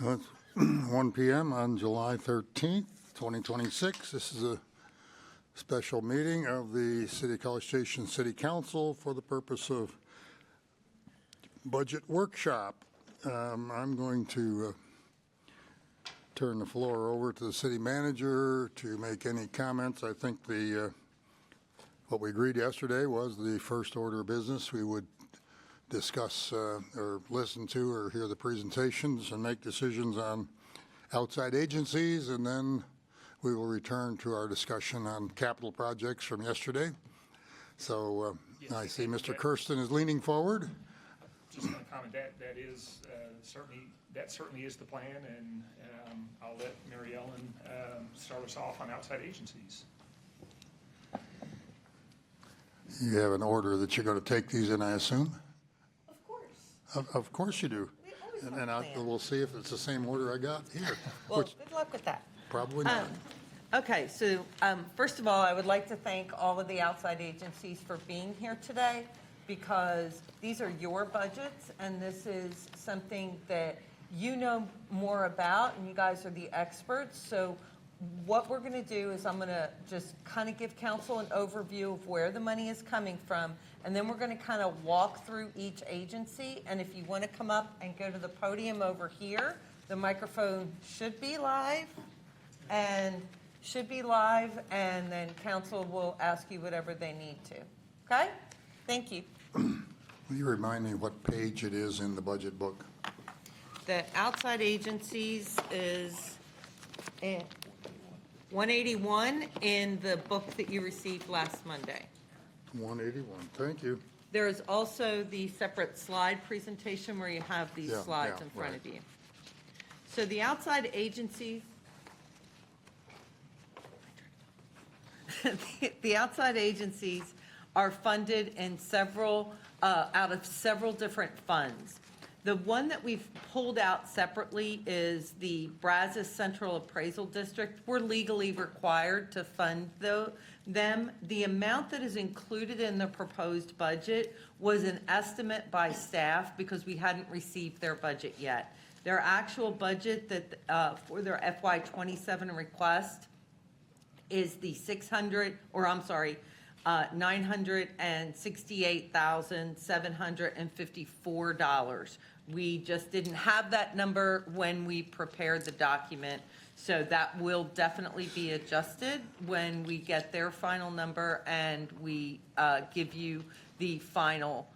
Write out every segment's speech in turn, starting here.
It's 1 p.m. on July 13th, 2026. This is a special meeting of the City of College Station City Council for the purpose of budget workshop. I'm going to turn the floor over to the city manager to make any comments. I think what we agreed yesterday was the first order of business. We would discuss or listen to or hear the presentations and make decisions on outside agencies, and then we will return to our discussion on capital projects from yesterday. So Yes, I see Mr. Kirsten is leaning forward. Just want to comment that certainly is the plan, and I'll let Mary Ellen start us off on outside agencies. You have an order that you're going to take these in, I assume? Of course. Of course you do. We always have And a plan. we'll see if it's the same order I got here. Well, which good luck with that. probably not. Okay, so first of all, I would like to thank all of the outside agencies for being here today, because these are your budgets, and this is something that you know more about, and you guys are the experts. So what we're going to do is I'm going to just kind of give council an overview of where the money is coming from, and then we're going to kind of walk through each agency. And if you want to come up and go to the podium over here, the microphone should be live, and then council will ask you whatever they need to. Okay? Thank you. Will you remind me what page it is in the budget book? The outside agencies is 181 in the book that you received last Monday. 181, thank you. There is also the separate slide presentation where you have these Yeah, slides yeah, in front right. of you. So the outside agencies, the outside agencies are funded in out of several different funds. The one that we've pulled out separately is the Brazos Central Appraisal District. We're legally required to fund them. The amount that is included in the proposed budget was an estimate by staff because we hadn't received their budget yet. Their actual budget that for their FY27 request is the $968,754. We just didn't have that number when we prepared the document, so that will definitely be adjusted when we get their final number and we give you the final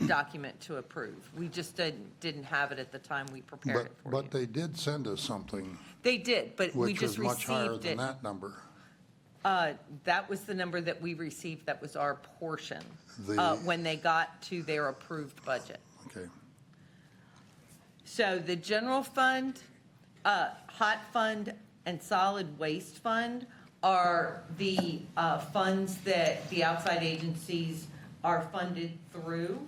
document to approve. We just didn't have it at the time we prepared it for you. But they did send us something They did, but we which just was much higher received than it. that number. That was the number that we received. That was our portion The- when they got to their approved budget. Okay, So the general fund, hot fund, and solid waste fund are the funds that the outside agencies are funded through.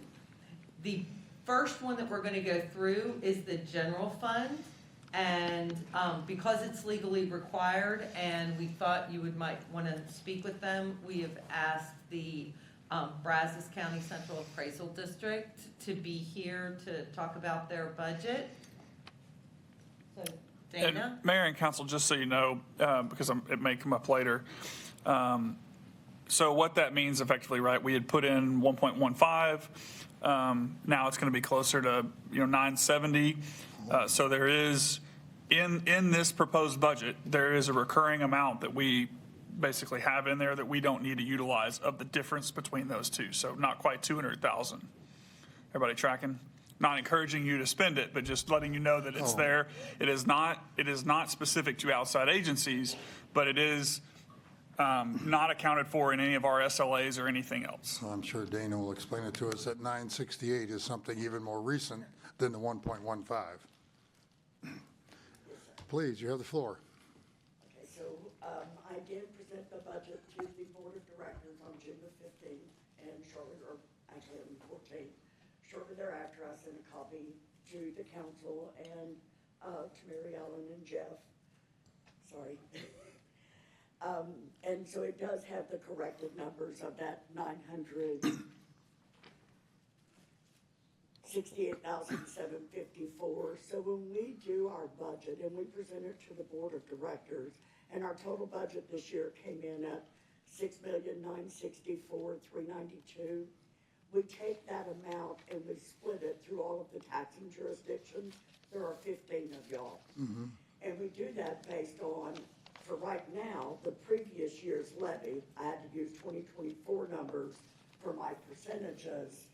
The first one that we're going to go through is the general fund. And because it's legally required and we thought you might want to speak with them, we have asked the Brazos County Central Appraisal District to be here to talk about their budget. So Dana? And Mayor and Council, just so you know, because it may come up later. So what that means effectively, right? We had put in 1.15. Now it's going to be closer to 970. So there is in this proposed budget, there is a recurring amount that we basically have in there that we don't need to utilize of the difference between those two. So not quite 200,000. Everybody tracking? Not encouraging you to spend it, but just letting you know that it's there. It is not specific to outside agencies, but it is not accounted for in any of our SLAs or anything else. so I'm sure Dana will explain it to us that 968 is something even more recent than the 1.15. Please, you have the floor. Okay, so I did present the budget to the Board of Directors on June the 15th, and shortly, or actually on the 14th, shortly thereafter, I sent a copy to the council and to Mary Ellen and Jeff. Sorry. And so it does have the corrected numbers of that 968,754 $68,754. So when we do our budget and we present it to the board of directors, and our total budget this year came in at $6,964,392. We take that amount and we split it through all of the taxing jurisdictions. There are 15 of y'all. And we do that based on, for right now, the previous year's levy. I had to use 2024 numbers for my percentages,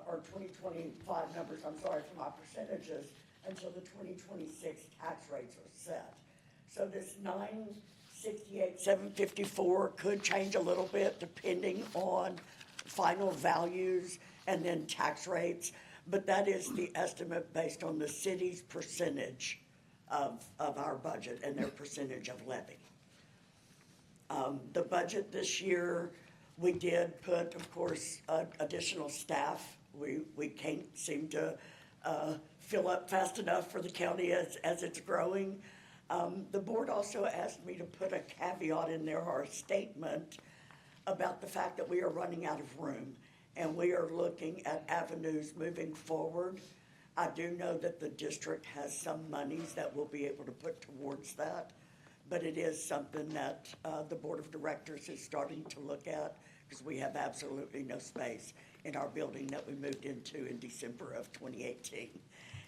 or 2025 numbers, I'm sorry, for my percentages, until the 2026 tax rates are set. So this 968,754 could change a little bit depending on final values and then tax rates, but that is the estimate based on the city's percentage of our budget and their percentage of levy. The budget this year, we did put, of course, additional staff. We can't seem to fill up fast enough for the county as it's growing. The board also asked me to put a caveat in there, or a statement, about the fact that we are running out of room and we are looking at avenues moving forward. I do know that the district has some monies that we'll be able to put towards that, but it is something that the board of directors is starting to look at, because we have absolutely no space in our building that we moved into in December of 2018.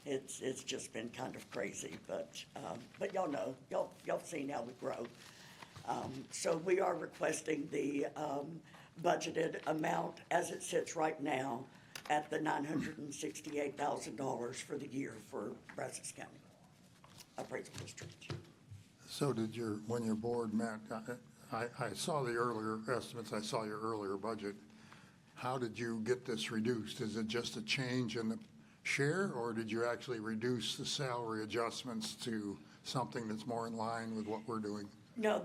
It's just been kind of crazy, but y'all know, y'all seen how we grow. So we are requesting the budgeted amount as it sits right now at the $968,000 for the year for Brazos County Appraisal District. So when your board met, I saw the earlier estimates, I saw your earlier budget. How did you get this reduced? Is it just a change in the share, or did you actually reduce the salary adjustments to something that's more in line with what we're doing? No,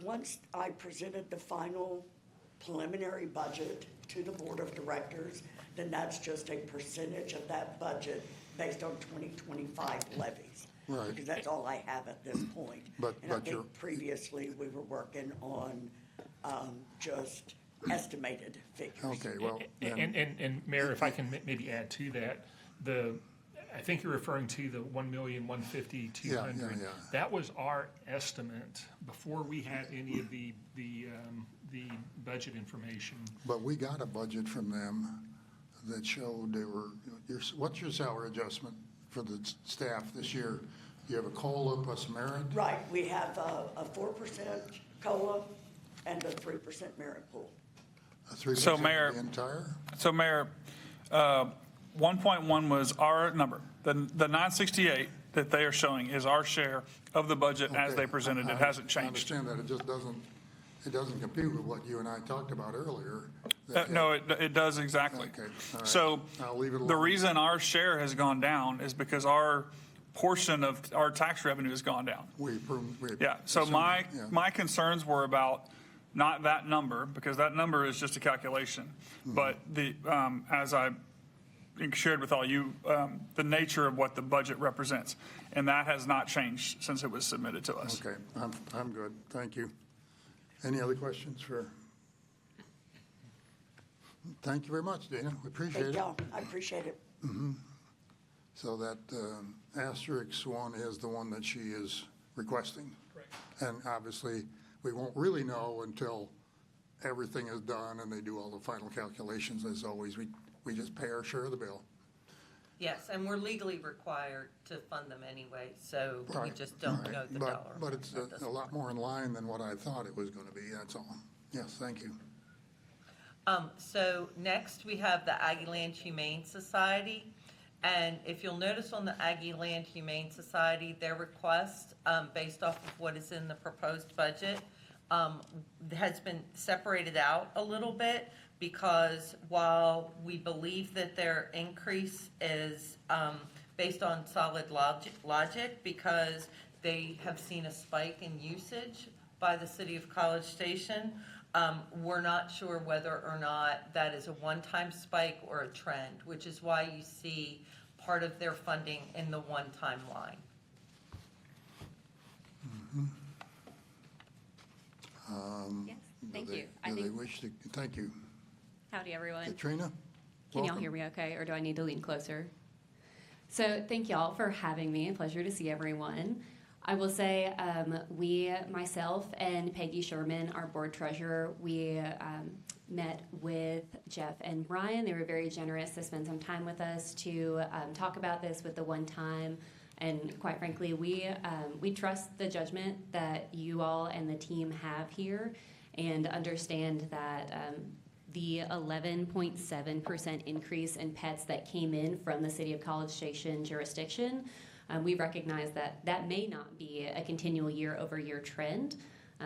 once I presented the final preliminary budget to the board of directors, then that's just a percentage of that budget based on 2025 levies. Right. Because that's all I have at this point. But And I you're- think previously, we were working on just estimated figures. Okay, well, then, And Mayor, if I can maybe add to that, I think you're referring to the 1,150,200. Yeah. That was our estimate before we had any of the budget information. but we got a budget from them that showed what's your salary adjustment for the staff this year? You have a COLA plus merit? Right, we have a 4% COLA and a 3% merit pool. A 3% So, of Mayor- the entire? So Mayor, 1.1 was our number. The 968 that they are showing is our share of the budget as they Okay, presented. It I- hasn't I changed. understand that, it just doesn't compute with what you and I talked about earlier. No, it does exactly. Okay, all right. So I'll leave it the alone. reason our share has gone down is because our portion of our tax revenue has gone down. We Yeah, so assumed- yeah. my concerns were about not that number, because that number is just a calculation. But as I shared with all you, the nature of what the budget represents. And that has not changed since it was submitted to us. Okay, I'm good, thank you. Any other questions Thank you very much, Dana, we appreciate Thank it. y'all, I appreciate it. So that asterisk one is the one that she is requesting. Correct. And obviously, we won't really know until everything is done and they do all the final calculations. As always, we just pay our share of the bill. Yes, and we're legally required to fund them anyway, so we Right, just don't right. know the But- dollar. But it's at this a lot point. more in line than what I thought it was going to be, that's all. Yes, thank you. So next, we have the Aggie Land Humane Society. And if you'll notice on the Aggie Land Humane Society, their request, based off of what is in the proposed budget, has been separated out a little bit, because while we believe that their increase is based on solid logic, because they have seen a spike in usage by the city of College Station, we're not sure whether or not that is a one-time spike or a trend, which is why you see part of their funding in the one-time line. Yes, thank you. I Do they think, wish to, thank you. howdy, everyone. Katrina? Can y'all Welcome. hear me okay, or do I need to lean closer? So thank y'all for having me. A pleasure to see everyone. I will say myself and Peggy Sherman, our board treasurer, we met with Jeff and Brian. They were very generous to spend some time with us to talk about this with the one time. And quite frankly, we trust the judgment that you all and the team have here and understand that the 11.7% increase in pets that came in from the City of College Station jurisdiction, we recognize that that may not be a continual year-over-year trend,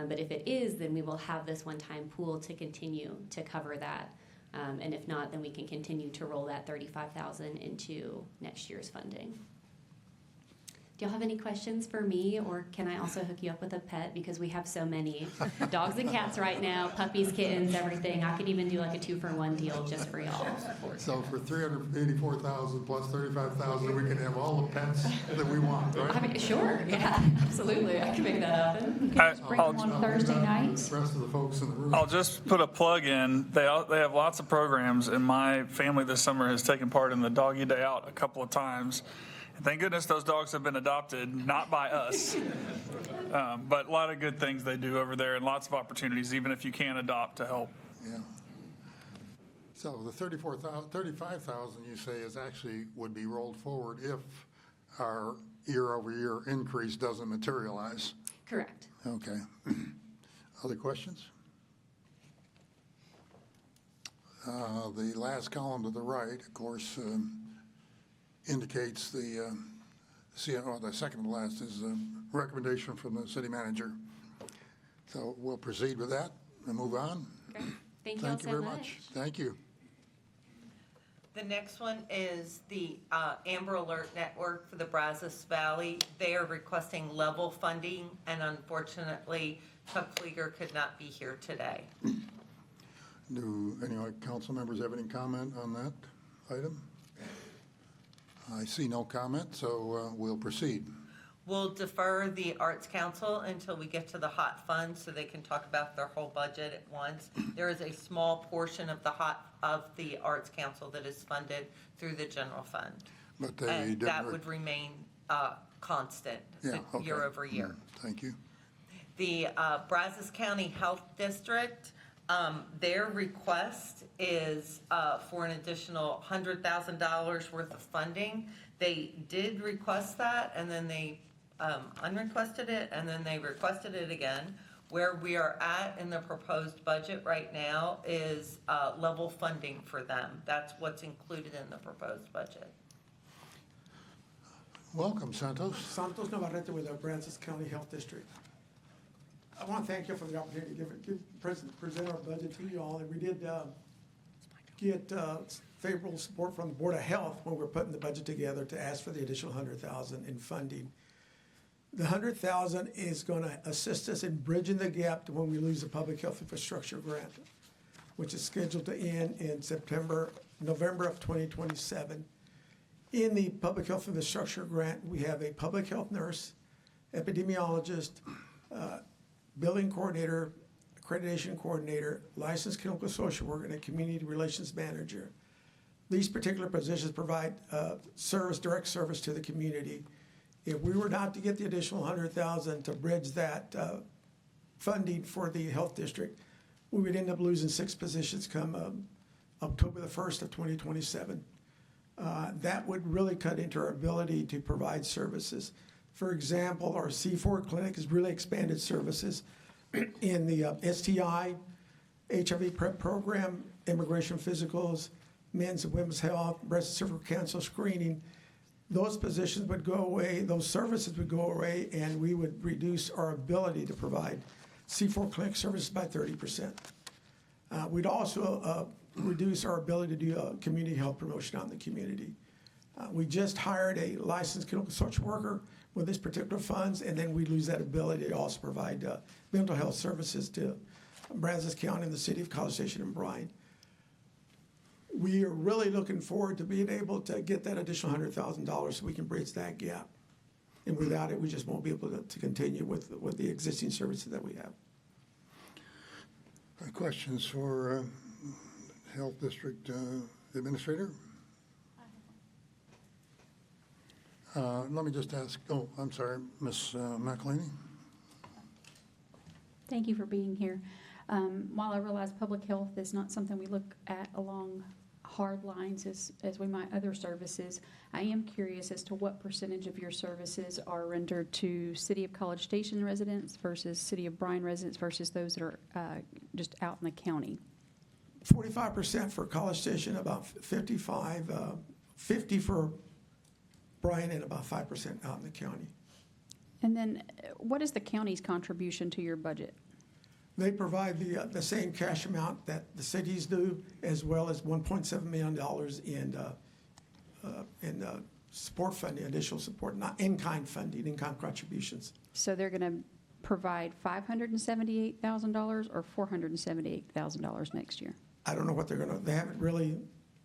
but if it is, then we will have this one-time pool to continue to cover that. And if not, then we can continue to roll that $35,000 into next year's funding. Do y'all have any questions for me, or can I also hook you up with a pet? Because we have so many dogs and cats right now, puppies, kittens, everything. I could even do like a 2-for-1 deal just for y'all. So for $384,000 plus $35,000, we can have all the pets that we want, right? I mean, sure, yeah, absolutely. I can make that happen. Bring them on Thursday nights. The rest of the folks in the room. I'll just put a plug in. They have lots of programs, and my family this summer has taken part in the Doggy Day Out a couple of times. And thank goodness those dogs have been adopted, not by us. But a lot of good things they do over there and lots of opportunities, even if you can't adopt, to help. Yeah. So the $35,000 you say is actually would be rolled forward if our year-over-year increase doesn't materialize. Correct. Okay. Other questions? The last column to the right, of course, indicates the second to last is the recommendation from the city manager. So we'll proceed with that and move on. Great. Thank you all Thank you so very much. much. Thank you. The next one is the Amber Alert Network for the Brazos Valley. They are requesting level funding, and unfortunately, Chuck Flieger could not be here today. Do any council members have any comment on that item? I see no comment, so we'll proceed. We'll defer the Arts Council until we get to the hot funds so they can talk about their whole budget at once. There is a small portion of the Arts Council that is funded through the general fund. But they And didn't. that would remain constant Yeah, okay. year over year. Thank you. The Brazos County Health District, their request is for an additional $100,000 worth of funding. They did request that, and then they unrequested it, and then they requested it again. Where we are at in the proposed budget right now is level funding for them. That's what's included in the proposed budget. Welcome, Santos. Santos Navarrete with our Brazos County Health District. I want to thank you for the opportunity to present our budget to you all, and we did get favorable support from the Board of Health when we're putting the budget together to ask for the additional $100,000 in funding. The $100,000 is going to assist us in bridging the gap to when we lose the public health infrastructure grant, which is scheduled to end in November of 2027. In the public health infrastructure grant, we have a public health nurse, epidemiologist, billing coordinator, accreditation coordinator, licensed clinical social worker, and a community relations manager. These particular positions provide direct service to the community. If we were not to get the additional $100,000 to bridge that funding for the health district, we would end up losing 6 positions come October the 1st of 2027. That would really cut into our ability to provide services. For example, our C4 clinic has really expanded services in the STI, HIV PrEP program, immigration physicals, men's and women's health, breast and cervical cancer screening. Those positions would go away, those services would go away, and we would reduce our ability to provide C4 clinic services by 30%. We'd also reduce our ability to do community health promotion out in the community. We just hired a licensed clinical social worker with this particular funds, and then we lose that ability to also provide mental health services to Brazos County and the city of College Station and Bryan. We are really looking forward to being able to get that additional $100,000 so we can bridge that gap. And without it, we just won't be able to continue with the existing services that we have. Questions for Health District The Administrator? Let me just ask, oh, I'm sorry, Ms. McElhaney? Thank you for being here. While I realize public health is not something we look at along hard lines as we might other services, I am curious as to what percentage of your services are rendered to City of College Station residents versus City of Bryan residents versus those that are just out in the county. 45% for College Station, about 55, 50 for Bryan, and about 5% out in the county. And then what is the county's contribution to your budget? They provide the same cash amount that the cities do, as well as $1.7 million in support funding, additional support, not in-kind funding, in-kind contributions. So they're going to provide $578,000 or $478,000 next year? I don't know what they haven't really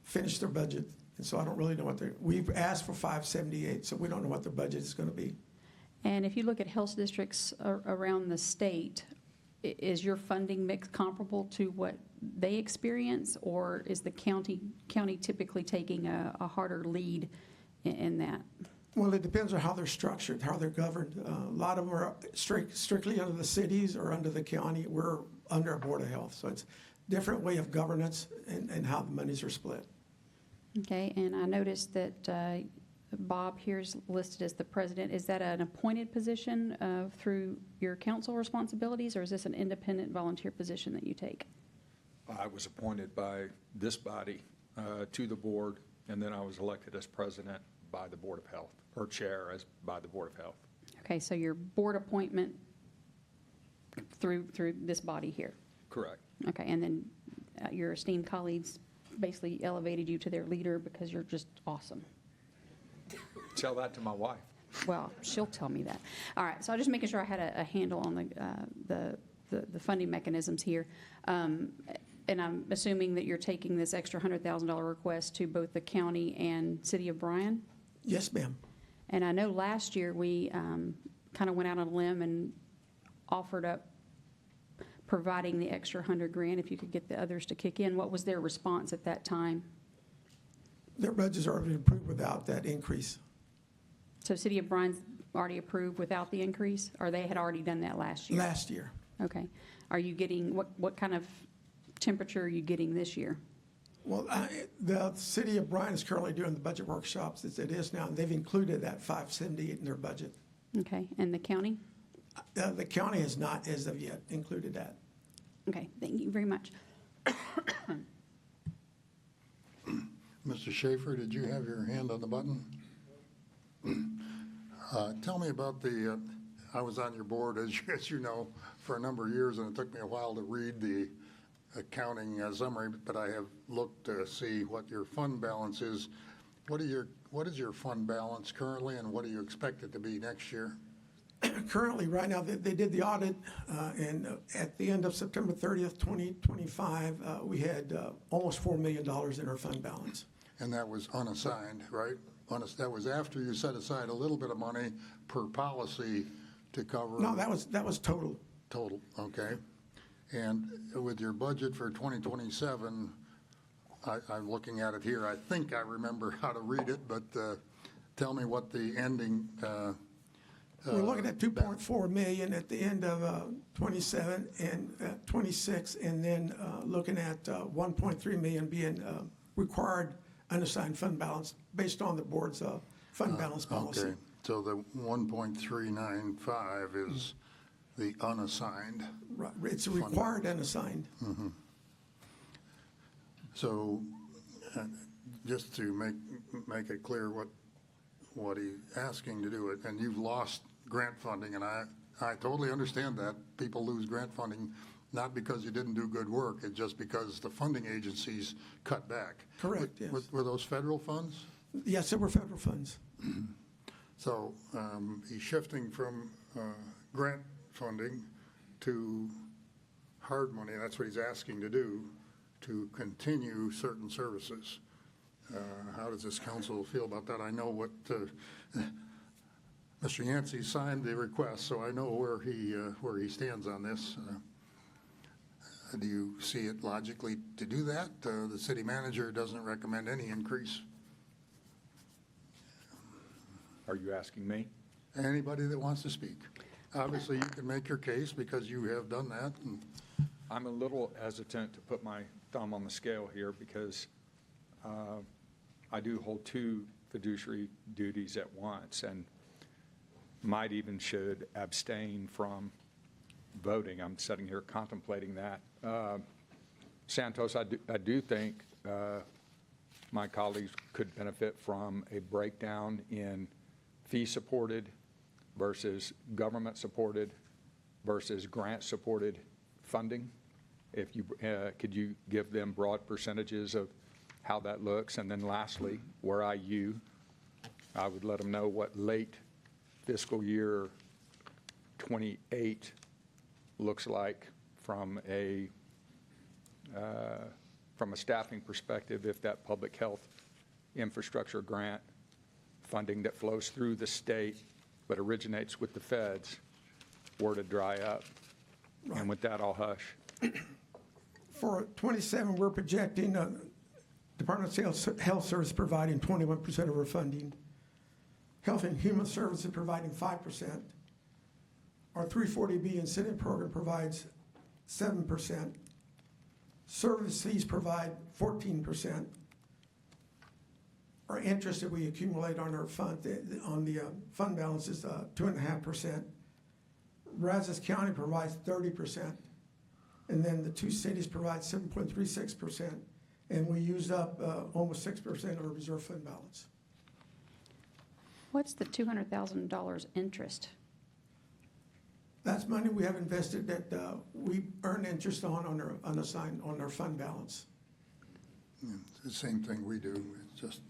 finished their budget, and so I don't really know we've asked for 578, so we don't know what their budget is going to be. And if you look at health districts around the state, is your funding mix comparable to what they experience, or is the county typically taking a harder lead in that? Well, it depends on how they're structured, how they're governed. A lot of them are strictly under the cities or under the county. We're under a Board of Health, so it's a different way of governance and how the monies are split. Okay, and I noticed that Bob here's listed as the president. Is that an appointed position through your council responsibilities, or is this an independent volunteer position that you take? I was appointed by this body to the board, and then I was elected as president by the Board of Health, or chair by the Board of Health. Okay, so your board appointment through this body here. Correct. Okay, and then your esteemed colleagues basically elevated you to their leader because you're just awesome. Tell that to my wife. Well, she'll tell me that. All right, so I'm just making sure I had a handle on the funding mechanisms here. And I'm assuming that you're taking this extra $100,000 request to both the county and City of Bryan? Yes, ma'am. And I know last year we kind of went out on a limb and offered up providing the extra $100,000 if you could get the others to kick in. What was their response at that time? Their budgets are already approved without that increase. So City of Bryan's already approved without the increase, or they had already done that last year? Last year. Okay. Are you getting, what kind of temperature are you getting this year? Well, the City of Bryan is currently doing the budget workshops as it is now, and they've included that 578 in their budget. Okay, and the county? The county has not, as of yet, included that. Okay, thank you very much. Mr. Schaefer, did you have your hand on the button? Tell me about I was on your board, as you know, for a number of years, and it took me a while to read the accounting summary, but I have looked to see what your fund balance is. What is your fund balance currently, and what do you expect it to be next year? Currently, right now, they did the audit, and at the end of September 30th, 2025, we had almost $4 million in our fund balance. And that was unassigned, right? That was after you set aside a little bit of money per policy to cover. No, that was total. Total, okay. And with your budget for 2027, I'm looking at it here. I think I remember how to read it, but tell me what the ending. We're looking at 2.4 million at the end of 27 and 26, and then looking at 1.3 million being required unassigned fund balance based on the board's fund balance policy. Okay, so the 1.395 is the unassigned. Right, it's required unassigned. So just to make it clear what he's asking to do it, and you've lost grant funding, and I totally understand that. People lose grant funding not because you didn't do good work, it's just because the funding agencies cut back. Correct, yes. Were those federal funds? Yes, they were federal funds. So he's shifting from grant funding to hard money, and that's what he's asking to do, to continue certain services. How does this council feel about that? I know what Mr. Yancey signed the request, so I know where he stands on this. Do you see it logically to do that? The city manager doesn't recommend any increase. Are you asking me? Anybody that wants to speak. Obviously, you can make your case because you have done that. And I'm a little hesitant to put my thumb on the scale here because I do hold two fiduciary duties at once and might even should abstain from voting. I'm sitting here contemplating that. Santos, I do think my colleagues could benefit from a breakdown in fee-supported versus government-supported versus grant-supported funding. If you, could you give them broad percentages of how that looks? And then lastly, where I would let them know what late fiscal year 28 looks like from a staffing perspective, if that public health infrastructure grant funding that flows through the state but originates with the feds were to dry up. And with that, I'll hush. For 27, we're projecting Department of Health Service providing 21% of our funding. Health and Human Services providing 5%. Our 340B incentive program provides 7%. Service fees provide 14%. Our interest that we accumulate on our fund, on the fund balance is 2.5%. Brazos County provides 30%. And then the two cities provide 7.36%. And we used up almost 6% of our reserve fund balance. What's the $200,000 interest? That's money we have invested that we earn interest on our unassigned, on our fund balance. it's the same thing we do, it's just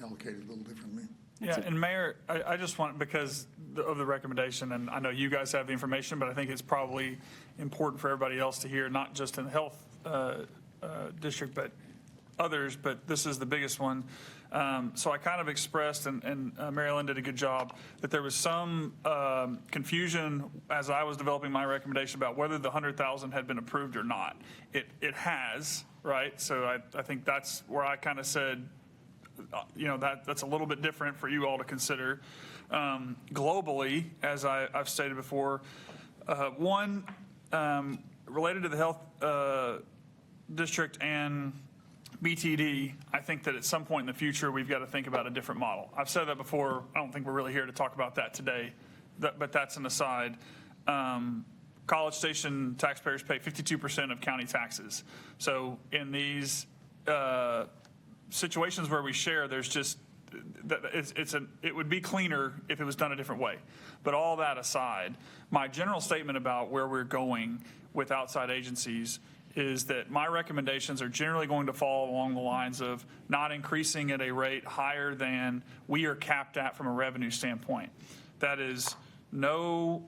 allocated a little differently. Yeah, and Mayor, I just want, because of the recommendation, and I know you guys have the information, but I think it's probably important for everybody else to hear, not just in the health district, but others, but this is the biggest one. So I kind of expressed, and Mary Ellen did a good job, that there was some confusion as I was developing my recommendation about whether the 100,000 had been approved or not. It has, right? So I think that's where I kind of said, you know, that's a little bit different for you all to consider. Globally, as I've stated before, one, related to the health district and BTD, I think that at some point in the future, we've got to think about a different model. I've said that before. I don't think we're really here to talk about that today, but that's an aside. College Station taxpayers pay 52% of county taxes. So in these situations where we share, there's just, it would be cleaner if it was done a different way. But all that aside, my general statement about where we're going with outside agencies is that my recommendations are generally going to fall along the lines of not increasing at a rate higher than we are capped at from a revenue standpoint. That is in no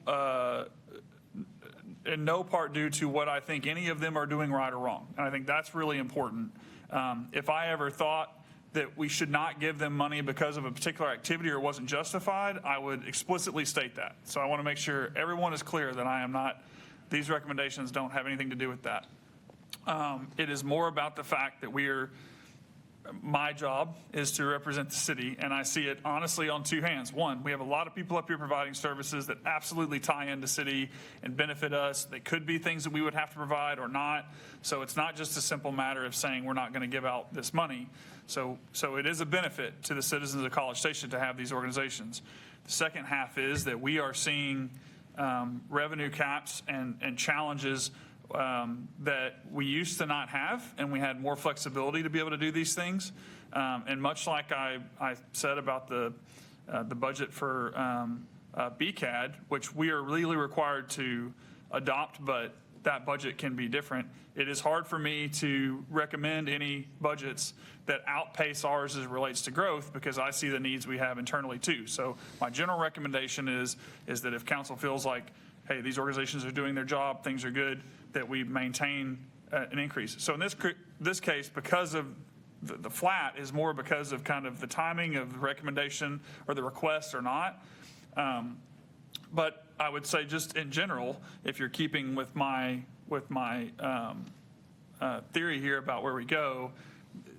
part due to what I think any of them are doing right or wrong. And I think that's really important. If I ever thought that we should not give them money because of a particular activity or wasn't justified, I would explicitly state that. So I want to make sure everyone is clear that I am not, these recommendations don't have anything to do with that. It is more about the fact that my job is to represent the city, and I see it honestly on two hands. One, we have a lot of people up here providing services that absolutely tie into city and benefit us. They could be things that we would have to provide or not. So it's not just a simple matter of saying we're not going to give out this money. So it is a benefit to the citizens of College Station to have these organizations. The second half is that we are seeing revenue caps and challenges that we used to not have, and we had more flexibility to be able to do these things. And much like I said about the budget for BCAD, which we are legally required to adopt, but that budget can be different. It is hard for me to recommend any budgets that outpace ours as it relates to growth, because I see the needs we have internally too. So my general recommendation is that if council feels like, hey, these organizations are doing their job, things are good, that we maintain an increase. So in this case, because of the flat is more because of kind of the timing of the recommendation or the request or not. But I would say just in general, if you're keeping with my with my theory here about where we go,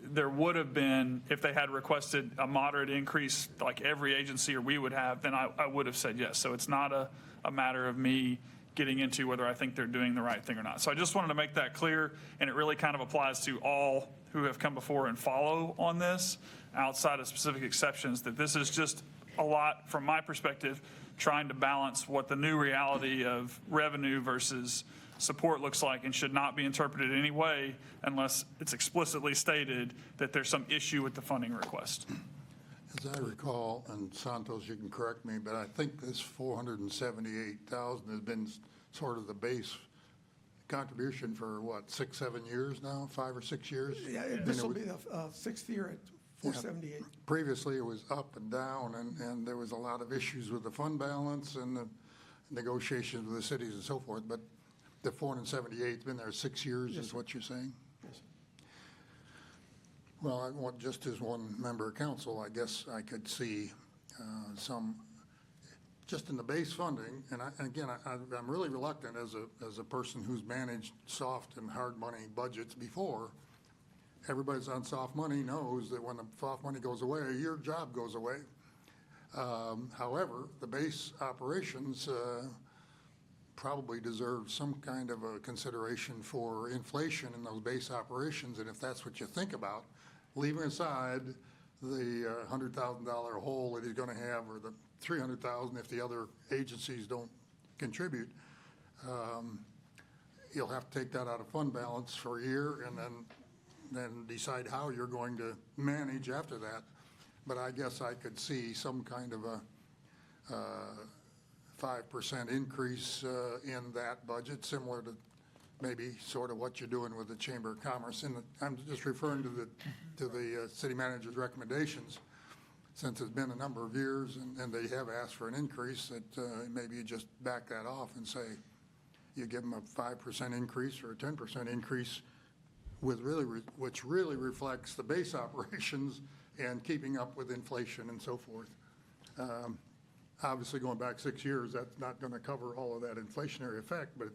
there would have been, if they had requested a moderate increase like every agency or we would have, then I would have said yes. So it's not a matter of me getting into whether I think they're doing the right thing or not. So I just wanted to make that clear, and it really kind of applies to all who have come before and follow on this, outside of specific exceptions, that this is just a lot, from my perspective, trying to balance what the new reality of revenue versus support looks like, and should not be interpreted in any way unless it's explicitly stated that there's some issue with the funding request. As I recall, and Santos, you can correct me, but I think this 478,000 has been sort of the base contribution for what, 6, 7 years now, 5 or 6 years? Yeah, this will be the sixth year at 478. Previously, it was up and down, and there was a lot of issues with the fund balance and the negotiations with the cities and so forth, but the 478's been there 6 years, is what you're saying? Yes, sir. Well, I want, just as one member of council, I guess I could see some, just in the base funding, and I'm really reluctant as a person who's managed soft and hard money budgets before. Everybody's on soft money knows that when the soft money goes away, your job goes away. However, the base operations probably deserve some kind of a consideration for inflation in those base operations, and if that's what you think about, leaving aside the $100,000 hole that he's going to have, or the $300,000 if the other agencies don't contribute, you'll have to take that out of fund balance for a year and then decide how you're going to manage after that. But I guess I could see some kind of a 5% increase in that budget, similar to maybe sort of what you're doing with the Chamber of Commerce. And I'm just referring to the city manager's recommendations, since it's been a number of years and they have asked for an increase, that maybe you just back that off and say you give them a 5% increase or a 10% increase, with which really reflects the base operations and keeping up with inflation and so forth. Obviously, going back 6 years, that's not going to cover all of that inflationary effect, but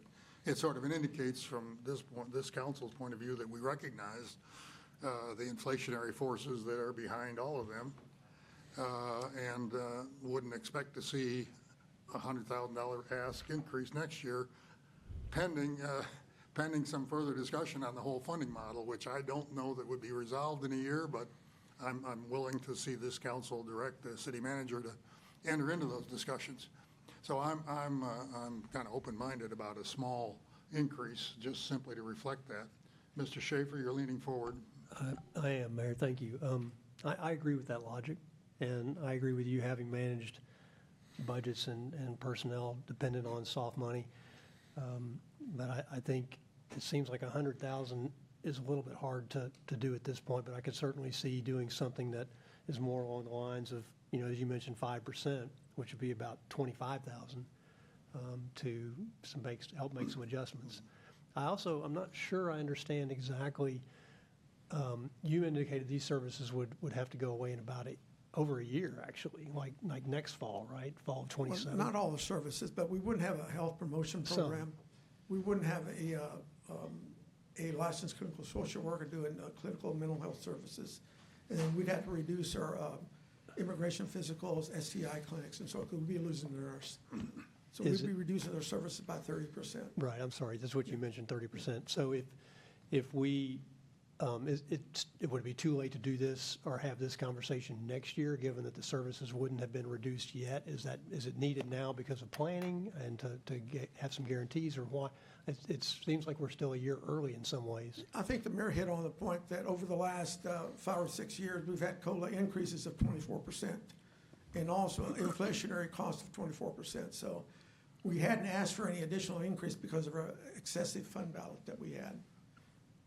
it sort of indicates from this council's point of view that we recognize the inflationary forces that are behind all of them, and wouldn't expect to see a $100,000 ask increase next year, pending some further discussion on the whole funding model, which I don't know that would be resolved in a year, but I'm willing to see this council direct the city manager to enter into those discussions. So I'm kind of open-minded about a small increase, just simply to reflect that. Mr. Schaefer, you're leaning forward. I am, Mayor, thank you. I agree with that logic, and I agree with you having managed budgets and personnel dependent on soft money. But I think it seems like 100,000 is a little bit hard to do at this point, but I could certainly see doing something that is more along the lines of, as you mentioned, 5%, which would be about 25,000, to help make some adjustments. I'm not sure I understand exactly. You indicated these services would have to go away in about over a year, actually, like next fall, right? Fall of 27. Well, not all the services, but we wouldn't have a health promotion program. We wouldn't have a licensed clinical social worker doing clinical mental health services. And then we'd have to reduce our immigration physicals, STI clinics, and so we'd be losing a nurse. So we'd be reducing their services by 30%. Right, I'm sorry, that's what you mentioned, 30%. So if we, it would be too late to do this or have this conversation next year, given that the services wouldn't have been reduced yet? Is it needed now because of planning and to have some guarantees, or why? It seems like we're still a year early in some ways. I think the mayor hit on the point that over the last 5 or 6 years, we've had COLA increases of 24%, and also an inflationary cost of 24%. So we hadn't asked for any additional increase because of our excessive fund balance that we had.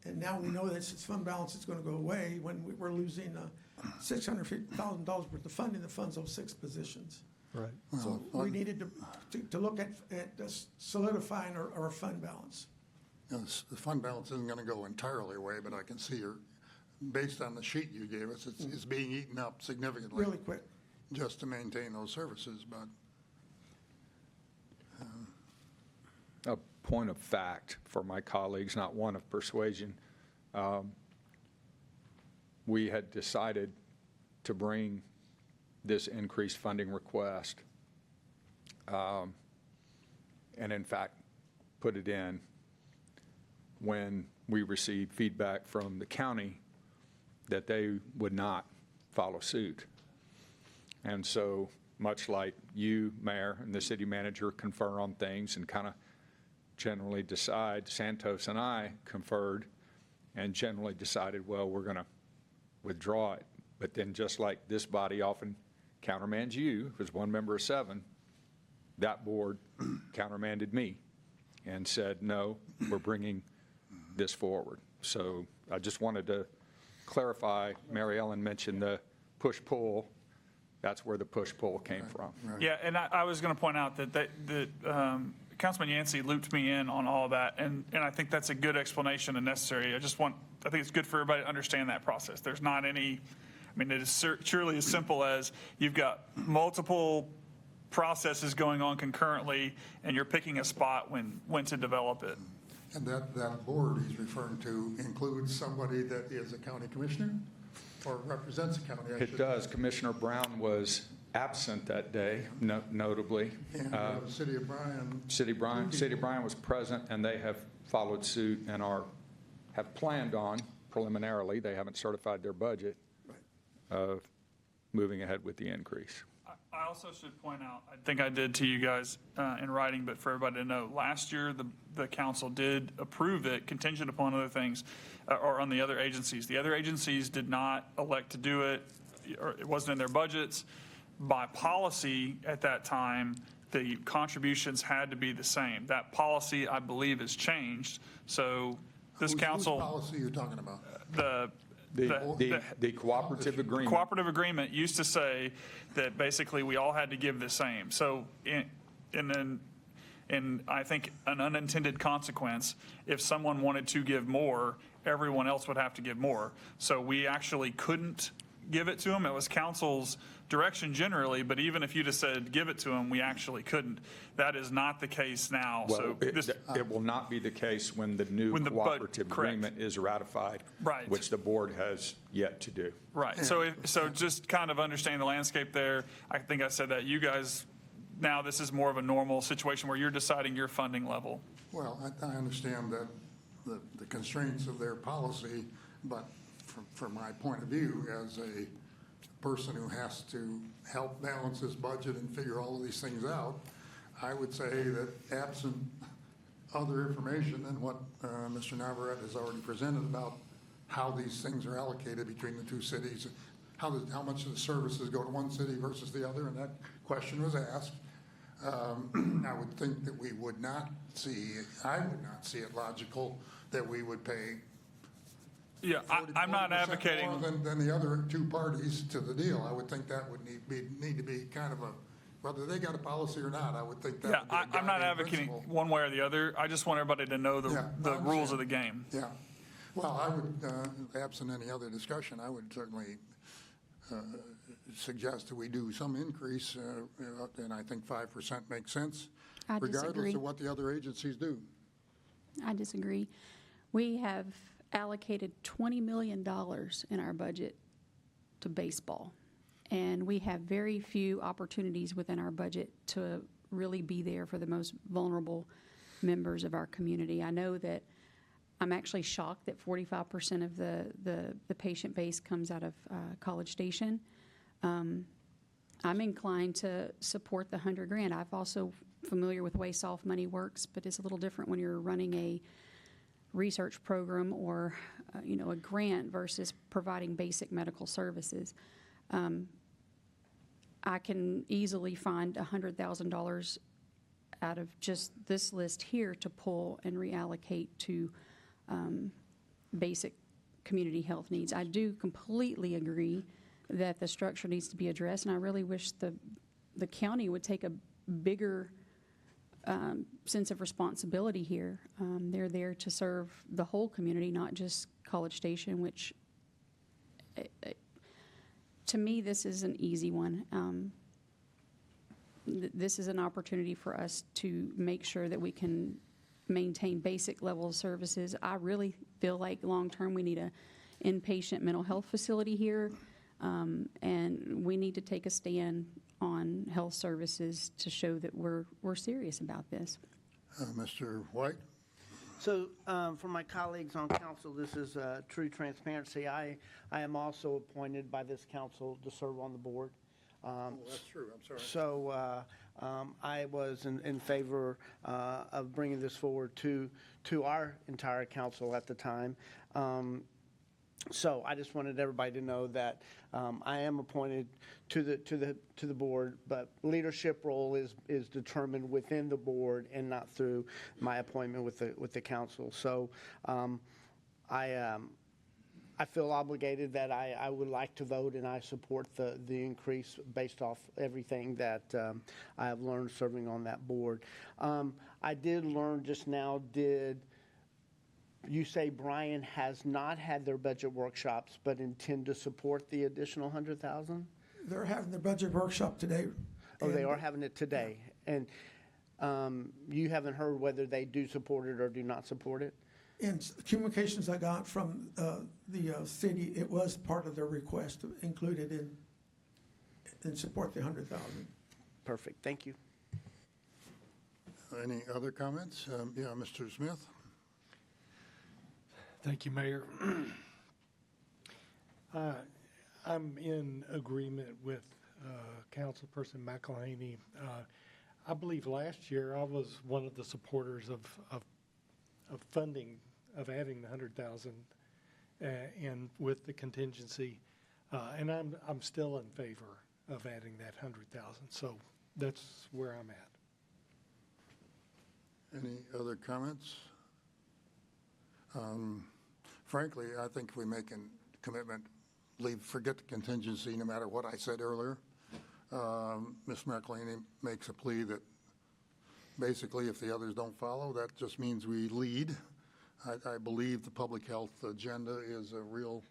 And now we know that since fund balance is going to go away, when we're losing $650,000 worth of funding that funds those 6 positions. Right. So we needed to look at solidifying our fund balance. The fund balance isn't going to go entirely away, but I can see based on the sheet you gave us, it's being eaten up significantly. Really quick. Just to maintain those services, but. point of fact for my colleagues, not one of persuasion. We had decided to bring this increased funding request, and in fact, put it in when we received feedback from the county that they would not follow suit. And so, much like you, Mayor, and the city manager confer on things and kind of generally decide, Santos and I conferred and generally decided, well, we're going to withdraw it. But then just like this body often countermands you, as one member of 7, that board countermanded me and said, no, we're bringing this forward. So I just wanted to clarify, Mary Ellen mentioned the push-pull. That's where the push-pull came from. Yeah, and I was going to point out that Councilman Yancey looped me in on all of that, and I think that's a good explanation and necessary. I think it's good for everybody to understand that process. There's not any, I mean, it is surely as simple as you've got multiple processes going on concurrently, and you're picking a spot when to develop it. And that board he's referring to includes somebody that is a county commissioner or represents a county? It does. Commissioner Brown was absent that day, notably. And City of Bryan. City of Bryan was present, and they have followed suit and have planned on preliminarily, they haven't certified their budget, of moving ahead with the increase. I also should point out, I think I did to you guys in writing, but for everybody to know, last year the council did approve it contingent upon other things, or on the other agencies. The other agencies did not elect to do it, or it wasn't in their budgets. By policy at that time, the contributions had to be the same. That policy, I believe, has changed. So this council. Whose policy are you talking about? The cooperative agreement. Cooperative agreement used to say that basically we all had to give the same. So in I think an unintended consequence, if someone wanted to give more, everyone else would have to give more. So we actually couldn't give it to them. It was council's direction generally, but even if you just said give it to them, we actually couldn't. That is not the case now. Well, So it will not be the case when the new cooperative agreement is ratified, Right. which the board has yet to do. Right. So just kind of understanding the landscape there. I think I said that you guys, now this is more of a normal situation where you're deciding your funding level. Well, I understand that the constraints of their policy, but from my point of view, as a person who has to help balance this budget and figure all of these things out, I would say that absent other information than what Mr. Navarrete has already presented about how these things are allocated between the two cities, how much of the services go to one city versus the other, and that question was asked. I would think that I would not see it logical that we would pay Yeah, I'm not 40% advocating. more than the other two parties to the deal. I would think that would need to be kind of whether they got a policy or not, I would think that Yeah, would be a I'm not guiding advocating principle. one way or the other. I just want everybody to know the I rules of understand. the game. Yeah. Well, I would, absent any other discussion, I would certainly suggest that we do some increase, and I think 5% makes sense, I regardless disagree. of what the other agencies do. I disagree. We have allocated $20 million in our budget to baseball. And we have very few opportunities within our budget to really be there for the most vulnerable members of our community. I know that I'm actually shocked that 45% of the patient base comes out of College Station. I'm inclined to support the $100,000. I'm also familiar with the way soft money works, but it's a little different when you're running a research program or a grant versus providing basic medical services. I can easily find $100,000 out of just this list here to pull and reallocate to basic community health needs. I do completely agree that the structure needs to be addressed, and I really wish the county would take a bigger sense of responsibility here. They're there to serve the whole community, not just College Station, which to me, this is an easy one. This is an opportunity for us to make sure that we can maintain basic level of services. I really feel like long-term, we need a inpatient mental health facility here, and we need to take a stand on health services to show that we're serious about this. Mr. White? So, for my colleagues on council, this is true transparency. I am also appointed by this council to serve on the board. That's true, I'm sorry. So I was in favor of bringing this forward to our entire council at the time. So I just wanted everybody to know that I am appointed to the board, but leadership role is determined within the board and not through my appointment with the council. So I feel obligated that I would like to vote, and I support the increase based off everything that I have learned serving on that board. I did learn just now, did you say Bryan has not had their budget workshops but intend to support the additional 100,000? They're having their budget workshop today. Oh, they and- are having it today. And you haven't heard whether they do support it or do not support it? In communications I got from the city, it was part of their request included in support the 100,000. Perfect, thank you. Any other comments? Yeah, Mr. Smith? Thank you, Mayor. I'm in agreement with Councilperson McElhaney. I believe last year I was one of the supporters of funding, of adding the 100,000 and with the contingency. And I'm still in favor of adding that 100,000. So that's where I'm at. Any other comments? Frankly, I think if we make a commitment, forget the contingency, no matter what I said earlier. Ms. McElhaney makes a plea that basically if the others don't follow, that just means we lead. I believe the public health agenda is a real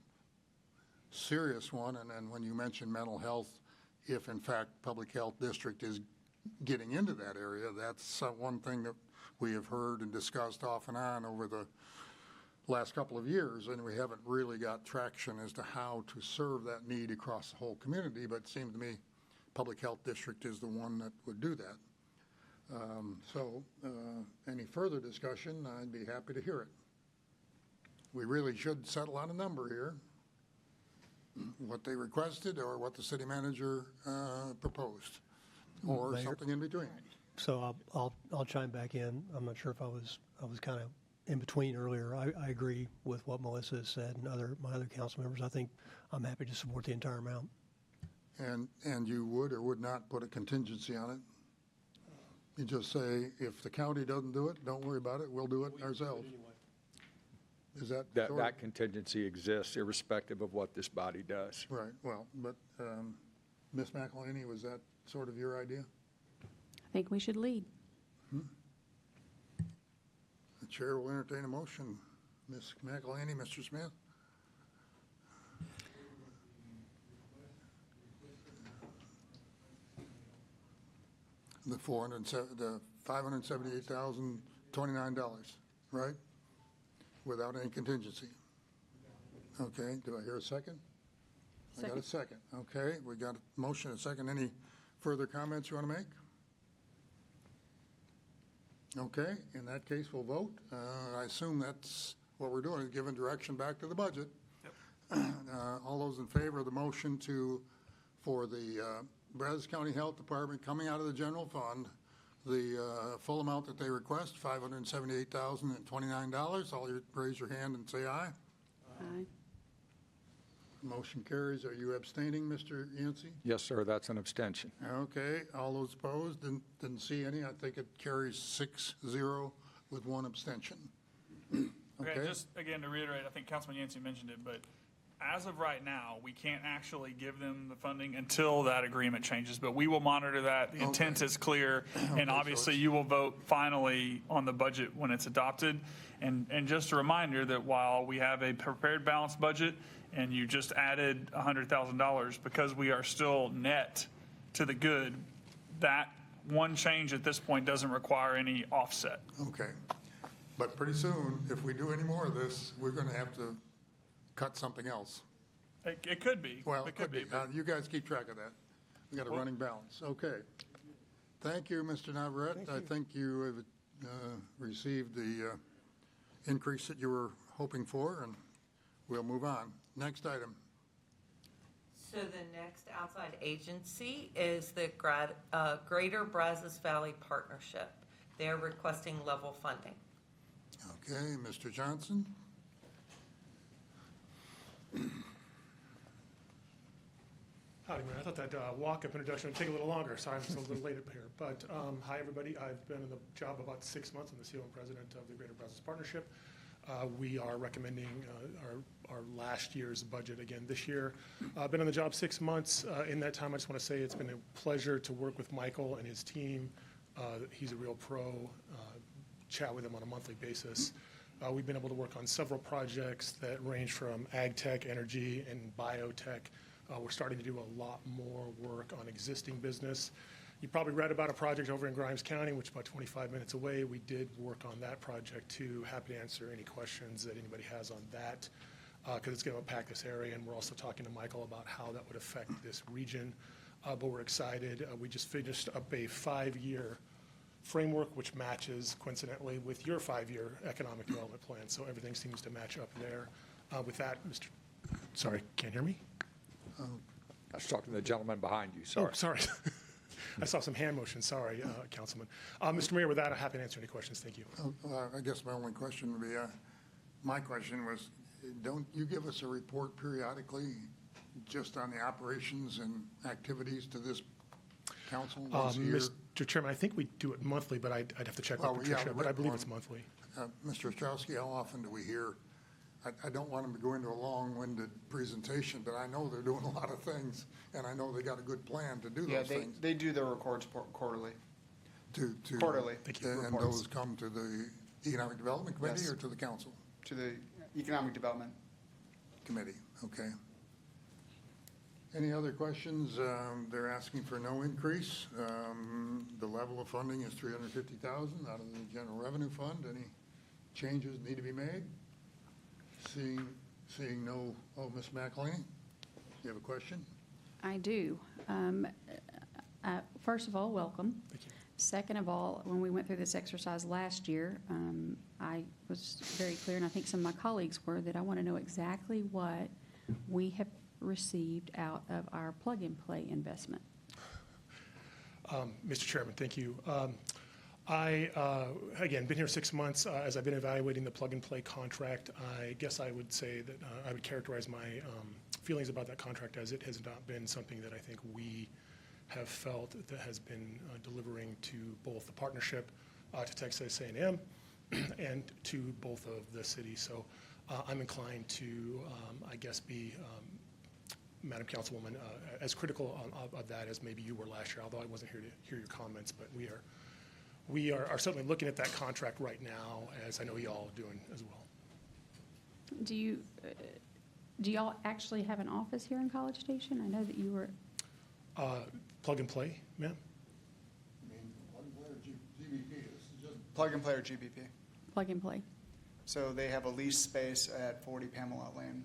serious one, and when you mention mental health, if in fact public health district is getting into that area, that's one thing that we have heard and discussed off and on over the last couple of years, and we haven't really got traction as to how to serve that need across the whole community, but it seemed to me public health district is the one that would do that. Any further discussion, I'd be happy to hear it. We really should settle on a number here, what they requested or what the city manager proposed, or Mayor? something in between. So I'll chime back in. I'm not sure if I was kind of in between earlier. I agree with what Melissa has said and my other council members. I think I'm happy to support the entire amount. And you would or would not put a contingency on it? You just say, if the county doesn't do it, don't worry about it, we'll do it ourselves. Is that? sort of- That contingency exists irrespective of what this body does. Right, well, but Ms. McElhaney, was that sort of your idea? I think we should lead. The chair will entertain a motion. Ms. McElhaney, Mr. Smith? The $578,029, right? Without any contingency. Okay, do I hear a second? I got a second. Okay, we got a motion, a second. Any further comments you want to make? Okay, in that case, we'll vote. I assume that's what we're doing, is giving direction back to the budget. All those in favor of the motion for the Brazos County Health Department coming out of the general fund, the full amount that they request, $578,029. All you raise your hand and say aye. Aye. Motion carries. Are you abstaining, Mr. Yancey? Yes, sir, that's an abstention. Okay, all those opposed, didn't see any. I think it carries 6-0 with one abstention. Okay, just again to reiterate, I think Councilman Yancey mentioned it, but as of right now, we can't actually give them the funding until that agreement changes, but we will monitor that. The intent is clear, and obviously you will vote finally on the budget when it's adopted. And just a reminder that while we have a prepared balanced budget and you just added $100,000, because we are still net to the good, that one change at this point doesn't require any offset. Okay. But pretty soon, if we do any more of this, we're going to have to cut something else. It could be. Well, It could be. You guys keep track of that. We got a running balance. Okay. Thank you, Mr. Navarrete. I think you have received the increase that you were hoping for, and we'll move on. Next item. So the next outside agency is the Greater Brazos Valley Partnership. They're requesting level funding. Okay, Mr. Johnson? Howdy, Mayor. I thought that walk-up introduction would take a little longer. Sorry, I'm still a little late up here. But hi, everybody. I've been in the job about 6 months. I'm the CEO and president of the Greater Brazos Partnership. We are recommending our last year's budget again this year. I've been on the job 6 months. In that time, I just want to say it's been a pleasure to work with Michael and his team. He's a real pro. Chat with him on a monthly basis. We've been able to work on several projects that range from ag tech, energy, and biotech. We're starting to do a lot more work on existing business. You probably read about a project over in Grimes County, which is about 25 minutes away. We did work on that project too. Happy to answer any questions that anybody has on that, because it's going to impact this area. And we're also talking to Michael about how that would affect this region. But we're excited. We just finished up a 5-year framework, which matches coincidentally with your 5-year economic development plan. So everything seems to match up there. With that, sorry, can't hear me? I was talking to the gentleman behind you, sorry. Oh, sorry. I saw some hand motions. Sorry, Councilman. Mr. Mayor, with that, I'm happy to answer any questions. Thank you. I guess my only question would be, my question was, don't you give us a report periodically just on the operations and activities to this council once a year? Mr. Chairman, I think we do it monthly, but I'd have to check with Patricia, but I believe it's monthly. Mr. Ostrowski, how often do we hear? I don't want him to go into a long-winded presentation, but I know they're doing a lot of things, and I know they got a good plan to do those things. They do their reports quarterly. Quarterly. And Reports. those come to the Economic Development Committee or to the council? To the Economic Development Committee, okay. Any other questions? They're asking for no increase. The level of funding is $350,000 out of the general revenue fund. Any changes need to be made? Seeing no, Ms. McElhaney, you have a question? I do. First of all, welcome. Thank you. Second of all, when we went through this exercise last year, I was very clear, and I think some of my colleagues were, that I want to know exactly what we have received out of our plug-and-play investment. Mr. Chairman, thank you. Again, been here 6 months. As I've been evaluating the plug-and-play contract, I guess I would say that I would characterize my feelings about that contract as it has not been something that I think we have felt that has been delivering to both the partnership, to Texas A&M, and to both of the cities. So I'm inclined to, I guess, be, Madam Councilwoman, as critical of that as maybe you were last year, although I wasn't here to hear your comments, but we are certainly looking at that contract right now, as I know y'all are doing as well. Do y'all actually have an office here in College Station? I know that you were. Plug and play, ma'am? I mean, plug-and-play or GBP? This is just Plug and Play or GBP. Plug and play. So they have a leased space at 40 Pamela Lane.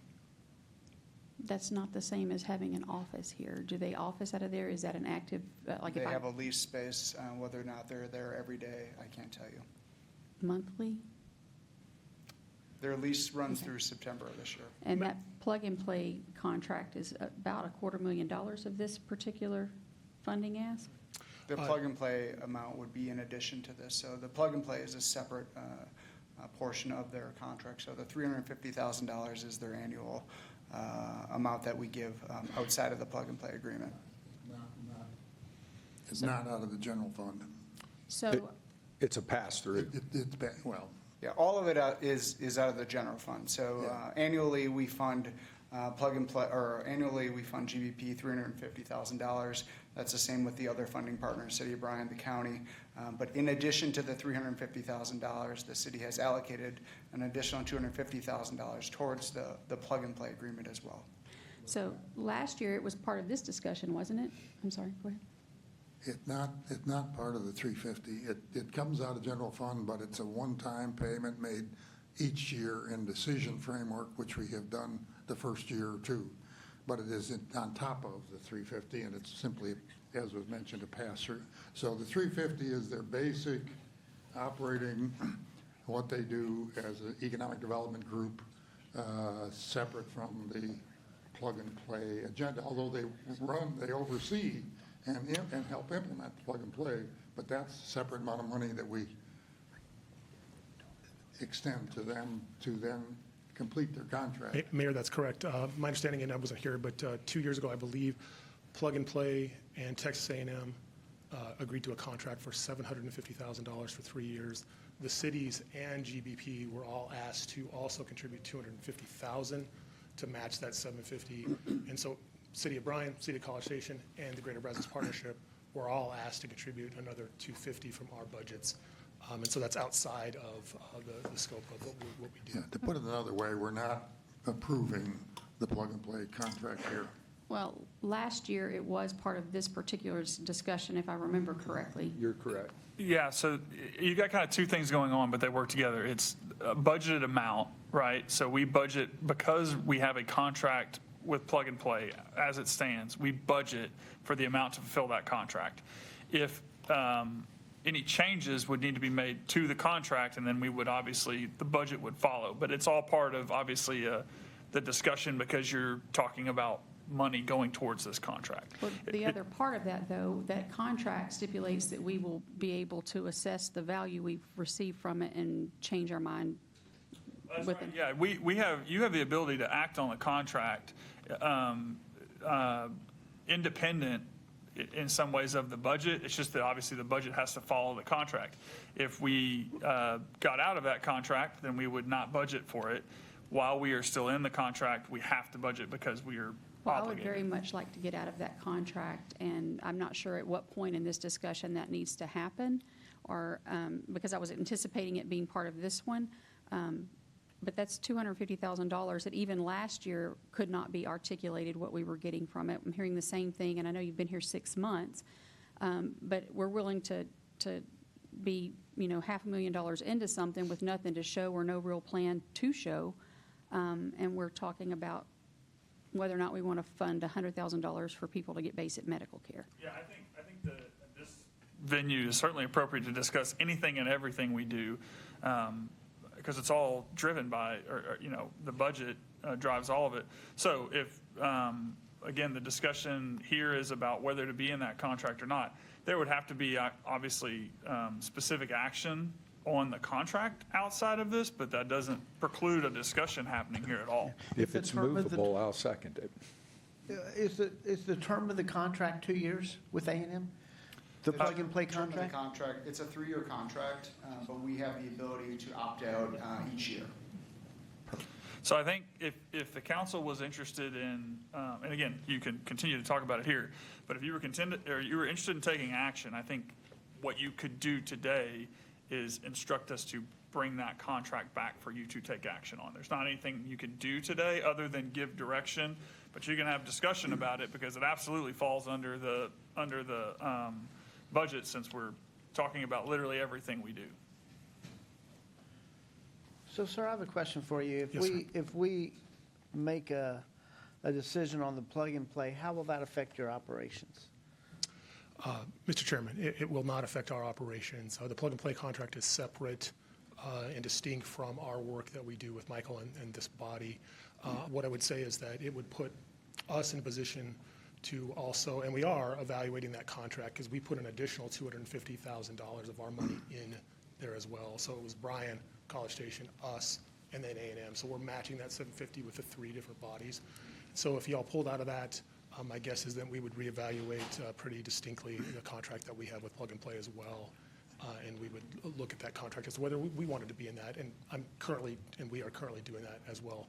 That's not the same as having an office here. Do they office out of there? Is that an active, like They if I, have a leased space. Whether or not they're there every day, I can't tell you. monthly? Their lease runs Okay. through September of this year. And that plug and play contract is about $250,000 of this particular funding ask? The plug and play amount would be in addition to this. So the plug and play is a separate portion of their contract. So the $350,000 is their annual amount that we give outside of the plug and play agreement. it's not out of the general fund. So, It's a pass-through. Well, Yeah, all of it is out of the general fund. So annually, we fund plug and play, or annually, we fund GBP $350,000. That's the same with the other funding partners, City of Bryan, the county. But in addition to the $350,000, the city has allocated an additional $250,000 towards the plug and play agreement as well. so last year it was part of this discussion, wasn't it? I'm sorry, go ahead. It's not part of the 350. It comes out of general fund, but it's a one-time payment made each year in decision framework, which we have done the first year or two. But it is on top of the 350, and it's simply, as was mentioned, a pass-through. So the 350 is their basic operating, what they do as an economic development group, separate from the plug-and-play agenda, although they oversee and help implement plug-and-play, but that's a separate amount of money that we extend to them to then complete their contract. Mayor, that's correct. My understanding, and I wasn't here, but 2 years ago, I believe, Plug and Play and Texas A&M agreed to a contract for $750,000 for 3 years. The cities and GBP were all asked to also contribute $250,000 to match that $750,000. And so City of Bryan, City of College Station, and the Greater Brazos Partnership were all asked to contribute another $250,000 from our budgets. And so that's outside of the scope of what we do. Yeah, to put it another way, we're not approving the plug-and-play contract here. Well, last year, it was part of this particular discussion, if I remember correctly. You're correct. Yeah, so you got kind of two things going on, but they work together. It's a budgeted amount, right? So we budget, because we have a contract with Plug and Play as it stands, we budget for the amount to fulfill that contract. If any changes would need to be made to the contract, and then we would obviously, the budget would follow. But it's all part of, obviously, the discussion, because you're talking about money going towards this contract. But the other part of that, though, that contract stipulates that we will be able to assess the value we've received from it and change our mind with it. Yeah, you have the ability to act on the contract independent in some ways of the budget. It's just that obviously the budget has to follow the contract. If we got out of that contract, then we would not budget for it. While we are still in the contract, we have to budget because we are Well, I would obligated. very much like to get out of that contract, and I'm not sure at what point in this discussion that needs to happen, or, because I was anticipating it being part of this one. But that's $250,000 that even last year could not be articulated what we were getting from it. I'm hearing the same thing, and I know you've been here 6 months, but we're willing to be, $500,000 into something with nothing to show or no real plan to show. And we're talking about whether or not we want to fund $100,000 for people to get basic medical care. Yeah, I think this venue is certainly appropriate to discuss anything and everything we do, because it's all driven by, the budget drives all of it. So if, again, the discussion here is about whether to be in that contract or not, there would have to be obviously specific action on the contract outside of this, but that doesn't preclude a discussion happening here at all. If it's movable, I'll second it. Is the term of the contract 2 years with A&M? The plug-and-play Term of the contract? contract, it's a 3-year contract, but we have the ability to opt out each year. So I think if the council was interested in, and again, you can continue to talk about it here, but if you were interested in taking action, I think what you could do today is instruct us to bring that contract back for you to take action on. There's not anything you can do today other than give direction, but you can have discussion about it because it absolutely falls under the budget, since we're talking about literally everything we do. So, sir, I have a question for you. Yes, sir. If we make a decision on the plug-and-play, how will that affect your operations? Mr. Chairman, it will not affect our operations. The plug-and-play contract is separate and distinct from our work that we do with Michael and this body. What I would say is that it would put us in a position to also, and we are evaluating that contract, because we put an additional $250,000 of our money in there as well. So it was Bryan, College Station, us, and then A&M. So we're matching that $750,000 with the 3 different bodies. So if y'all pulled out of that, my guess is that we would reevaluate pretty distinctly the contract that we have with Plug and Play as well. And we would look at that contract as to whether we wanted to be in that. And we are currently doing that as well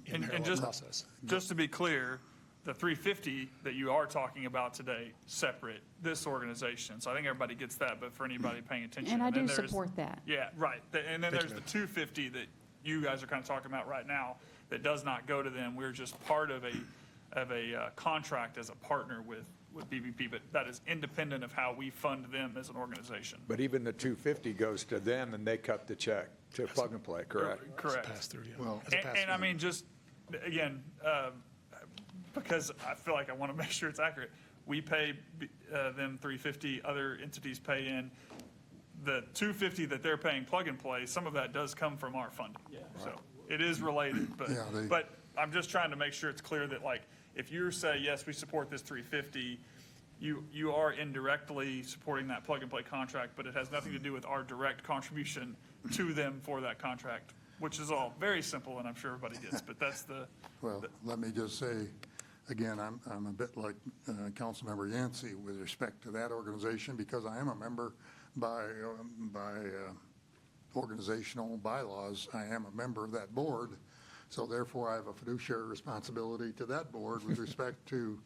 in parallel process. Just to be clear, the 350 that you are talking about today, separate this organization. So I think everybody gets that, but for anybody paying attention. And I then do there's- support that. Yeah, right. And then there's the 250 that you guys are kind of talking about right now that does not go to them. We're just part of a contract as a partner with with BVP, but that is independent of how we fund them as an organization. But even the 250 goes to them and they cut the check to Plug and Play, correct? Correct. Pass through, yeah. Well- As a pass And I through. mean, just, again, because I feel like I want to make sure it's accurate, we pay them 350, other entities pay in. The 250 that they're paying Plug and Play, some of that does come from our funding. So it is related, Yeah, they- but I'm just trying to make sure it's clear that, like, if you say, yes, we support this 350, you are indirectly supporting that Plug and Play contract, but it has nothing to do with our direct contribution to them for that contract, which is all very simple, and I'm sure everybody gets, but that's the. Well, let me just say, again, I'm a bit like Councilmember Yancey with respect to that organization, because I am a member by organizational bylaws. I am a member of that board, so therefore I have a fiduciary responsibility to that board with respect to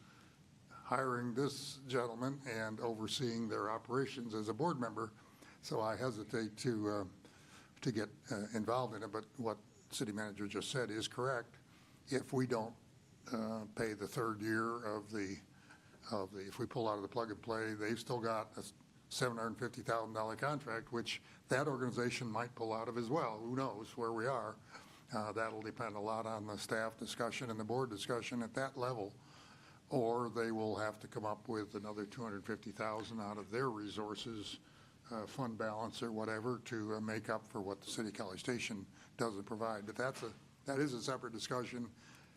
hiring this gentleman and overseeing their operations as a board member. So I hesitate to get involved in it, but what city manager just said is correct. If we don't pay the third year of the, if we pull out of the Plug and Play, they've still got a $750,000 contract, which that organization might pull out of as well. Who knows where we are? That'll depend a lot on the staff discussion and the board discussion at that level. Or they will have to come up with another $250,000 out of their resources, fund balance or whatever, to make up for what the city of College Station doesn't provide. But that is a separate discussion.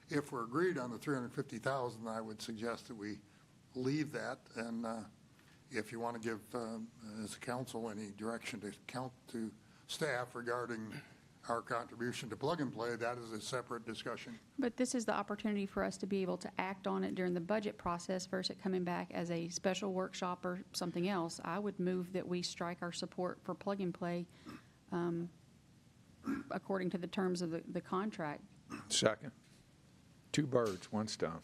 If we're agreed on the $350,000, I would suggest that we leave that. And if you want to give, as a council, any direction to staff regarding our contribution to Plug and Play, that is a separate discussion. But this is the opportunity for us to be able to act on it during the budget process versus it coming back as a special workshop or something else. I would move that we strike our support for Plug and Play according to the terms of the contract. Second. Two birds, one stone.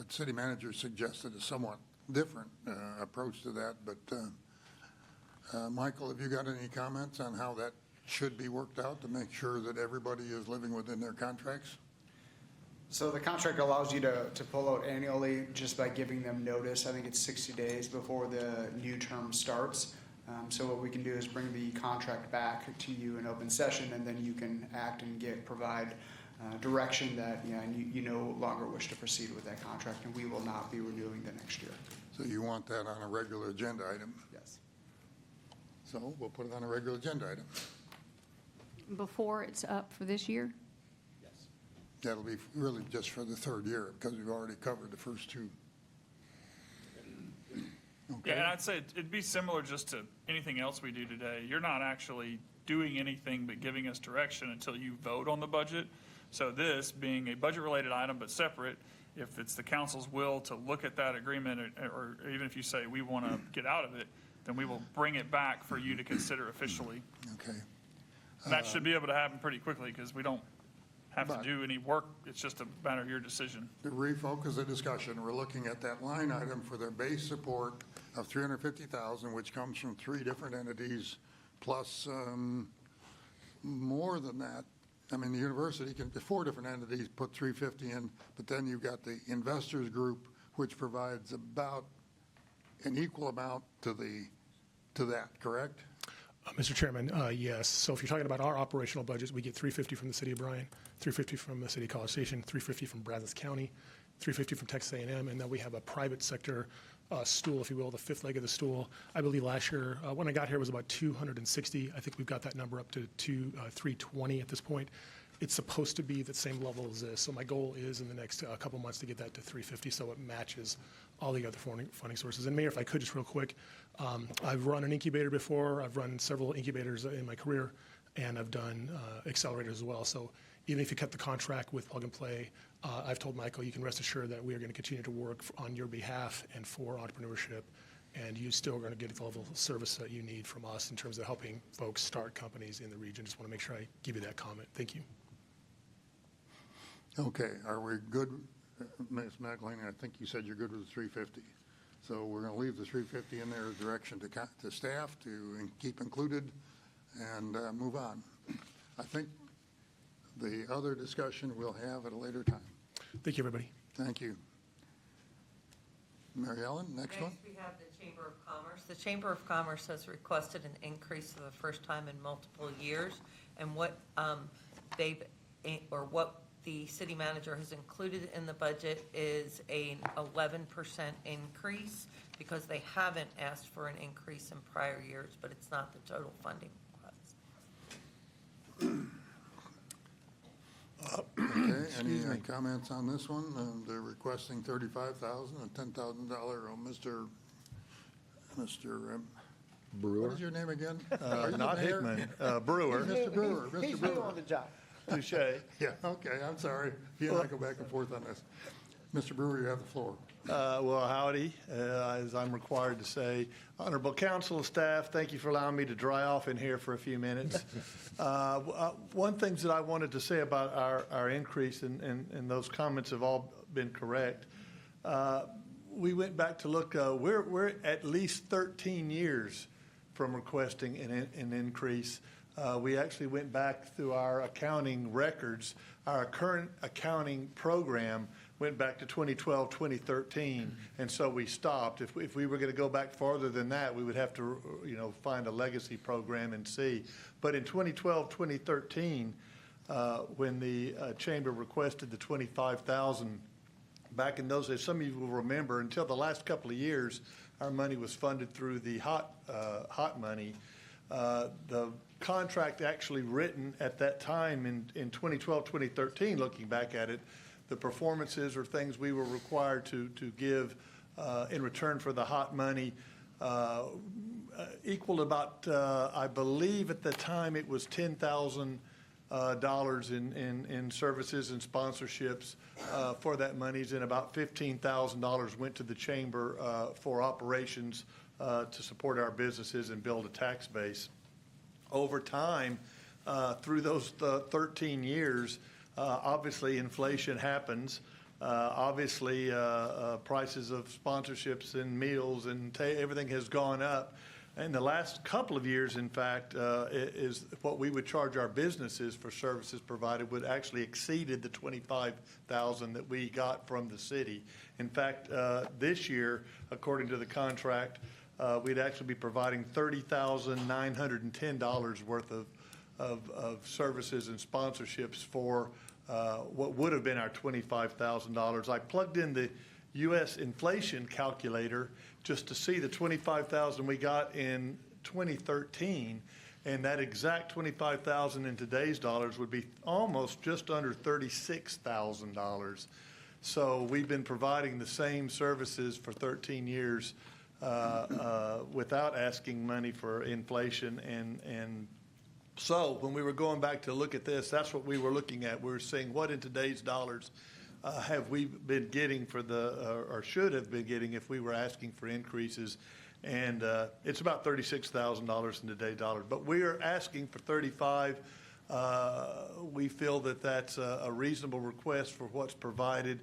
City manager suggested a somewhat different approach to that, but Michael, have you got any comments on how that should be worked out to make sure that everybody is living within their contracts? So the contract allows you to pull out annually just by giving them notice. I think it's 60 days before the new term starts. So what we can do is bring the contract back to you in open session, and then you can act and provide direction that you no longer wish to proceed with that contract, and we will not be renewing the next year. So you want that on a regular agenda item? Yes. So we'll put it on a regular agenda item. Before it's up for this year? That'll be really just for the third year, because we've already covered the first two. Yeah, and I'd say it'd be similar just to anything else we do today. You're not actually doing anything but giving us direction until you vote on the budget. So this being a budget-related item but separate, if it's the council's will to look at that agreement, or even if you say we want to get out of it, then we will bring it back for you to consider officially. Okay. And that should be able to happen pretty quickly because we don't have to But- do any work. It's just a matter of your decision. To refocus the discussion, we're looking at that line item for their base support of $350,000, which comes from three different entities, plus more than that. I mean, the university can, four different entities put $350 in, but then you've got the investors group, which provides about an equal amount to that, correct? Mr. Chairman, yes. So if you're talking about our operational budgets, we get $350 from the city of Bryan, $350 from the city of College Station, $350 from Brazos County, $350 from Texas A&M, and then we have a private sector stool, if you will, the fifth leg of the stool. I believe last year, when I got here, it was about 260. I think we've got that number up to 320 at this point. It's supposed to be the same level as this. So my goal is in the next couple months to get that to 350 so it matches all the other funding sources. And Mayor, if I could just real quick, I've run an incubator before. I've run several incubators in my career, and I've done accelerators as well. So even if you cut the contract with Plug and Play, I've told Michael, you can rest assured that we are going to continue to work on your behalf and for entrepreneurship, and you still are going to get the level of service that you need from us in terms of helping folks start companies in the region. Just want to make sure I give you that comment. Thank you. Okay, are we good? Ms. McElhaney, I think you said you're good with the 350. So we're going to leave the 350 in there as direction to staff to keep included and move on. I think the other discussion we'll have at a later time. Thank you, everybody. Thank you. Mary Ellen, next one. Next, we have the Chamber of Commerce. The Chamber of Commerce has requested an increase for the first time in multiple years. And what what the city manager has included in the budget is an 11% increase, because they haven't asked for an increase in prior years, but it's not the total funding request. Okay, any comments on this one? They're requesting $35,000 and $10,000. Mr. Brewer. What is your name again? Are you Not the mayor? Hickman, Brewer. Mr. Brewer, Mr. He's new Brewer. on the job. Touche. Yeah, okay, I'm sorry. You and I go back and forth on this. Mr. Brewer, you have the floor. Well, howdy, as I'm required to say. Honorable council, staff, thank you for allowing me to dry off in here for a few minutes. One thing that I wanted to say about our increase, and those comments have all been correct. We went back to look, we're at least 13 years from requesting an increase. We actually went back through our accounting records. Our current accounting program went back to 2012, 2013, and so we stopped. If we were going to go back farther than that, we would have to, find a legacy program and see. But in 2012, 2013, when the chamber requested the $25,000, back in those days, some of you will remember, until the last couple of years, our money was funded through the hot money. The contract actually written at that time in 2012, 2013, looking back at it, the performances or things we were required to give in return for the hot money equaled about, I believe at the time it was $10,000 in services and sponsorships for that monies, and about $15,000 went to the chamber for operations to support our businesses and build a tax base. Over time, through those 13 years, obviously inflation happens. Obviously, prices of sponsorships and meals and everything has gone up. In the last couple of years, in fact, is what we would charge our businesses for services provided would actually exceeded the $25,000 that we got from the city. In fact, this year, according to the contract, we'd actually be providing $30,910 worth of services and sponsorships for what would have been our $25,000. I plugged in the U.S. inflation calculator just to see the $25,000 we got in 2013, and that exact $25,000 in today's dollars would be almost just under $36,000. So we've been providing the same services for 13 years without asking money for inflation. And so when we were going back to look at this, that's what we were looking at. We were saying, what in today's dollars have we been getting for or should have been getting if we were asking for increases? And it's about $36,000 in today's dollars. But we are asking for $35,000. We feel that that's a reasonable request for what's provided.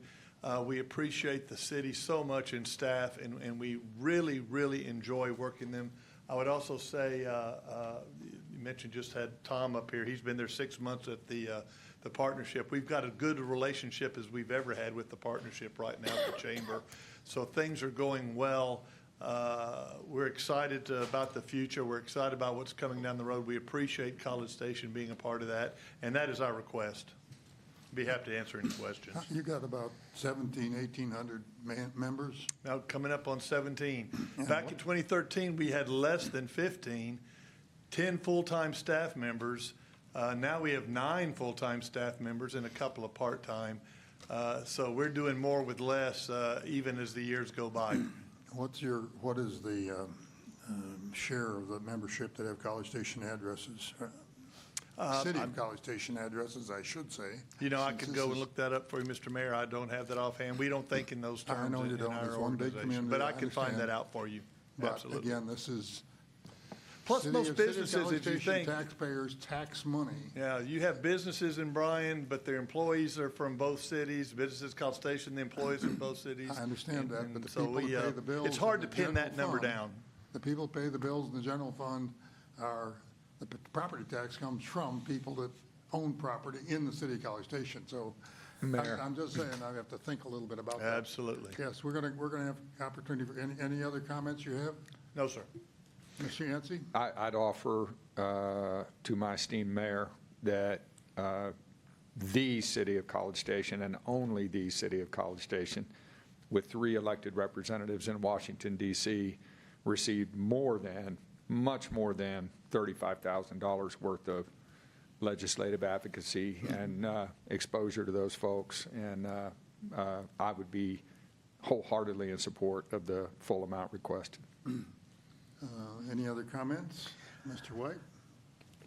We appreciate the city so much and staff, and we really, really enjoy working them. I would also say, you mentioned just had Tom up here. He's been there 6 months at the partnership. We've got as good a relationship as we've ever had with the partnership right now at the chamber. So things are going well. We're excited about the future. We're excited about what's coming down the road. We appreciate College Station being a part of that, and that is our request. Be happy to answer any questions. You got about 1,800 members? Now coming up on 17. Back in 2013, we had less than 15, 10 full-time staff members. Now we have 9 full-time staff members and a couple of part-time. So we're doing more with less even as the years go by. What is the share of the membership that have College Station addresses? City of College Station addresses, I should say. I could go and look that up for you, Mr. Mayor. I don't have that offhand. We don't think in those terms I know you don't. in our It's one big organization. community. But I can find that out for you. But Absolutely. again, this is Plus, most City of businesses, College if you Station think, taxpayers tax money. yeah, you have businesses in Bryan, but their employees are from both cities. Businesses, College Station, the employees from both cities. I understand that, but the so people that pay the bills. It's hard to in the pin that general number fund, down. The people that pay the bills in the general fund are, the property tax comes from people that own property in the city of College Station. So Mayor. I'm just saying, I have to think a little bit about that. Absolutely. Yes, we're gonna have opportunity for any other comments you have? No, sir. Mr. Yancey? I'd offer to my esteemed mayor that the city of College Station, and only the city of College Station, with 3 elected representatives in Washington, D.C., received much more than $35,000 worth of legislative advocacy and exposure to those folks. And I would be wholeheartedly in support of the full amount requested. Any other comments? Mr. White?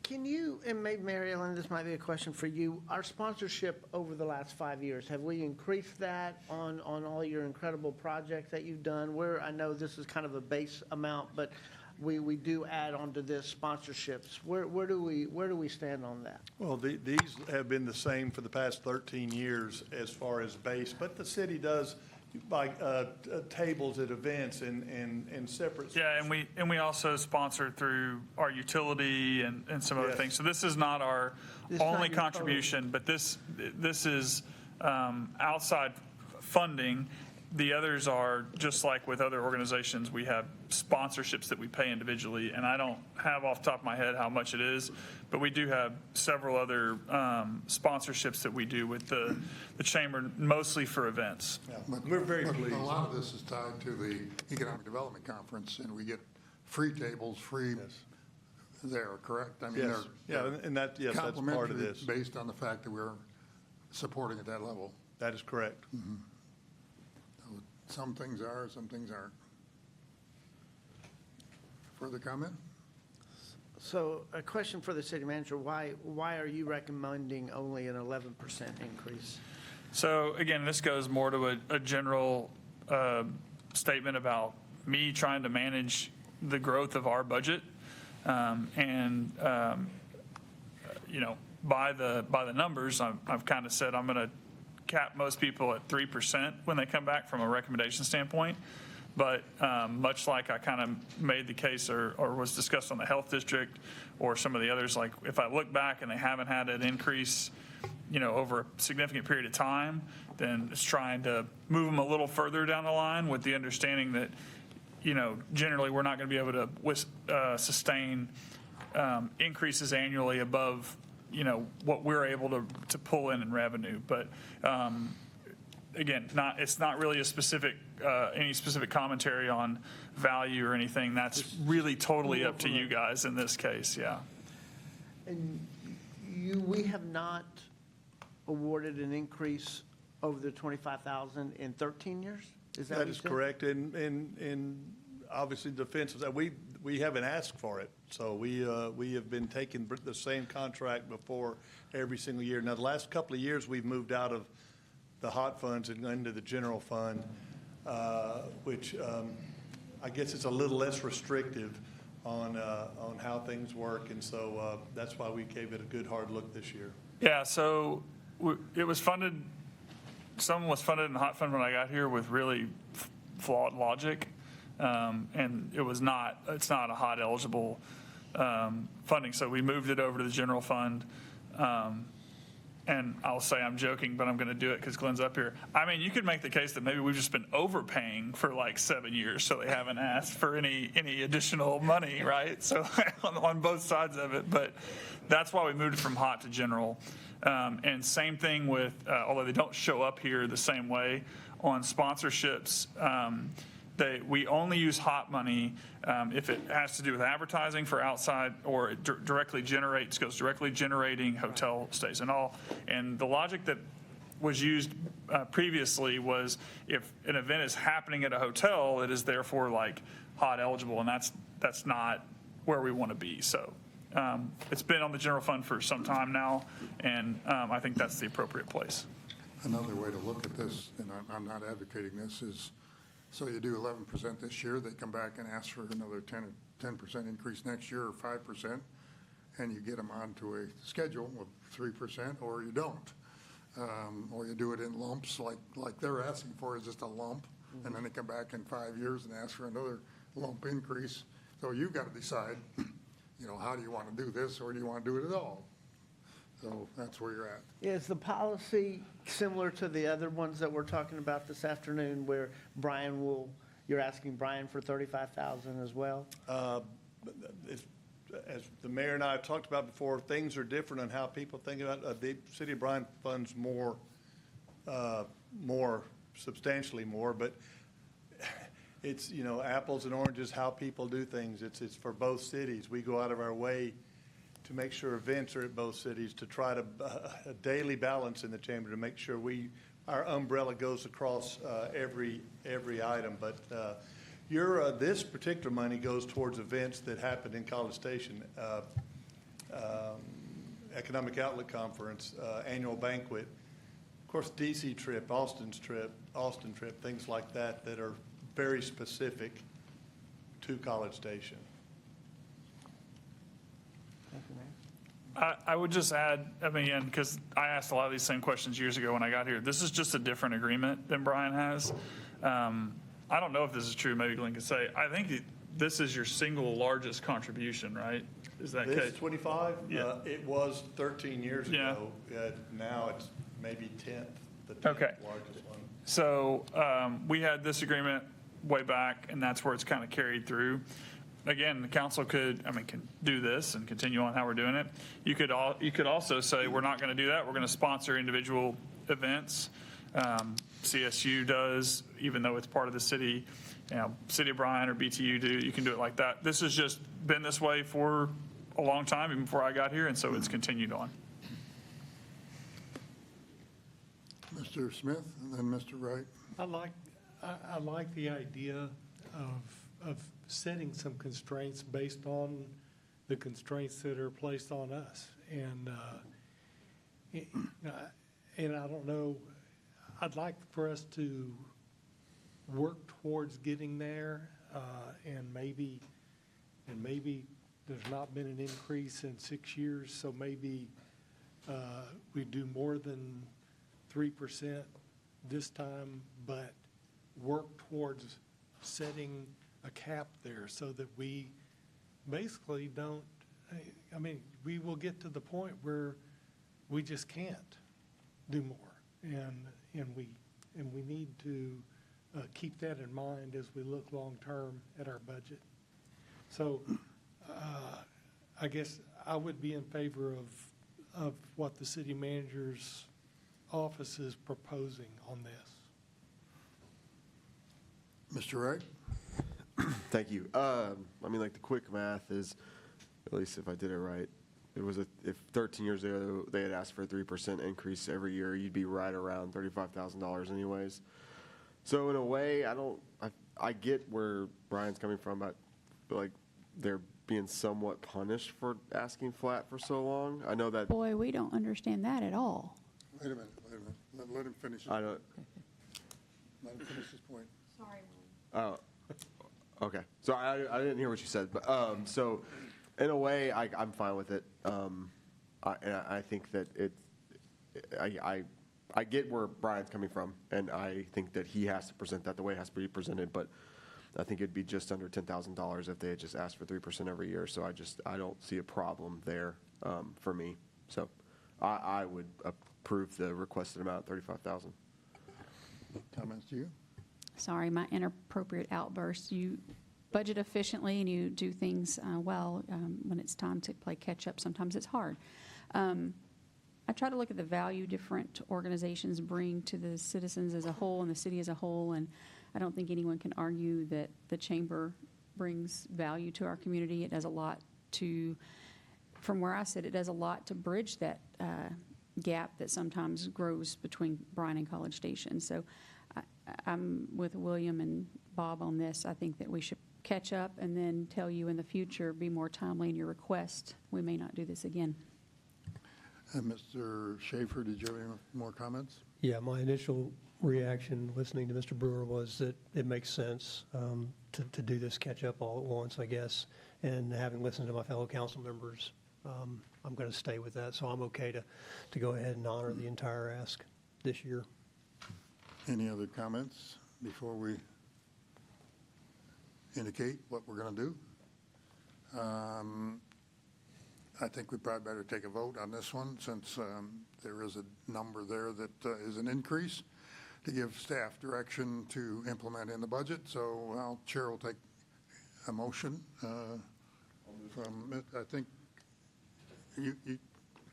Can you, and maybe Mary Ellen, this might be a question for you, our sponsorship over the last 5 years, have we increased that on all your incredible projects that you've done? Where, I know this is kind of a base amount, but we do add on to this sponsorships. Where do we stand on that? Well, these have been the same for the past 13 years as far as base, but the city does like tables at events and separate. Yeah, and we also sponsor through our utility and some other Yes. things. So this is not our This is not only your contribution, but this is outside funding. The others are, just like with other organizations, we have sponsorships that we pay individually, and I don't have off the top of my head how much it is, but we do have several other sponsorships that we do with the chamber, mostly for events. But- We're very but pleased. A lot of this is tied to the Economic Development Conference, and we get free tables, free there, correct? I mean, Yes, yeah, and that, yes, that's part of complimentary this. based on the fact that we're supporting at that level. That is correct. Some things are, some things aren't. Further comment? So a question for the city manager, why are you recommending only an 11% increase? So again, this goes more to a general statement about me trying to manage the growth of our budget. You know, by the numbers, I've kind of said I'm going to cap most people at 3% when they come back from a recommendation standpoint. But much like I kind of made the case or was discussed on the health district or some of the others, like if I look back and they haven't had an increase, you know, over a significant period of time, then it's trying to move them a little further down the line with the understanding that, you know, generally we're not going to be able to sustain increases annually above, you know, what we're able to pull in revenue. But again, it's not really a specific, any specific commentary on value or anything. That's really totally up to you guys in this case, yeah. And we have not awarded an increase over the 25,000 in 13 years? Is that what That you is said? correct, and obviously defense of that, we haven't asked for it. So we have been taking the same contract before every single year. Now, the last couple of years, we've moved out of the hot funds and into the general fund, which I guess it's a little less restrictive on how things work. And so that's why we gave it a good hard look this year. Yeah, so it was funded, some was funded in the hot fund when I got here with really flawed logic. And it's not a hot eligible funding. So we moved it over to the general fund. And I'll say I'm joking, but I'm going to do it because Glenn's up here. I mean, you could make the case that maybe we've just been overpaying for like 7 years, so they haven't asked for any additional money, right? So on both sides of it, but that's why we moved it from hot to general. And same thing with, although they don't show up here the same way on sponsorships. We only use hot money if it has to do with advertising for outside or it goes directly generating hotel stays and all. And the logic that was used previously was if an event is happening at a hotel, it is therefore like hot eligible, and that's not where we want to be. So it's been on the general fund for some time now, and I think that's the appropriate place. Another way to look at this, and I'm not advocating this, is so you do 11% this year, they come back and ask for another 10% increase next year or 5%, and you get them onto a schedule of 3%, or you don't. Or you do it in lumps like they're asking for is just a lump, and then they come back in 5 years and ask for another lump increase. So you've got to decide, you know, how do you want to do this, or do you want to do it at all? So that's where you're at. Is the policy similar to the other ones that we're talking about this afternoon where you're asking Brian for 35,000 as well? As the mayor and I have talked about before, things are different on how people think about it. The city of Bryan funds more substantially more, but it's, apples and oranges, how people do things. It's for both cities. We go out of our way to make sure events are at both cities, to try to a daily balance in the chamber to make sure our umbrella goes across every item. But this particular money goes towards events that happen in College Station, Economic Outlet Conference, annual banquet, of course, DC trip, Austin trip, things like that are very specific to College Station. I would just add, because I asked a lot of these same questions years ago when I got here. This is just a different agreement than Brian has. I don't know if this is true. Maybe Glenn could say. I think this is your single largest contribution, right? Is that This case? 25? Yeah. It was 13 years ago. Now it's maybe 10th, the 10th Okay. largest one. So we had this agreement way back, and that's where it's kind of carried through. Again, the council can do this and continue on how we're doing it. You could also say, we're not going to do that. We're going to sponsor individual events. CSU does, even though it's part of the city. City of Bryan or BTU do. You can do it like that. This has just been this way for a long time, even before I got here, and so it's continued on. Mr. Smith and then Mr. Wright. I like the idea of setting some constraints based on the constraints that are placed on us. And I don't know, I'd like for us to work towards getting there, and maybe there's not been an increase in 6 years, so maybe we do more than 3% this time, but work towards setting a cap there so that we basically don't, we will get to the point where we just can't do more. And we need to keep that in mind as we look long-term at our budget. So I guess I would be in favor of what the city manager's office is proposing on this. Mr. Wright? Thank you. The quick math is, at least if I did it right, if 13 years ago they had asked for a 3% increase every year, you'd be right around $35,000 anyways. So in a way, I get where Brian's coming from, but like they're being somewhat punished for asking flat for so long. I know that. Boy, we don't understand that at all. Wait a minute. Let him finish. I don't. Let him finish his point. Sorry. Oh, okay. So I didn't hear what you said, but so in a way, I'm fine with it. I think that I get where Brian's coming from, and I think that he has to present that the way it has to be presented. But I think it'd be just under $10,000 if they had just asked for 3% every year. So I don't see a problem there for me. So I would approve the requested amount, $35,000. Comments to you? Sorry, my inappropriate outburst. You budget efficiently and you do things well. When it's time to play catch up, sometimes it's hard. I try to look at the value different organizations bring to the citizens as a whole and the city as a whole, and I don't think anyone can argue that the chamber brings value to our community. It does a lot from where I sit, it does a lot to bridge that gap that sometimes grows between Bryan and College Station. So I'm with William and Bob on this. I think that we should catch up and then tell you in the future, be more timely in your request. We may not do this again. And Mr. Schaefer, did you have any more comments? Yeah, my initial reaction listening to Mr. Brewer was that it makes sense to do this catch up all at once, I guess. And having listened to my fellow council members, I'm going to stay with that. So I'm okay to go ahead and honor the entire ask this year. Any other comments before we indicate what we're going to do? I think we probably better take a vote on this one since there is a number there that is an increase to give staff direction to implement in the budget. So Chair will take a motion from, I think, you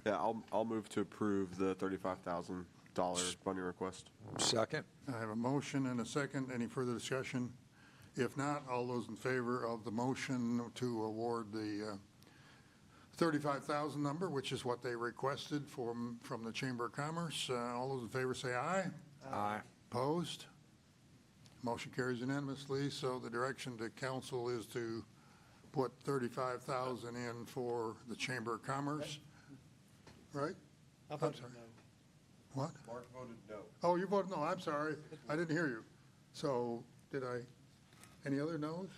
Yeah, I'll move to approve the $35,000 funding request. Second? I have a motion and a second. Any further discussion? If not, all those in favor of the motion to award the $35,000 number, which is what they requested from the Chamber of Commerce, all those in favor say aye. Aye. Opposed? Motion carries unanimously. So the direction to council is to put $35,000 in for the Chamber of Commerce, right? I I'm voted sorry. no. What? Mark voted no. Oh, you voted no, I'm sorry. I didn't hear you. So any other no's?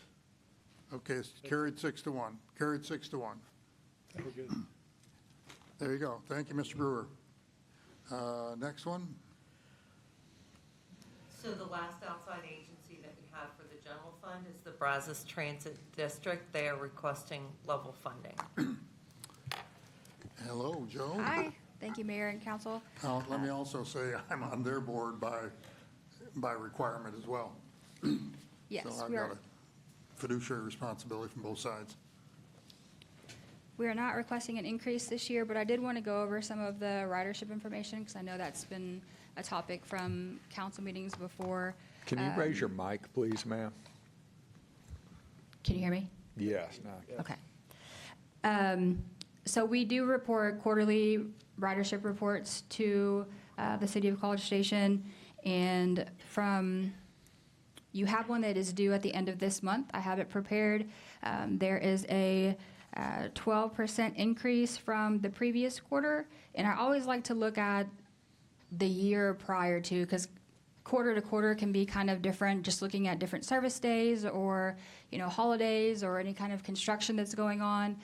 Okay, it's carried 6-1. Carried 6-1. We're good. There you go. Thank you, Mr. Brewer. Next one? So the last outside agency that we have for the general fund is the Brazos Transit District. They are requesting level funding. Hello, Joe. Hi, thank you, Mayor and Council. Let me also say I'm on their board by requirement as well. Yes, So I've we got are, a fiduciary responsibility from both sides. we are not requesting an increase this year, but I did want to go over some of the ridership information because I know that's been a topic from council meetings before. Can you raise your mic, please, ma'am? Can you hear me? Yes, now. Okay. So we do report quarterly ridership reports to the city of College Station, and you have one that is due at the end of this month. I have it prepared. There is a 12% increase from the previous quarter, and I always like to look at the year prior to, because quarter to quarter can be kind of different, just looking at different service days or, holidays or any kind of construction that's going on.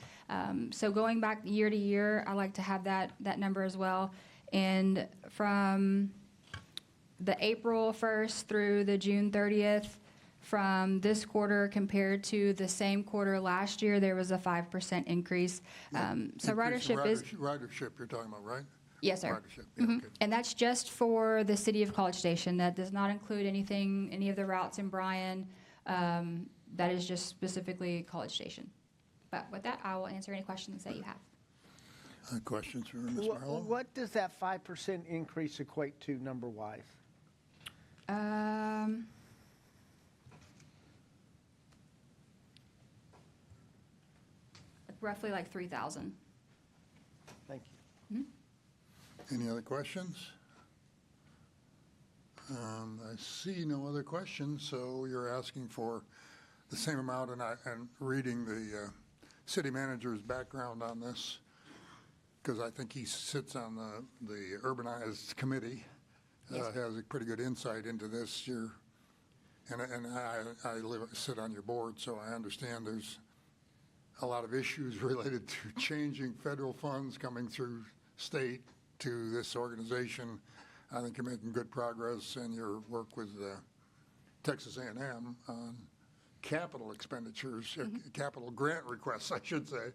So going back year to year, I like to have that number as well. And from the April 1st through the June 30th, from this quarter compared to the same quarter last year, there was a 5% increase. So ridership is... Ridership you're talking about, right? Yes, sir. Ridership, yeah, Mhm. okay. And that's just for the city of College Station. That does not include any of the routes in Bryan. That is just specifically College Station. But with that, I will answer any questions that you have. Questions for Ms. What, Marlowe? what does that 5% increase equate to number-wise? Roughly like 3,000. Thank you. Any other questions? I see no other questions, so you're asking for the same amount, and reading the city manager's background on this, because I think he sits on the urbanized committee, has a pretty good insight into this. And I sit on your board, so I understand there's a lot of issues related to changing federal funds coming through state to this organization. I think you're making good progress, and your work with Texas A&M on capital expenditures, capital grant requests, I should say,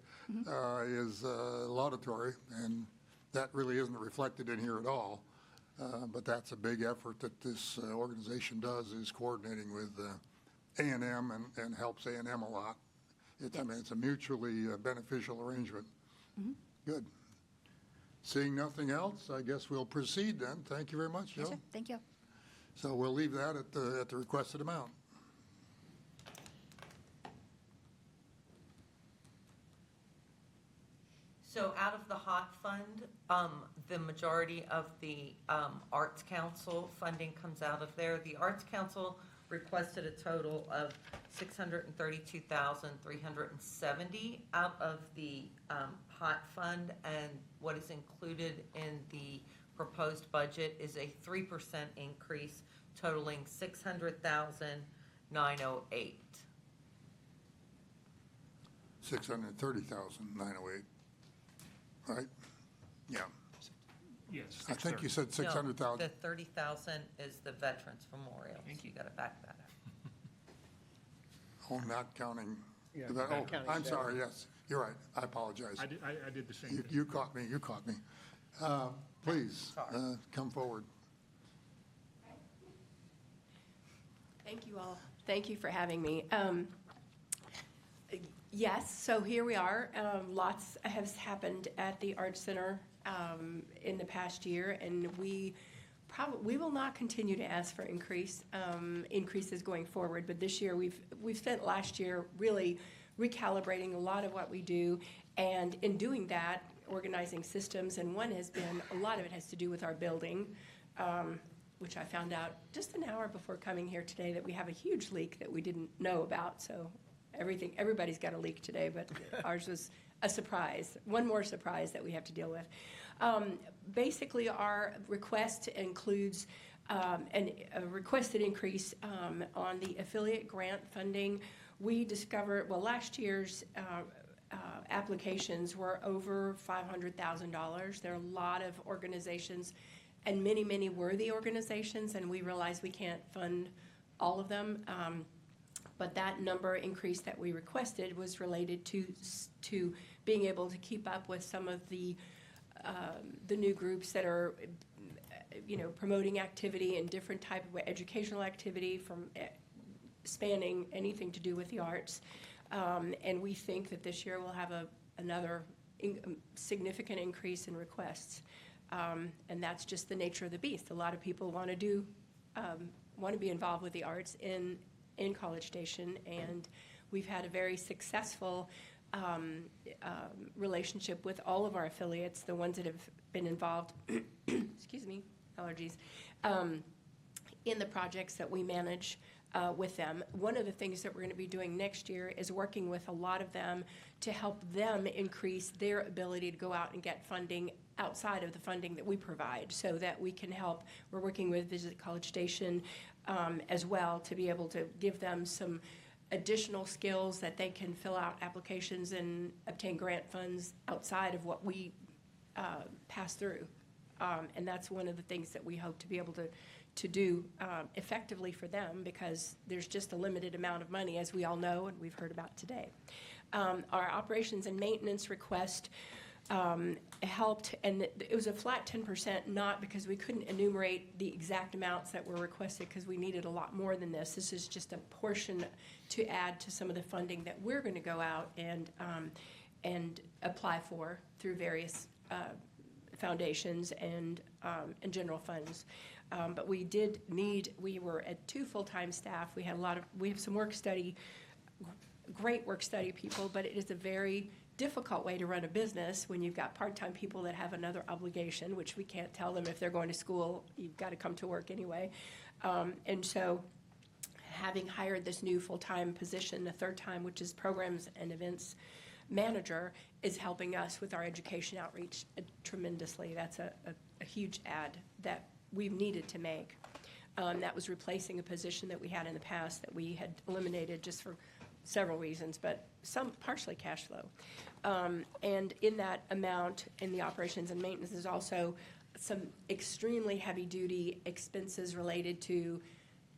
is laudatory, and that really isn't reflected in here at all. But that's a big effort that this organization does, is coordinating with A&M and helps A&M a lot. I mean, it's a mutually beneficial arrangement. Good. Seeing nothing else, I guess we'll proceed then. Thank you very much, Joe. Yes, sir. Thank you. So we'll leave that at the requested amount. So out of the HOT fund, the majority of the Arts Council funding comes out of there. The Arts Council requested a total of $632,370 out of the HOT fund, and what is included in the proposed budget is a 3% increase totaling $600,908. 630,908, right? Yeah. Yes. I think you said No, 600,000. the 30,000 is the Veterans Memorial, so you gotta back that up. Oh, not counting. Yeah, oh, not counting I'm that. sorry, yes. You're right, I apologize. I did the same You thing. you caught me, you caught me. Please, come forward. Thank you all. Thank you for having me. Yes, so here we are. Lots has happened at the Arts Center in the past year, and we will not continue to ask for increases going forward. But this year, we've spent last year really recalibrating a lot of what we do, and in doing that, organizing systems. And one has been a lot of it has to do with our building. Which I found out just an hour before coming here today that we have a huge leak that we didn't know about. So everybody's got a leak today, but ours was a surprise, one more surprise that we have to deal with. Basically, our request includes a requested increase on the affiliate grant funding. We discovered, well, last year's applications were over $500,000. There are a lot of organizations and many, many worthy organizations, and we realize we can't fund all of them. But that number increase that we requested was related to being able to keep up with some of the new groups that are, promoting activity and different type of educational activity from spanning anything to do with the arts. And we think that this year we'll have another significant increase in requests. And that's just the nature of the beast. A lot of people want to be involved with the arts in College Station, and we've had a very successful relationship with all of our affiliates, the ones that have been involved, excuse me, allergies, in the projects that we manage with them. One of the things that we're going to be doing next year is working with a lot of them to help them increase their ability to go out and get funding outside of the funding that we provide, so that we can help. We're working with Visit College Station as well to be able to give them some additional skills that they can fill out applications and obtain grant funds outside of what we pass through. And that's one of the things that we hope to be able to do effectively for them, because there's just a limited amount of money, as we all know and we've heard about today. Our operations and maintenance request helped, and it was a flat 10%, not because we couldn't enumerate the exact amounts that were requested, because we needed a lot more than this. This is just a portion to add to some of the funding that we're going to go out and apply for through various foundations and general funds. But we were at 2 full-time staff. We have some work study, great work study people, but it is a very difficult way to run a business when you've got part-time people that have another obligation, which we can't tell them if they're going to school. You've got to come to work anyway. And so having hired this new full-time position, the third time, which is programs and events manager, is helping us with our education outreach tremendously. That's a huge add that we've needed to make. That was replacing a position that we had in the past that we had eliminated just for several reasons, but some partially cash flow. And in that amount, in the operations and maintenance, is also some extremely heavy-duty expenses related to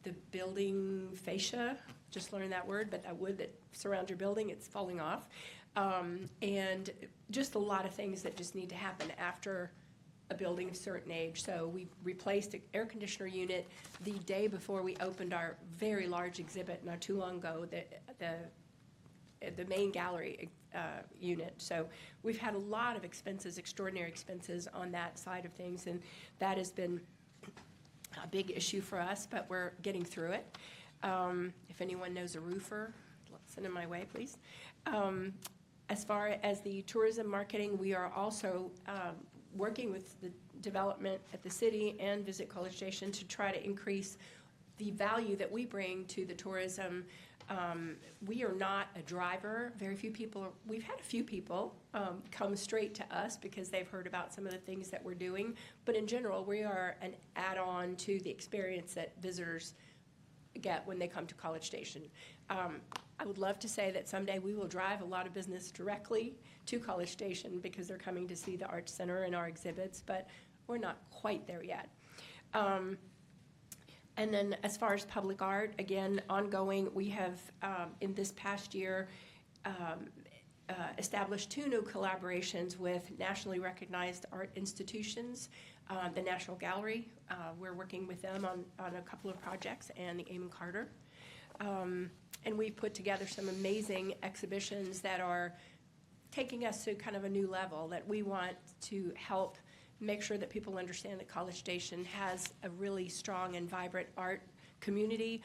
the building fascia. Just learned that word, but that wood that surrounds your building, it's falling off. And just a lot of things that just need to happen after a building of a certain age. So we replaced an air conditioner unit the day before we opened our very large exhibit not too long ago, the main gallery unit. So we've had a lot of expenses, extraordinary expenses on that side of things, and that has been a big issue for us, but we're getting through it. If anyone knows a roofer, send them my way, please. As far as the tourism marketing, we are also working with the development at the city and Visit College Station to try to increase the value that we bring to the tourism. We are not a driver. Very few people, we've had a few people come straight to us because they've heard about some of the things that we're doing. But in general, we are an add-on to the experience that visitors get when they come to College Station. I would love to say that someday we will drive a lot of business directly to College Station because they're coming to see the Arts Center and our exhibits, but we're not quite there yet. And then as far as public art, again, ongoing, we have, in this past year, established 2 new collaborations with nationally recognized art institutions. The National Gallery, we're working with them on a couple of projects, and the Amon Carter. And we've put together some amazing exhibitions that are taking us to kind of a new level, that we want to help make sure that people understand that College Station has a really strong and vibrant art community,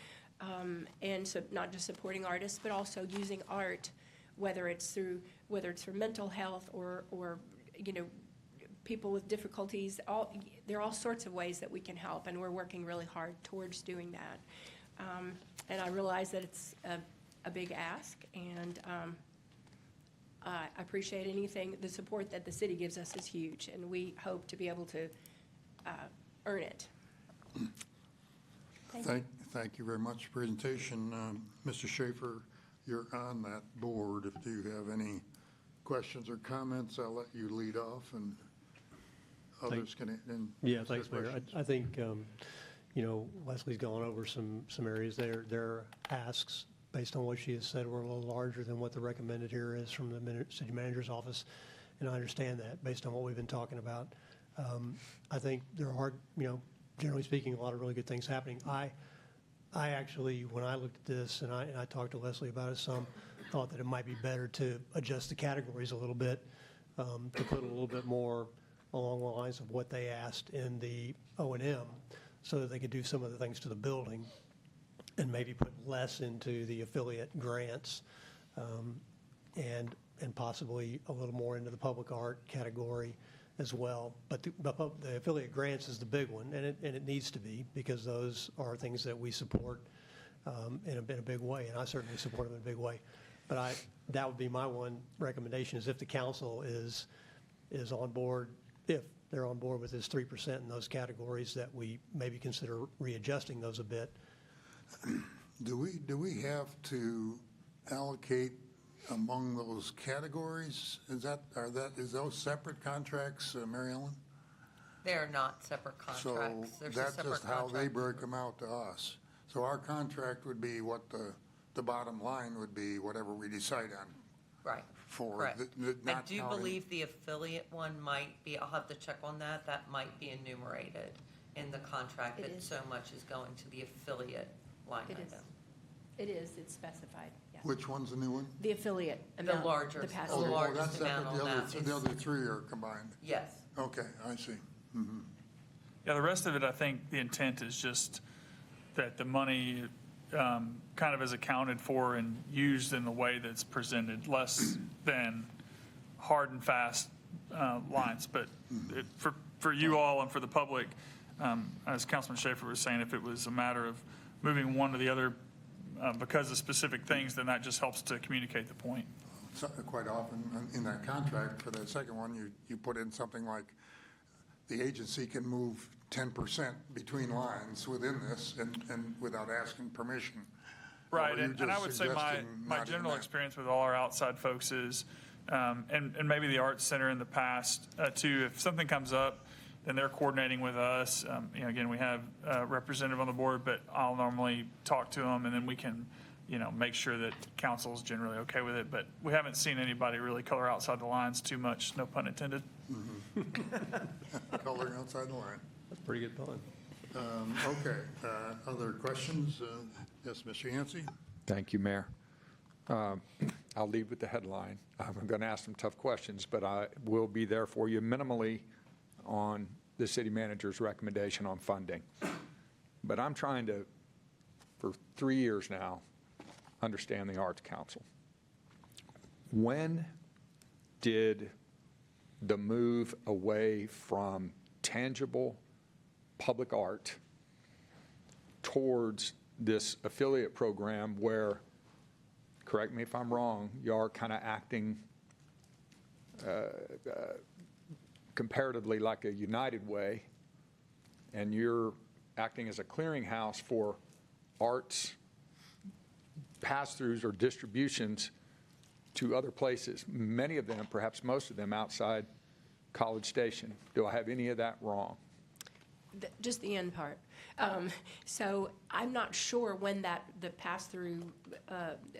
and so not just supporting artists, but also using art, whether it's for mental health or people with difficulties. There are all sorts of ways that we can help, and we're working really hard towards doing that. And I realize that it's a big ask, and I appreciate the support that the city gives us is huge, and we hope to be able to earn it. Thank you very much for your presentation. Mr. Schaefer, you're on that board. If you have any questions or comments, I'll let you lead off, and others can. Yeah, thanks, Mayor. I think, Leslie's gone over some areas there. Their asks, based on what she has said, were a little larger than what the recommended here is from the city manager's office, and I understand that based on what we've been talking about. I think there are, generally speaking, a lot of really good things happening. I actually, when I looked at this, and I talked to Leslie about it some, thought that it might be better to adjust the categories a little bit, to put a little bit more along the lines of what they asked in the O&M, so that they could do some of the things to the building and maybe put less into the affiliate grants, and possibly a little more into the public art category as well. But the affiliate grants is the big one, and it needs to be, because those are things that we support in a big way, and I certainly support them in a big way. But that would be my one recommendation, is if the council is on board, if they're on board with this 3% in those categories, that we maybe consider readjusting those a bit. Do we have to allocate among those categories? Is those separate contracts, Mary Ellen? They are not separate contracts. So that's just how they break them out to us. So our contract would be what the bottom line would be, whatever we decide on. Right. Correct. I do believe the affiliate one might be, I'll have to check on that, might be enumerated in the contract, that so much is going to the affiliate line item. It's specified, yeah. Which one's the new one? The affiliate amount. The larger, pass the through. largest that's amount separate. on that is. The other three are combined. Yes. Okay, I see. Mm-hmm. Yeah, the rest of it, I think the intent is just that the money kind of is accounted for and used in the way that's presented, less than hard and fast lines. But for you all and for the public, as Councilman Schaefer was saying, if it was a matter of moving one to the other because of specific things, then that just helps to communicate the point. So, quite often in that contract for the second one, you put in something like the agency can move 10% between lines within this and without asking permission. Right, and I would say my general experience with all our outside folks is, and maybe the Arts Center in the past too, if something comes up, then they're coordinating with us. Again, we have a representative on the board, but I'll normally talk to them, and then we can, make sure that council's generally okay with it. But we haven't seen anybody really color outside the lines too much, no pun intended. Mm-hmm. Coloring outside the line. That's pretty good pun. Okay, other questions? Yes, Mr. Yancey? Thank you, Mayor. I'll lead with the headline. I'm going to ask some tough questions, but I will be there for you minimally on the city manager's recommendation on funding. But I'm trying to, for 3 years now, understand the Arts Council. When did the move away from tangible public art towards this affiliate program where, correct me if I'm wrong, you are kind of acting comparatively like a United Way, and you're acting as a clearinghouse for arts pass-throughs or distributions to other places, many of them, perhaps most of them, outside College Station. Do I have any of that wrong? Just the end part. So I'm not sure when the pass-through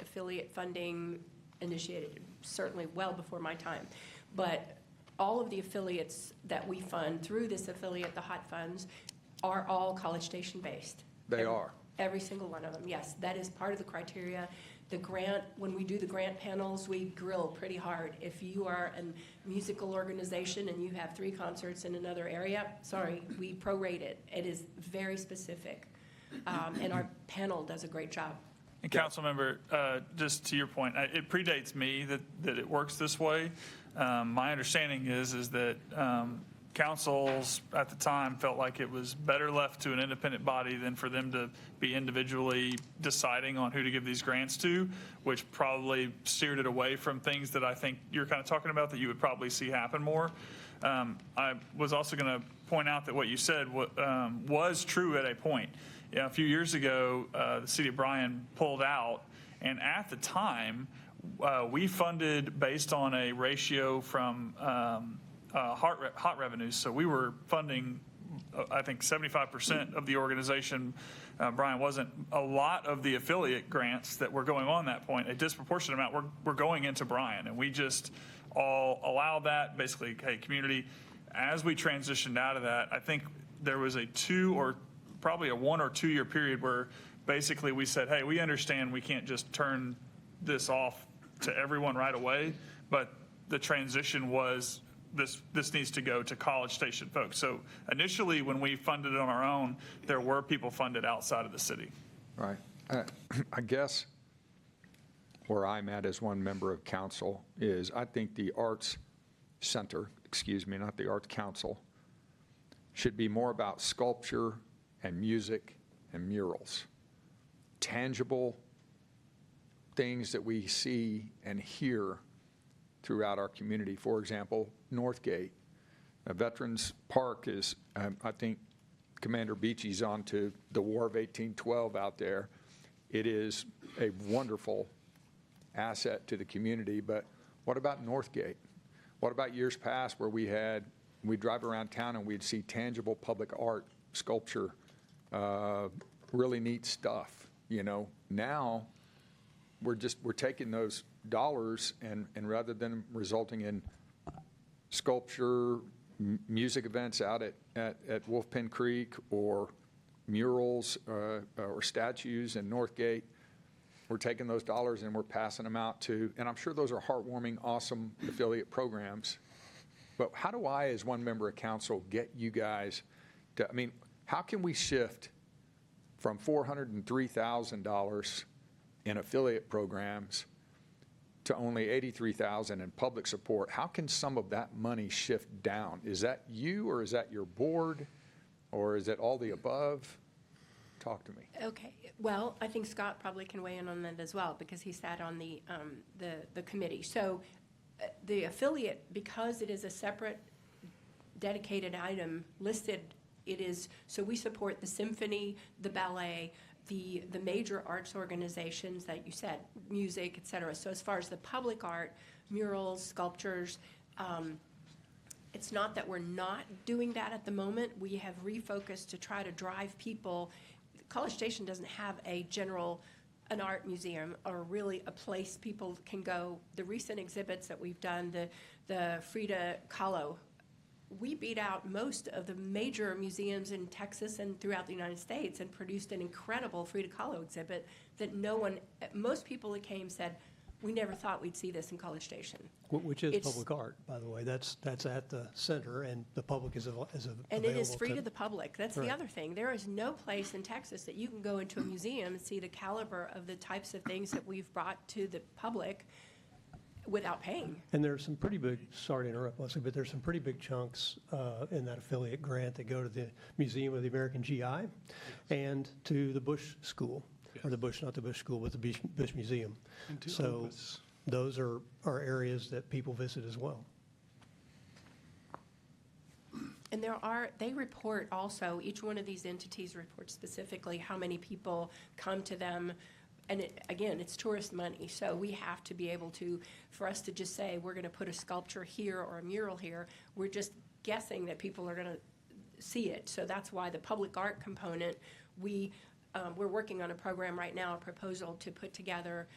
affiliate funding initiated, certainly well before my time. But all of the affiliates that we fund through this affiliate, the Hot Funds, are all College Station based. They are. Every single one of them, yes. That is part of the criteria. The grant, when we do the grant panels, we grill pretty hard. If you are a musical organization and you have 3 concerts in another area, sorry, we prorate it. It is very specific. And our panel does a great job. And council member, just to your point, it predates me that it works this way. My understanding is that councils at the time felt like it was better left to an independent body than for them to be individually deciding on who to give these grants to, which probably steered it away from things that I think you're kind of talking about that you would probably see happen more. I was also going to point out that what you said was true at a point. A few years ago, the city of Bryan pulled out, and at the time, we funded based on a ratio from hot revenues. So we were funding, I think, 75% of the organization. Bryan wasn't. A lot of the affiliate grants that were going on that point, a disproportionate amount, were going into Bryan. And we just all allowed that, basically, hey, community. As we transitioned out of that, I think there was a 1 or 2 year period where basically we said, hey, we understand we can't just turn this off to everyone right away, but the transition was this needs to go to College Station folks. So initially, when we funded it on our own, there were people funded outside of the city. Right. I guess where I'm at as one member of council is I think the Arts Center, not the Arts Council, should be more about sculpture and music and murals. Tangible things that we see and hear throughout our community. For example, Northgate. Veterans Park is, I think Commander Beachy's on to the War of 1812 out there. It is a wonderful asset to the community, but what about Northgate? What about years past where we'd drive around town and we'd see tangible public art, sculpture, really neat stuff, Now, we're taking those dollars and rather than resulting in sculpture, music events out at Wolf Pen Creek or murals or statues in Northgate, we're taking those dollars and we're passing them out to, and I'm sure those are heartwarming, awesome affiliate programs. But how do I, as one member of council, get you guys to, how can we shift from $403,000 in affiliate programs to only $83,000 in public support? How can some of that money shift down? Is that you, or is that your board, or is it all the above? Talk to me. Okay, well, I think Scott probably can weigh in on that as well, because he sat on the committee. So the affiliate, because it is a separate dedicated item listed, so we support the symphony, the ballet, the major arts organizations that you said, music, et cetera. So as far as the public art, murals, sculptures, it's not that we're not doing that at the moment. We have refocused to try to drive people. College Station doesn't have an art museum or really a place people can go. The recent exhibits that we've done, the Frida Kahlo, we beat out most of the major museums in Texas and throughout the United States and produced an incredible Frida Kahlo exhibit that most people that came said, we never thought we'd see this in College Station. Which is public art, by the way. That's at the center, and the public is available. And it is free to the public. That's right. The other thing. There is no place in Texas that you can go into a museum and see the caliber of the types of things that we've brought to the public without paying. And there's some pretty big, sorry to interrupt, Leslie, but there's some pretty big chunks in that affiliate grant that go to the Museum of the American GI and to the Bush School, or the Bush, not the Bush School, but the Bush Museum. So those are areas that people visit as well. And they report also, each one of these entities reports specifically how many people come to them. And again, it's tourist money, so we have to be able to, for us to just say, we're going to put a sculpture here or a mural here, we're just guessing that people are going to see it. So that's why the public art component, we're working on a program right now, a proposal to put together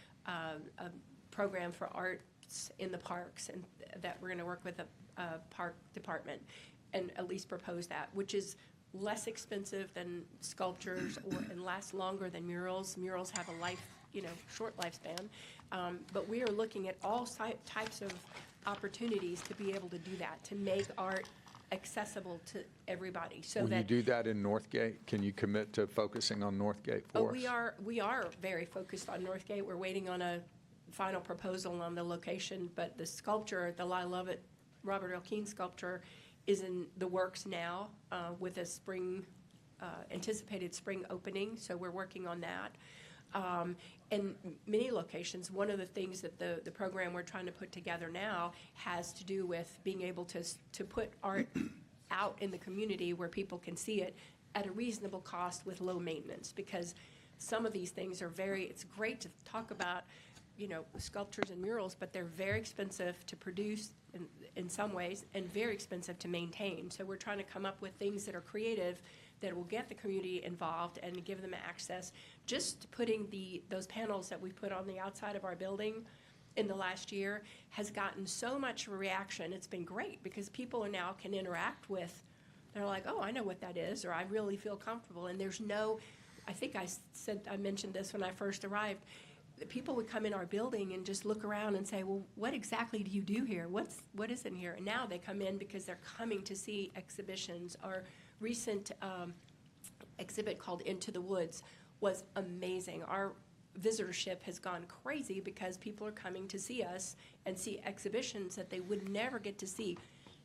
program for arts in the parks, and that we're going to work with the park department and at least propose that, which is less expensive than sculptures and lasts longer than murals. Murals have a short lifespan. But we are looking at all types of opportunities to be able to do that, to make art accessible to everybody. So Will you that do that in Northgate? Can you commit to focusing on Northgate for us? we are very focused on Northgate. We're waiting on a final proposal on the location, but the sculpture, the I Love It Robert L. Keane sculpture, is in the works now with a anticipated spring opening. So we're working on that. And many locations, one of the things that the program we're trying to put together now has to do with being able to put art out in the community where people can see it at a reasonable cost with low maintenance, because some of these things are it's great to talk about, sculptures and murals, but they're very expensive to produce in some ways and very expensive to maintain. So we're trying to come up with things that are creative that will get the community involved and give them access. Just putting those panels that we put on the outside of our building in the last year has gotten so much reaction. It's been great because people now can interact with, they're like, oh, I know what that is, or I really feel comfortable. And there's I think I mentioned this when I first arrived, people would come in our building and just look around and say, well, what exactly do you do here? What is in here? And now they come in because they're coming to see exhibitions. Our recent exhibit called Into the Woods was amazing. Our visitorship has gone crazy because people are coming to see us and see exhibitions that they would never get to see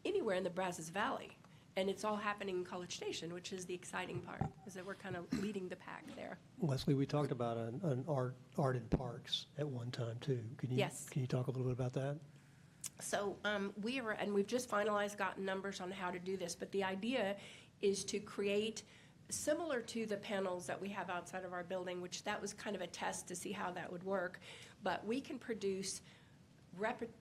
anywhere in the Brazos Valley. And it's all happening in College Station, which is the exciting part, is that we're kind of leading the pack there. Leslie, we talked about an art in parks at one time too. Yes. Can you talk a little bit about that? So we've just gotten numbers on how to do this, but the idea is to create, similar to the panels that we have outside of our building, which that was kind of a test to see how that would work, but we can produce replicas,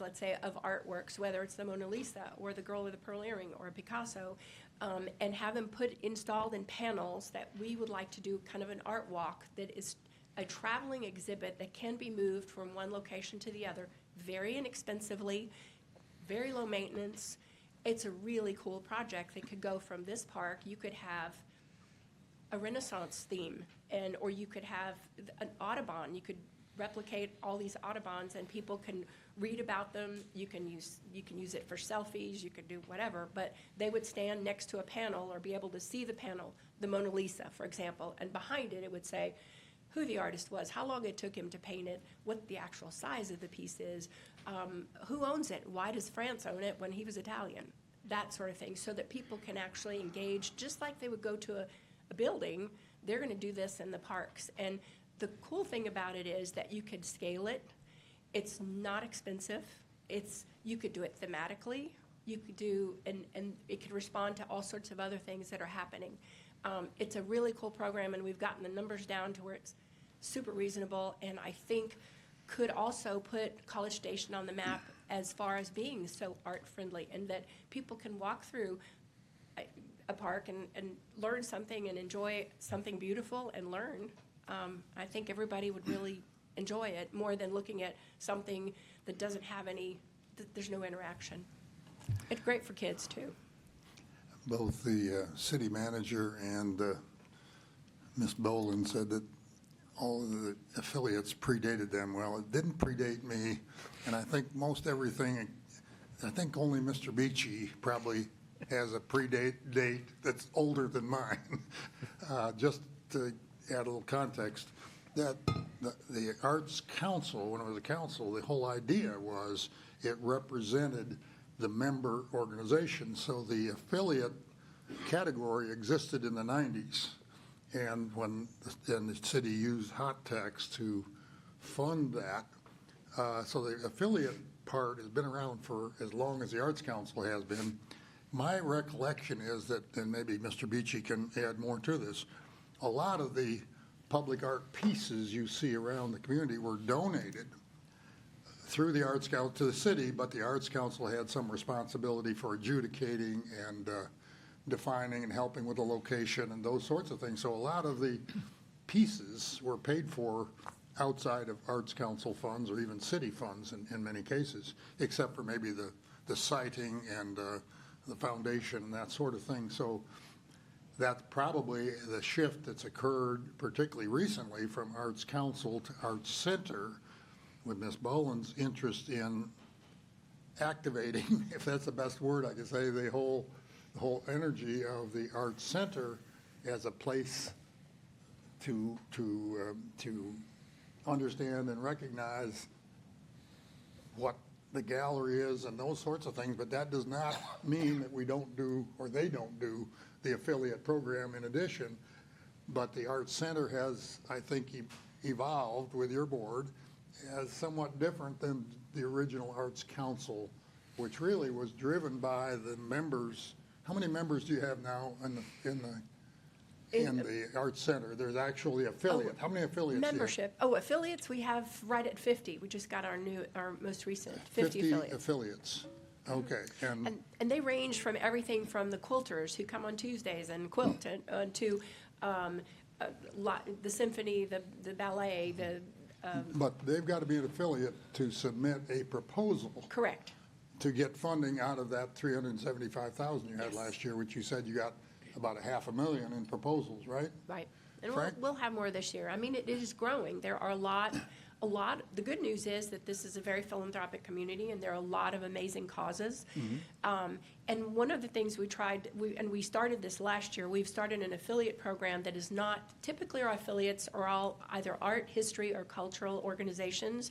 let's say, of artworks, whether it's the Mona Lisa or the Girl with the Pearl Earring or a Picasso, and have them installed in panels that we would like to do kind of an art walk that is a traveling exhibit that can be moved from one location to the other very inexpensively, very low maintenance. It's a really cool project that could go from this park. You could have a Renaissance theme, or you could have an Audubon. You could replicate all these Audubons, and people can read about them. You can use it for selfies. You could do whatever, but they would stand next to a panel or be able to see the panel, the Mona Lisa, for example, and behind it would say who the artist was, how long it took him to paint it, what the actual size of the piece is, who owns it, why does France own it when he was Italian, that sort of thing, so that people can actually engage just like they would go to a building. They're going to do this in the parks. And the cool thing about it is that you could scale it. It's not expensive. You could do it thematically. You could do, and it could respond to all sorts of other things that are happening. It's a really cool program, and we've gotten the numbers down to where it's super reasonable, and I think could also put College Station on the map as far as being so art-friendly, and that people can walk through a park and learn something and enjoy something beautiful and learn. I think everybody would really enjoy it more than looking at something that doesn't have there's no interaction. It's great for kids, too. Both the city manager and Ms. Boland said that all of the affiliates predated them. Well, it didn't predate me, and I think most everything, I think only Mr. Beachy probably has a date that's older than mine. Just to add a little context, that the Arts Council, when it was a council, the whole idea was it represented the member organization. So the affiliate category existed in the 90s. And when the city used hot tax to fund that, so the affiliate part has been around for as long as the Arts Council has been. My recollection is that, and maybe Mr. Beachy can add more to this, a lot of the public art pieces you see around the community were donated through the Arts Council to the city, but the Arts Council had some responsibility for adjudicating and defining and helping with the location and those sorts of things. So a lot of the pieces were paid for outside of Arts Council funds or even city funds in many cases, except for maybe the siting and the foundation and that sort of thing. So that's probably the shift that's occurred, particularly recently, from Arts Council to Arts Center, with Ms. Boland's interest in activating, if that's the best word I can say, the whole energy of the Arts Center as a place to understand and recognize what the gallery is and those sorts of things, but that does not mean that we don't do, or they don't do, the affiliate program in addition. But the Arts Center has, I think, evolved with your board as somewhat different than the original Arts Council, which really was driven by the members. How many members do you have now in the Arts Center? There's actually affiliate. How many affiliates do you have? Membership. Oh, affiliates, we have right at 50. We just got our most recent 50 affiliates. Okay. And they range from everything from the quilters who come on Tuesdays and quilt to the symphony, the ballet, but they've got to be an affiliate to submit a proposal. Correct. To get funding out of that $375,000 you had last year, which you said you got about $500,000 in proposals, right? Right. And Frank? we'll have more this year. I mean, it is growing. There are a lot, the good news is that this is a very philanthropic community, and there are a lot of amazing causes. And one of the things we started this last year, we've started an affiliate program that is not, typically our affiliates are all either art, history, or cultural organizations.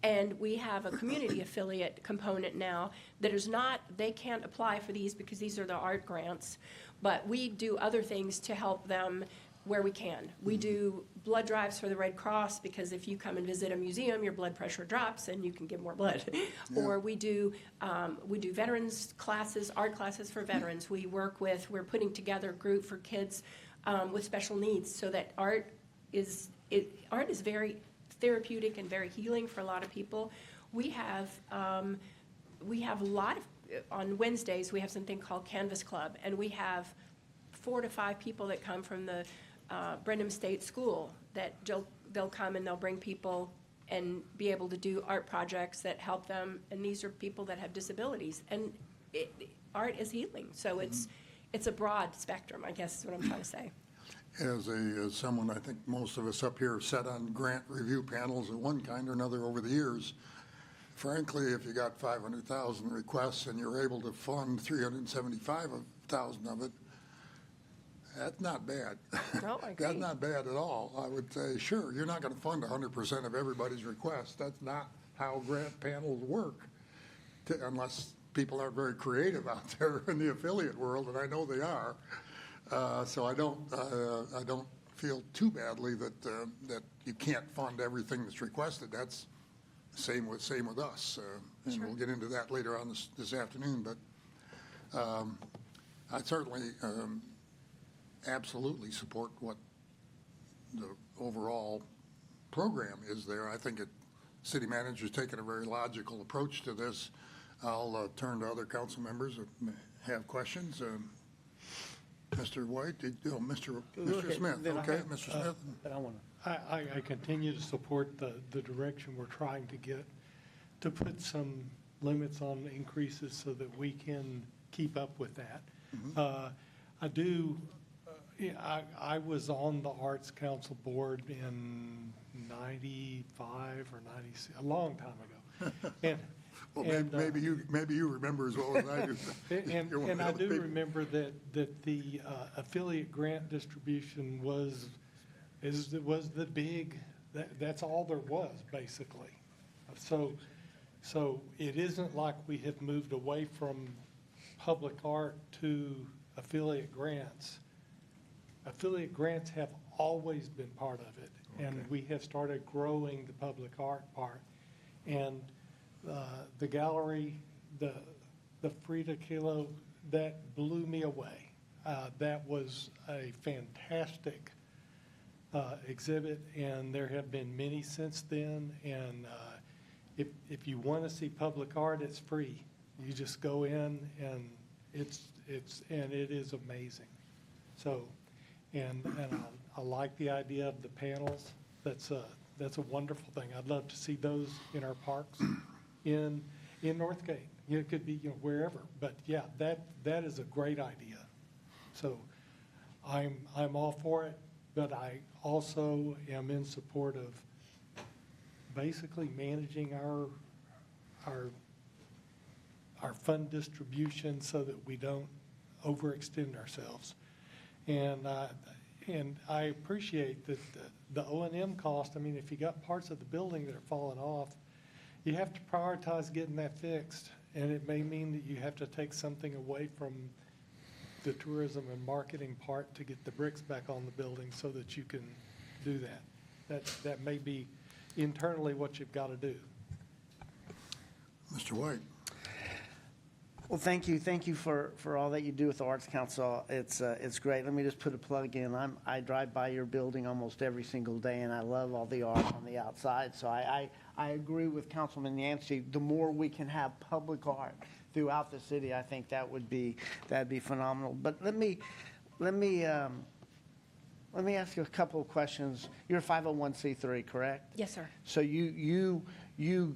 And we have a community affiliate component now that is not, they can't apply for these because these are the art grants, but we do other things to help them where we can. We do blood drives for the Red Cross because if you come and visit a museum, your blood pressure drops and you can give more blood. Or we do veterans classes, art classes for veterans. We're putting together a group for kids with special needs so that art is very therapeutic and very healing for a lot of people. We have a lot of, on Wednesdays, we have something called Canvas Club, and we have 4 to 5 people that come from the Brenham State School that they'll come and they'll bring people and be able to do art projects that help them. And these are people that have disabilities, and art is healing. So it's a broad spectrum, I guess is what I'm trying to say. As someone, I think most of us up here have sat on grant review panels of one kind or another over the years. Frankly, if you got 500,000 requests and you're able to fund 375,000 of it, that's not bad. No, I agree. That's not bad at all. I would say, sure, you're not going to fund 100% of everybody's requests. That's not how grant panels work, unless people aren't very creative out there in the affiliate world, and I know they are. So I don't feel too badly that you can't fund everything that's requested. That's same with us, and Sure. we'll get into that later on this afternoon. But I certainly absolutely support what the overall program is there. I think city manager's taken a very logical approach to this. I'll turn to other council members that have questions. Mr. White, Mr. Smith, okay, Mr. Smith. I continue to support the direction we're trying to get, to put some limits on increases so that we can keep up with that. I was on the Arts Council board in 95 or 96, a long time ago. And maybe you remember as well as I do. And I do remember that the affiliate grant distribution was the big, that's all there was, basically. So it isn't like we have moved away from public art to affiliate grants. Affiliate grants have always been part of it, and we have started growing the public art part. And the gallery, the Frida Kahlo, that blew me away. That was a fantastic exhibit, and there have been many since then. And if you want to see public art, it's free. You just go in, and it is amazing. So, and I like the idea of the panels. that's a wonderful thing. I'd love to see those in our parks in Northgate. It could be, wherever, but yeah, that is a great idea. So I'm all for it, but I also am in support of basically managing our fund distribution so that we don't overextend ourselves. And I appreciate that the O&M cost, I mean, if you got parts of the building that are falling off, you have to prioritize getting that fixed. And it may mean that you have to take something away from the tourism and marketing part to get the bricks back on the building so that you can do that. That may be internally what you've got to do. Mr. White. Well, thank you. Thank you for all that you do with the Arts Council. It's great. Let me just put a plug in. I drive by your building almost every single day, and I love all the art on the outside. So I agree with Councilman Yancey. The more we can have public art throughout the city, I think that'd be phenomenal. But let me ask you a couple of questions. You're a 501c3, correct? Yes, sir. So you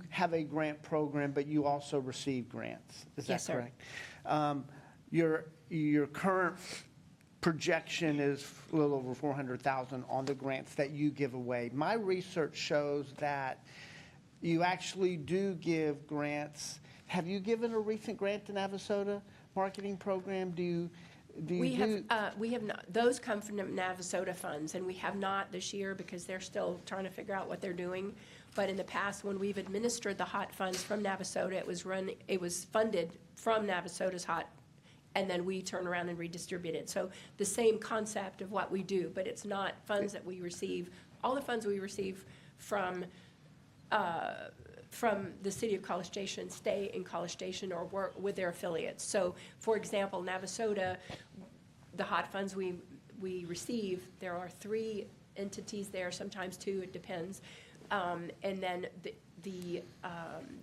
have a grant program, but you also receive grants. Is Yes, that sir. correct? Your current projection is a little over 400,000 on the grants that you give away. My research shows that you actually do give grants. Have you given a recent grant to Navasota marketing program? We have not, those come from the Navasota funds, and we have not this year because they're still trying to figure out what they're doing. But in the past, when we've administered the HOT funds from Navasota, it was funded from Navasota's HOT, and then we turn around and redistribute it. So the same concept of what we do, but it's not funds that we receive. All the funds we receive from the city of College Station stay in College Station or work with their affiliates. So, for example, Navasota, the HOT funds we receive, there are 3 entities there, sometimes 2, it depends. And then the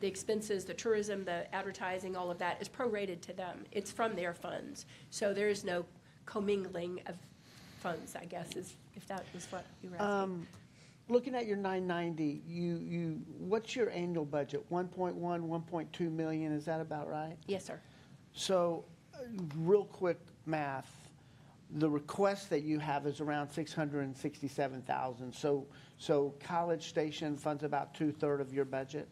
expenses, the tourism, the advertising, all of that is prorated to them. It's from their funds. So there is no commingling of funds, I guess, if that was what you were asking. Looking at your 990, what's your annual budget? 1.1, 1.2 million, is that about right? Yes, sir. So, real quick math, the request that you have is around 667,000. So College Station funds about 2/3 of your budget?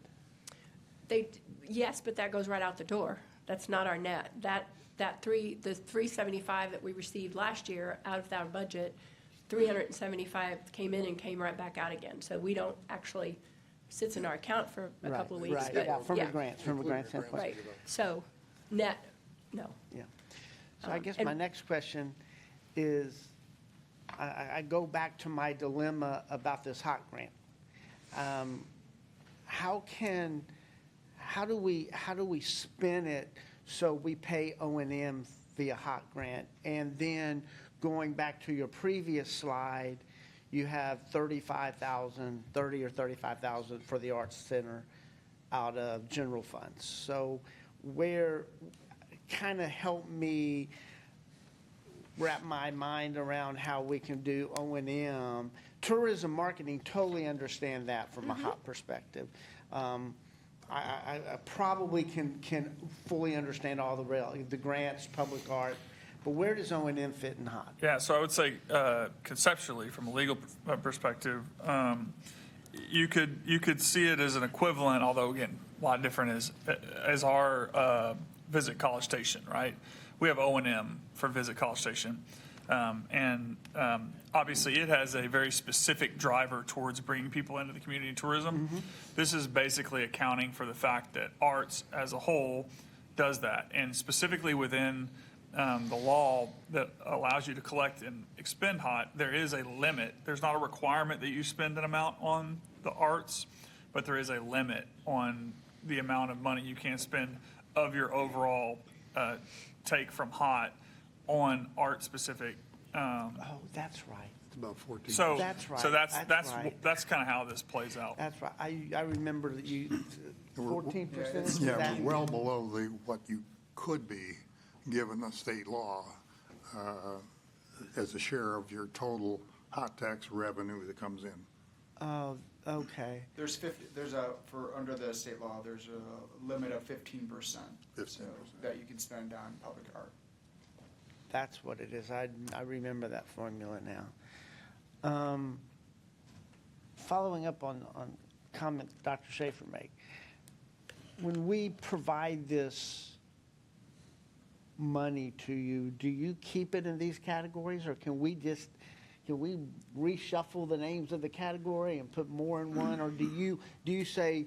Yes, but that goes right out the door. That's not our net. The 375 that we received last year out of that budget, 375 came in and came right back out again. So we don't actually, sits in our account for a couple of weeks. Right, but yeah, from a grant standpoint. Right, so net, no. Yeah. So I guess my next question is, I go back to my dilemma about this HOT grant. How do we spin it so we pay O&M via HOT grant? And then going back to your previous slide, you have 30 or 35,000 for the Arts Center out of general funds. So kind of help me wrap my mind around how we can do O&M. Tourism marketing, totally understand that from a HOT perspective. I probably can fully understand all the grants, public art, but where does O&M fit in HOT? Yeah, so I would say conceptually, from a legal perspective, you could see it as an equivalent, although again, a lot different, as our Visit College Station, right? We have O&M for Visit College Station, and obviously it has a very specific driver towards bringing people into the community and tourism. This is basically accounting for the fact that arts as a whole does that, and specifically within the law that allows you to collect and expend HOT, there is a limit. There's not a requirement that you spend an amount on the arts, but there is a limit on the amount of money you can spend of your overall take from HOT on art-specific. That's right. It's about 14%. So that's right. So that's right. that's kind of how this plays out. That's right. I remember that you 14%. Yeah, we're well below what you could be, given the state law, as a share of your total hot tax revenue that comes in. Okay. There's under the state law, there's a limit of 15%. 15%. That you can spend on public art. That's what it is. I remember that formula now. Following up on comment Dr. Schaefer made, when we provide this money to you, do you keep it in these categories, or can we reshuffle the names of the category and put more in one, or do you say,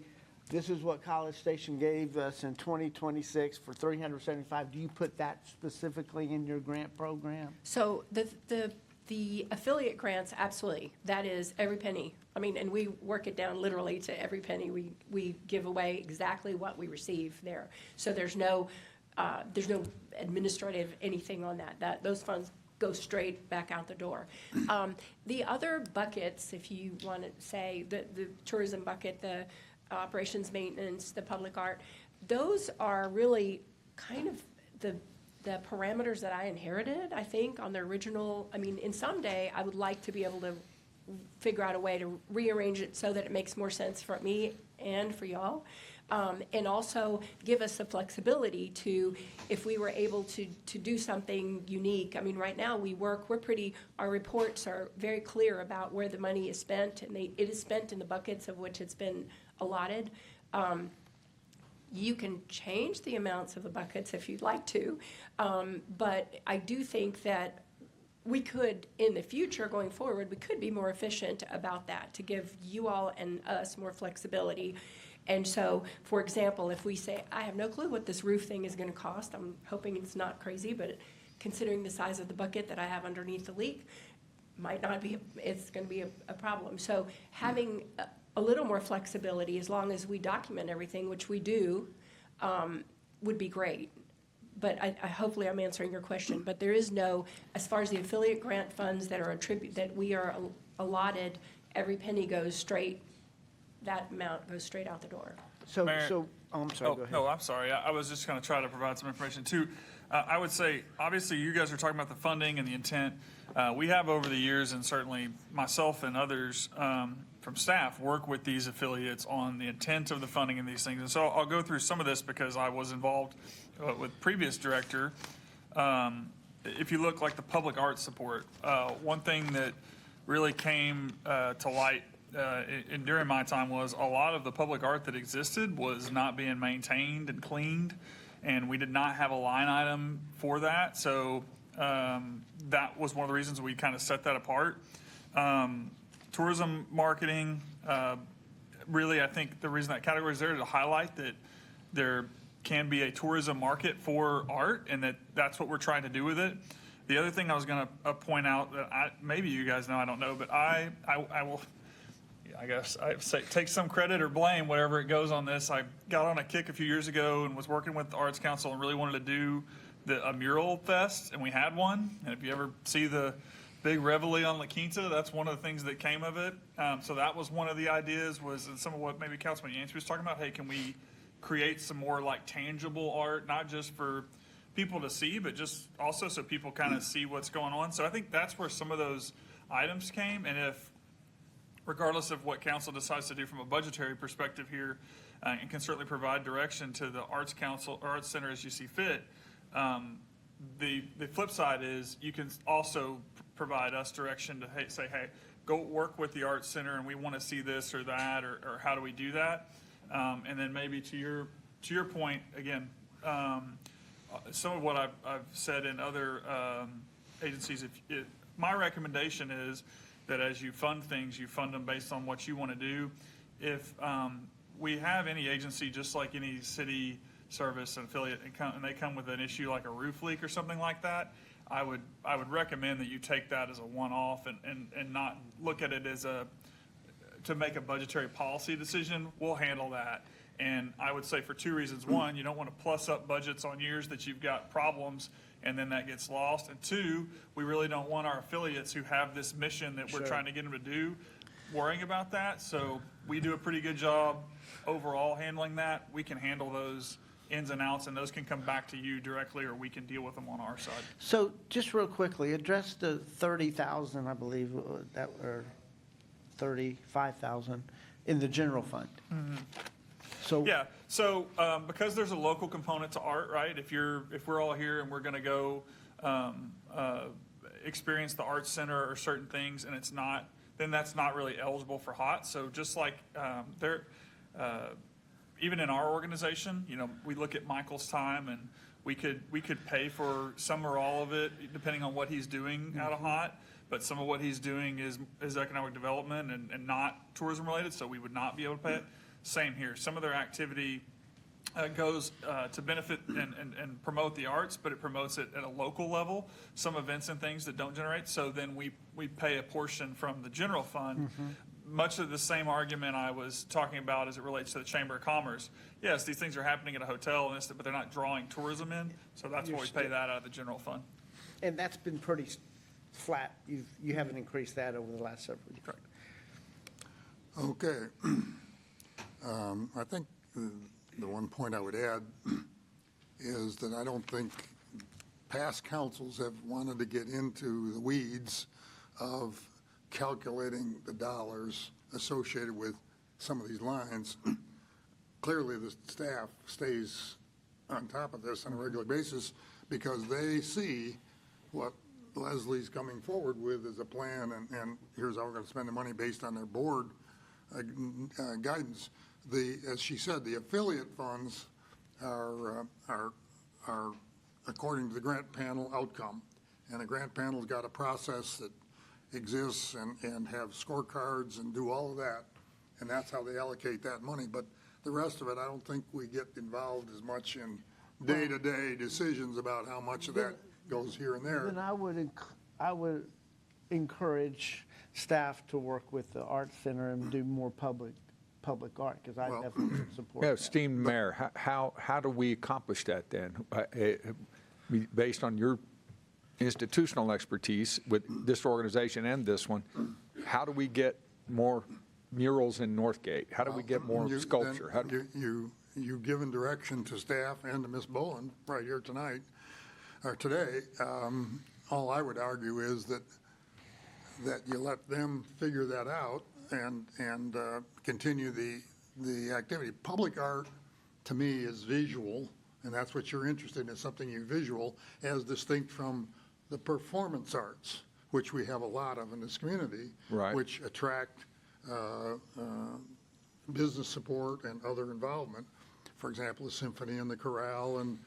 this is what College Station gave us in 2026 for $375? Do you put that specifically in your grant program? So the affiliate grants, absolutely. That is every penny. I mean, and we work it down literally to every penny. We give away exactly what we receive there. So there's no administrative anything on that. Those funds go straight back out the door. The other buckets, if you want to say, the tourism bucket, the operations maintenance, the public art, those are really kind of the parameters that I inherited, I think, on the original. I mean, in someday, I would like to be able to figure out a way to rearrange it so that it makes more sense for me and for y'all. And also give us the flexibility to, if we were able to do something unique. I mean, right now our reports are very clear about where the money is spent, and it is spent in the buckets of which it's been allotted. You can change the amounts of the buckets if you'd like to, but I do think that we could, in the future going forward, we could be more efficient about that to give you all and us more flexibility. And so, for example, if we say, I have no clue what this roof thing is going to cost, I'm hoping it's not crazy, but considering the size of the bucket that I have underneath the leak, it's going to be a problem. So having a little more flexibility, as long as we document everything, which we do, would be great. But hopefully I'm answering your question. But there is no, as far as the affiliate grant funds that we are allotted, every penny goes straight. That amount goes straight out the door. I'm sorry, go ahead. No, I'm sorry. I was just going to try to provide some information too. I would say, obviously, you guys are talking about the funding and the intent. We have over the years, and certainly myself and others from staff work with these affiliates on the intent of the funding and these things. And so I'll go through some of this because I was involved with previous director. If you look like the public arts support, one thing that really came to light during my time was a lot of the public art that existed was not being maintained and cleaned, and we did not have a line item for that. So that was one of the reasons we kind of set that apart. Tourism marketing, really, I think the reason that category is there is to highlight that there can be a tourism market for art, and that's what we're trying to do with it. The other thing I was going to point out that maybe you guys know, I don't know, but I will, I guess I say take some credit or blame, whatever it goes on this. I got on a kick a few years ago and was working with the Arts Council and really wanted to do a mural fest, and we had one. And if you ever see the big reveille on La Quinta, that's one of the things that came of it. So that was one of the ideas, was some of what maybe Councilman Yancey was talking about. Hey, can we create some more like tangible art, not just for people to see, but just also so people kind of see what's going on. So I think that's where some of those items came. And if, regardless of what council decides to do from a budgetary perspective here, and can certainly provide direction to the Arts Council or Arts Center as you see fit, the flip side is you can also provide us direction to say, hey, go work with the Arts Center and we want to see this or that, or how do we do that? And then maybe to your point, again, some of what I've said in other agencies, my recommendation is that as you fund things, you fund them based on what you want to do. If we have any agency, just like any city service and affiliate, and they come with an issue like a roof leak or something like that, I would recommend that you take that as a one-off and not look at it as to make a budgetary policy decision. We'll handle that. And I would say for two reasons. One, you don't want to plus up budgets on years that you've got problems and then that gets lost. And two, we really don't want our affiliates who have this mission that we're trying to get them to do worrying about that. So we do a pretty good job overall handling that. We can handle those ins and outs, and those can come back to you directly, or we can deal with them on our side. So just real quickly, address the 30,000, I believe, or 35,000 in the general fund. So. Yeah, so because there's a local component to art, right? If we're all here and we're going to go experience the Arts Center or certain things, and it's not, then that's not really eligible for HOT. So just like even in our organization, we look at Michael's time, and we could pay for some or all of it depending on what he's doing out of HOT. But some of what he's doing is economic development and not tourism related, so we would not be able to pay it. Same here. Some of their activity goes to benefit and promote the arts, but it promotes it at a local level. Some events and things that don't generate, so then we pay a portion from the general fund. Much of the same argument I was talking about as it relates to the Chamber of Commerce. Yes, these things are happening at a hotel, and but they're not drawing tourism in, so that's why we pay that out of the general fund. And that's been pretty flat. You haven't increased that over the last several years. Correct. Okay. I think the one point I would add is that I don't think past councils have wanted to get into the weeds of calculating the dollars associated with some of these lines. Clearly, the staff stays on top of this on a regular basis because they see what Leslie's coming forward with as a plan, and here's how we're going to spend the money based on their board guidance. As she said, the affiliate funds are according to the grant panel outcome, and the grant panel's got a process that exists and have scorecards and do all of that, and that's how they allocate that money. But the rest of it, I don't think we get involved as much in day-to-day decisions about how much of that goes here and there. Then I would encourage staff to work with the Arts Center and do more public art, because I definitely support Yeah, that. esteemed Mayor, how do we accomplish that then? Based on your institutional expertise with this organization and this one, how do we get more murals in Northgate? How do we get more sculpture? You've given direction to staff and to Ms. Bowen right here tonight, or today. All I would argue is that you let them figure that out and continue the activity. Public art, to me, is visual, and that's what you're interested in, is something you visual, as distinct from the performance arts, which we have a lot of in this community, Right. which attract business support and other involvement. For example, the symphony and the chorale and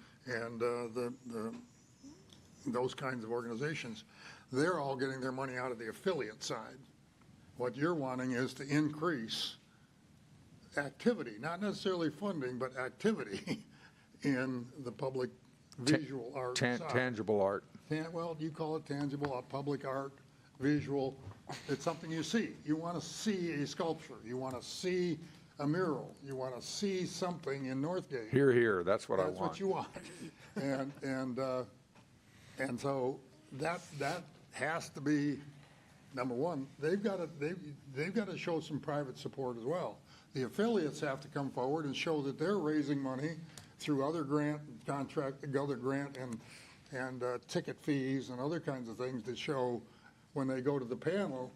those kinds of organizations. They're all getting their money out of the affiliate side. What you're wanting is to increase activity, not necessarily funding, but activity in the public visual art side. Tangible art. Well, you call it tangible, public art, visual. It's something you see. You want to see a sculpture. You want to see a mural. You want to see something in Northgate. Here, that's what I want. That's what you want. And so that has to be number one. They've got to show some private support as well. The affiliates have to come forward and show that they're raising money through other grant and ticket fees and other kinds of things that show when they go to the panel,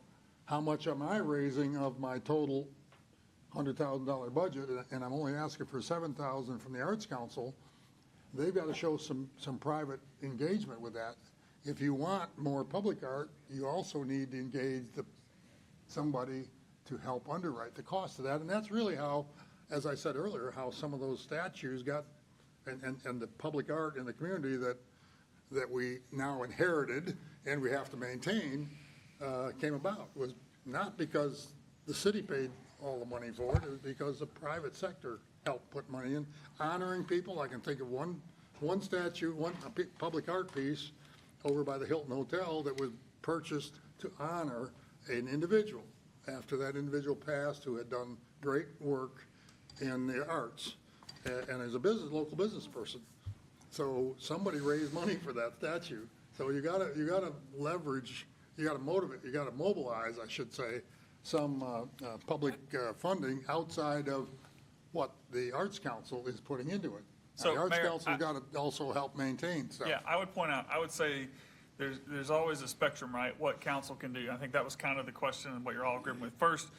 how much am I raising of my total $100,000 budget, and I'm only asking for $7,000 from the Arts Council. They've got to show some private engagement with that. If you want more public art, you also need to engage somebody to help underwrite the cost of that. And that's really how, as I said earlier, how some of those statues got, and the public art in the community that we now inherited and we have to maintain came about. It was not because the city paid all the money for it. It was because the private sector helped put money in. Honoring people, I can think of one statue, a public art piece over by the Hilton Hotel that was purchased to honor an individual after that individual passed who had done great work in the arts and as a local business person. So somebody raised money for that statue. So you gotta leverage, you gotta motivate, you gotta mobilize, I should say, some public funding outside of what the Arts Council is putting into it. So, the Arts Mayor, Council's got to also help maintain stuff. Yeah, I would point out, I would say there's always a spectrum, right, what council can do. I think that was kind of the question and what you're all agreeing with. First,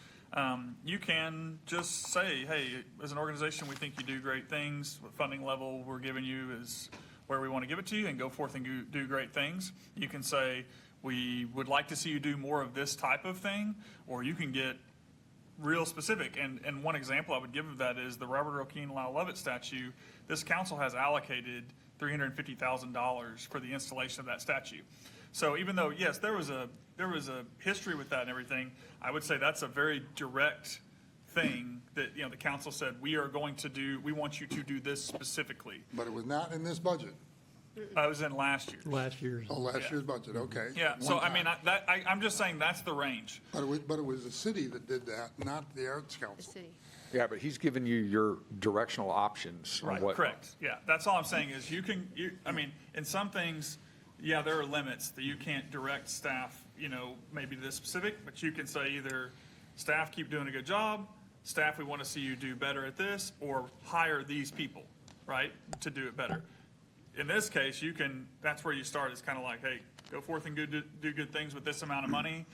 You can just say, hey, as an organization, we think you do great things. What funding level we're giving you is where we want to give it to you, and go forth and do great things. You can say, we would like to see you do more of this type of thing, or you can get real specific. And one example I would give of that is the Robert O'Keefe Lyle Lovett statue. This council has allocated $350,000 for the installation of that statue. So even though, yes, there was a history with that and everything, I would say that's a very direct thing that, the council said, we want you to do this specifically. But it was not in this budget. I was in last year. Last year's. Oh, last year's budget, okay. Yeah, so One I mean, time. I'm just saying that's the range. But it was the city that did that, not the Arts Council. Yeah, but he's given you your directional options. on Right, what- correct. Yeah, that's all I'm saying is I mean, in some things, yeah, there are limits that you can't direct staff, maybe this specific, but you can say either staff, keep doing a good job, staff, we want to see you do better at this, or hire these people, right, to do it better. In this case, that's where you start. It's kind of like, hey, go forth and do good things with this amount of money.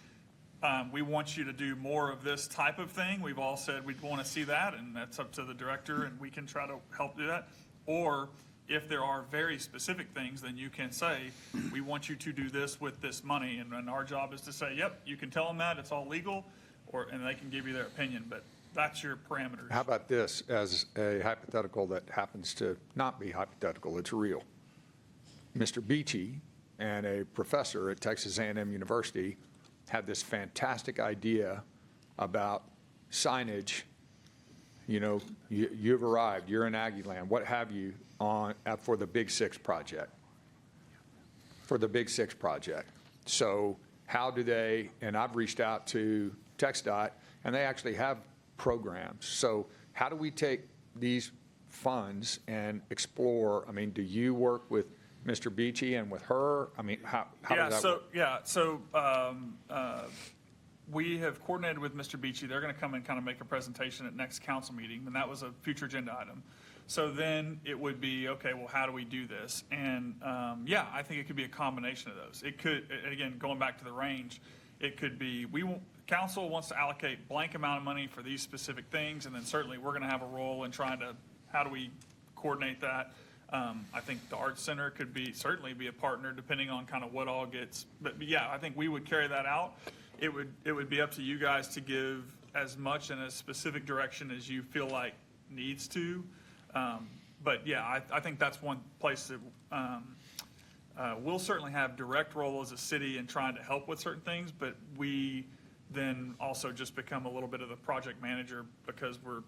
We want you to do more of this type of thing. We've all said we'd want to see that, and that's up to the director, and we can try to help do that. Or if there are very specific things, then you can say, we want you to do this with this money. And our job is to say, yep, you can tell them that, it's all legal, and they can give you their opinion, but that's your parameters. How about this as a hypothetical that happens to not be hypothetical, it's real. Mr. Beachy and a professor at Texas A&M University had this fantastic idea about signage. You've arrived, you're in Aggie Land, what have you, for the Big Six project. So how do they, and I've reached out to TxDOT, and they actually have programs. So how do we take these funds and explore? I mean, do you work with Mr. Beachy and with her? I mean, how does that work? We have coordinated with Mr. Beachy. They're going to come and kind of make a presentation at next council meeting, and that was a future agenda item. So then it would be, okay, well, how do we do this? And I think it could be a combination of those. It could, and again, going back to the range, it could be council wants to allocate blank amount of money for these specific things, and then certainly we're going to have a role in trying to, how do we coordinate that? I think the Arts Center could certainly be a partner depending on kind of what all gets, but yeah, I think we would carry that out. It would be up to you guys to give as much in a specific direction as you feel like needs to. But yeah, I think that's one place that we'll certainly have direct role as a city in trying to help with certain things, but we then also just become a little bit of the project manager because we're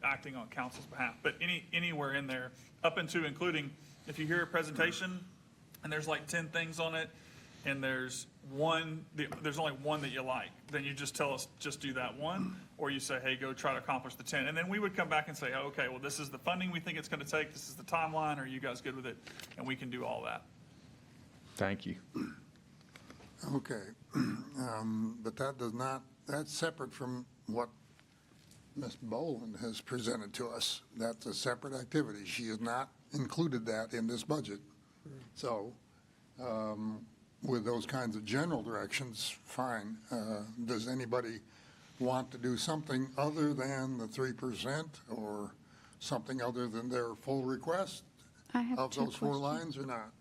acting on council's behalf. But anywhere in there, up into including, if you hear a presentation and there's like 10 things on it, and there's only one that you like, then you just tell us, just do that one, or you say, hey, go try to accomplish the 10. And then we would come back and say, oh, okay, well, this is the funding we think it's going to take, this is the timeline, are you guys good with it? And we can do all that. Thank you. Okay. But that's separate from what Ms. Boland has presented to us. That's a separate activity. She has not included that in this budget. So with those kinds of general directions, fine. Does anybody want to do something other than the 3% or something other than their full request I have of two those 4 questions. lines or not?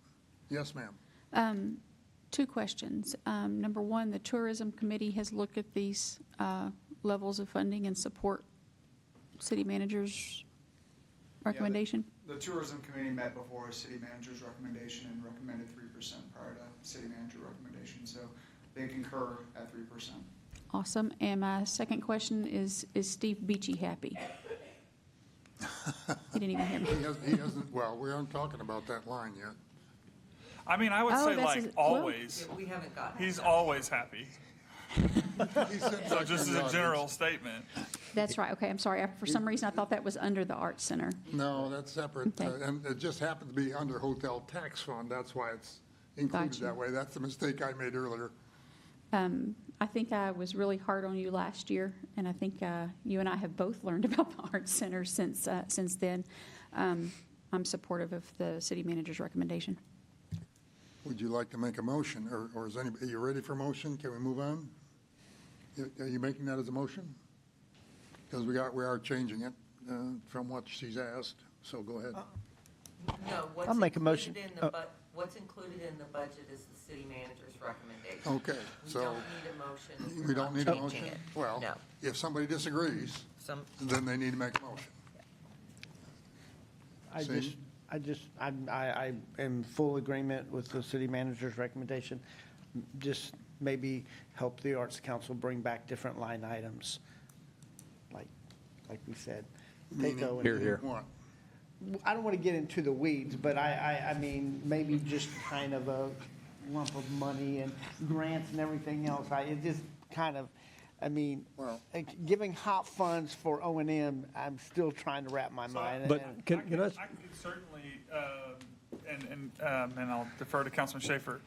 Yes, ma'am. 2 questions. Number one, the Tourism Committee has looked at these levels of funding and support city manager's recommendation? The tourism committee met before a city manager's recommendation and recommended 3% prior to city manager recommendation. So they concur at 3%. Awesome. And my second question is Steve Beachy happy? He didn't even hear me. He hasn't, well, we aren't talking about that line yet. I mean, I would Oh, say that's like his- well- always. We haven't gotten. He's always happy. He said So back just in as the a general audience. statement. That's right. Okay, I'm sorry. For some reason, I thought that was under the Arts Center. No, that's separate, Okay. and it just happened to be under hotel tax fund, that's why it's included Gotcha. that way. That's the mistake I made earlier. I think I was really hard on you last year, and I think you and I have both learned about the Arts Center since then. I'm supportive of the city manager's recommendation. Would you like to make a motion, or is anybody, are you ready for a motion? Can we move on? Are you making that as a motion? because we are changing it from what she's asked, so go ahead. No, what's I'll make a motion. included in the what's included in the budget is the city manager's recommendation. Okay, We so. don't need a motion if We we're don't not need a changing motion? it. Well, No. if somebody disagrees, then they need to make a motion. See? I am in full agreement with the city manager's recommendation. Just maybe help the Arts Council bring back different line items, like we said. Take Meaning- O&M. Here, here. What? I don't want to get into the weeds, but I mean, maybe just kind of a lump of money and grants and everything else. It just kind of, I mean, giving hot funds for O&M, I'm still trying to wrap my mind. But can I? I can certainly, and I'll defer to Councilman Schaefer.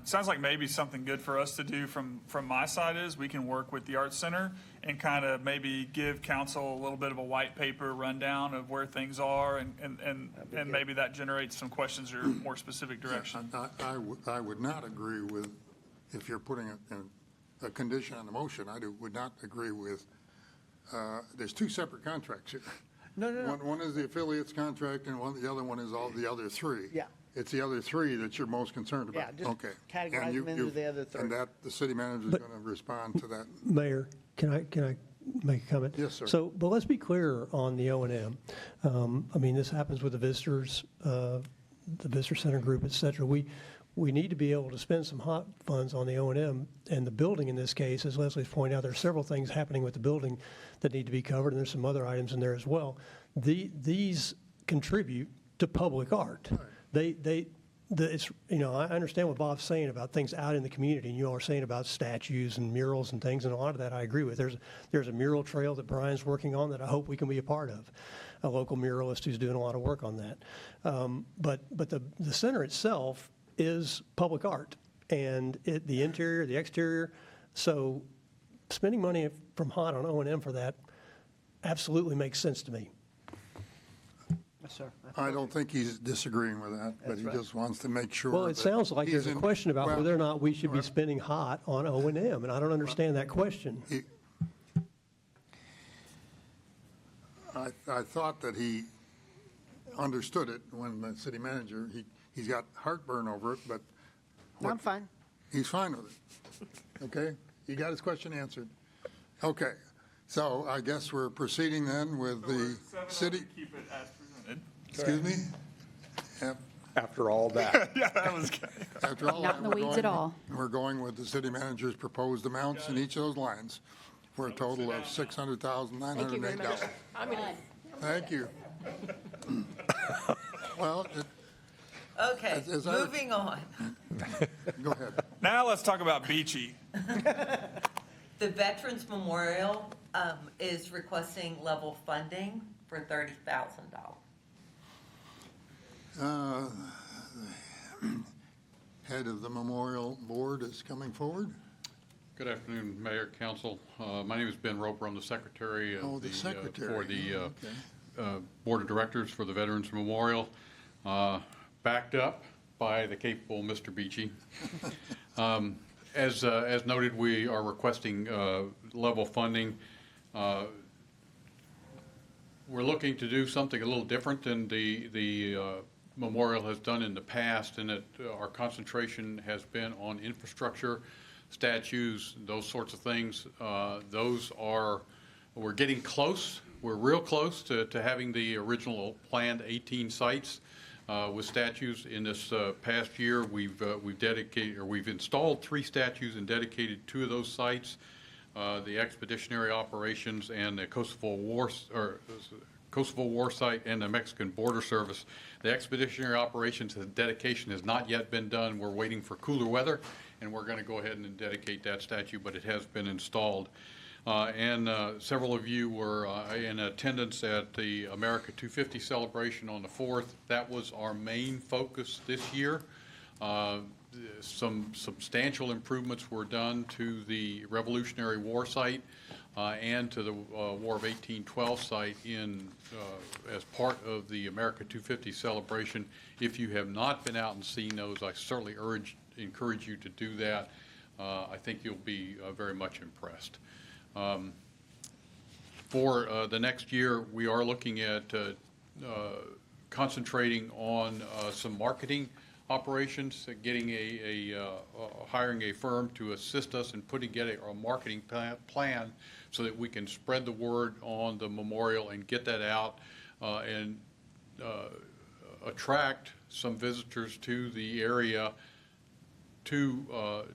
Sounds like maybe something good for us to do from my side is we can work with the Arts Center and kind of maybe give council a little bit of a white paper rundown of where things are and maybe that generates some questions or more specific direction. I would not agree with, if you're putting a condition on the motion, would not agree with, there's two separate contracts here. No. One is the affiliates contract and the other one is all the other three. Yeah. It's the other three that you're most concerned about. Yeah, just Okay. categorize And them into the other three. And that, the city manager's But- going to respond to that. Mayor, can I make a comment? Yes, sir. So, but let's be clear on the O&M. I mean, this happens with the visitors, the visitor center group, et cetera. We need to be able to spend some hot funds on the O&M and the building in this case, as Leslie's pointed out, there are several things happening with the building that need to be covered, and there's some other items in there as well. These contribute to public art. It's, I understand what Bob's saying about things out in the community, and you all are saying about statues and murals and things, and a lot of that I agree with. There's a mural trail that Brian's working on that I hope we can be a part of, a local muralist who's doing a lot of work on that. But the center itself is public art, and the interior, the exterior. So spending money from HOT on O&M for that absolutely makes sense to me. Yes, sir. I don't think he's disagreeing with that, but That's he right. just wants to make sure. Well, it that sounds like he's there's a in- question about well, whether or not we should be spending HOT on O&M, and I don't understand that question. I thought that he understood it when the city manager, he's got heartburn over it, but. I'm fine. He's fine with it. Okay? He got his question answered. Okay. So I guess we're proceeding then with the city. Keep it as presented. Excuse me? Yep. After all that. Yeah, that was After all Not that, in the we're weeds at going- all. We're going with the city manager's proposed amounts in each of those lines for a total of Thank you very $600,908. much. I'm gonna, Thank you. Well, Okay, As I- moving on. go ahead. Now let's talk about Beachy. The Veterans Memorial is requesting level funding for $30,000. Head of the Memorial Board is coming forward. Good afternoon, Mayor, Council. My name is Ben Roper. I'm the secretary of Oh, the secretary. for the Okay. Board of Directors for the Veterans Memorial, backed up by the capable Mr. Beachy. As noted, we are requesting level funding. We're looking to do something a little different than the memorial has done in the past, in that our concentration has been on infrastructure, statues, those sorts of things. We're getting close. We're real close to having the original planned 18 sites with statues. In this past year, we've installed 3 statues and dedicated 2 of those sites. The Expeditionary Operations and the Kosovo War site and the Mexican Border Service. The Expeditionary Operations dedication has not yet been done. We're waiting for cooler weather, and we're going to go ahead and dedicate that statue, but it has been installed. And several of you were in attendance at the America 250 celebration on the 4th. That was our main focus this year. Some substantial improvements were done to the Revolutionary War site and to the War of 1812 site as part of the America 250 celebration. If you have not been out and seen those, I certainly encourage you to do that. I think you'll be very much impressed. For the next year, we are looking at concentrating on some marketing operations, getting hiring a firm to assist us in putting together a marketing plan so that we can spread the word on the memorial and get that out and attract some visitors to the area to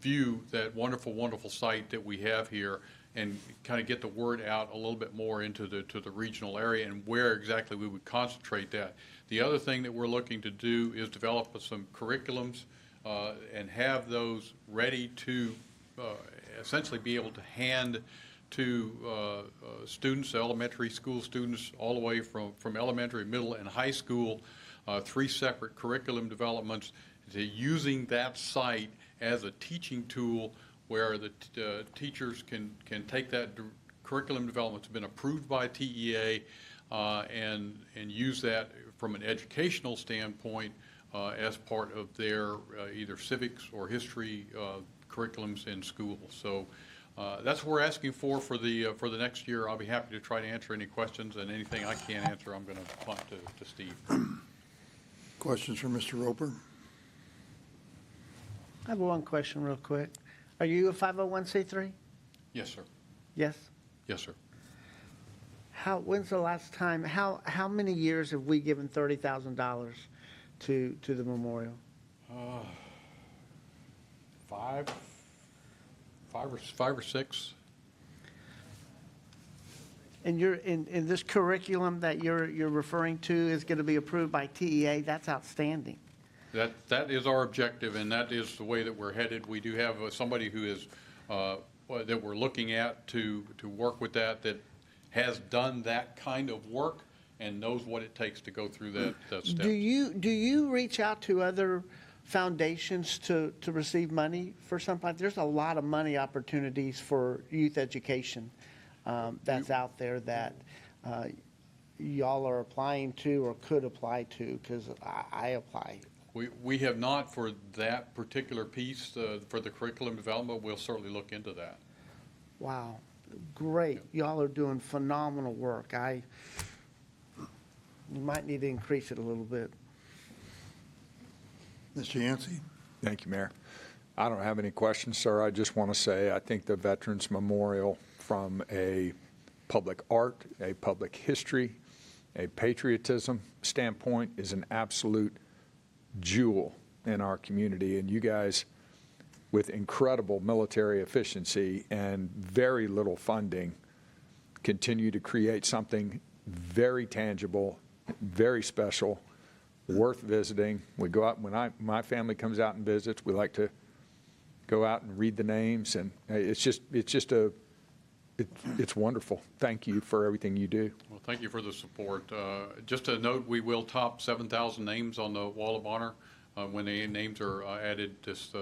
view that wonderful, wonderful site that we have here and kind of get the word out a little bit more into the regional area and where exactly we would concentrate that. The other thing that we're looking to do is develop some curriculums and have those ready to essentially be able to hand to students, elementary school students, all the way from elementary, middle, and high school, 3 separate curriculum developments, to using that site as a teaching tool where the teachers can take that curriculum development that's been approved by TEA and use that from an educational standpoint as part of their either civics or history curriculums in school. So that's what we're asking for the next year. I'll be happy to try to answer any questions, and anything I can't answer, I'm going to punt to Steve. Questions for Mr. Roper? I have one question real quick. Are you a 501c3? Yes, sir. Yes? Yes, sir. When's the last time, how many years have we given $30,000 to the memorial? 5 or 6. And you're, in this curriculum that you're referring to is going to be approved by TEA? That's outstanding. That is our objective, and that is the way that we're headed. We do have somebody who is that we're looking at to work with that has done that kind of work and knows what it takes to go through that step. Do you reach out to other foundations to receive money for something? There's a lot of money opportunities for youth education that's out there that y'all are applying to or could apply to, because I apply. We have not for that particular piece, for the curriculum development. We'll certainly look into that. Wow, great. Y'all are doing phenomenal work. You might need to increase it a little bit. Mr. Yancey? Thank you, Mayor. I don't have any questions, sir. I just want to say I think the Veterans Memorial, from a public art, a public history, a patriotism standpoint, is an absolute jewel in our community. And you guys, with incredible military efficiency and very little funding, continue to create something very tangible, very special, worth visiting. We go out, when my family comes out and visits, we like to go out and read the names, and it's wonderful. Thank you for everything you do. Well, thank you for the support. Just a note, we will top 7,000 names on the Wall of Honor when the names are added this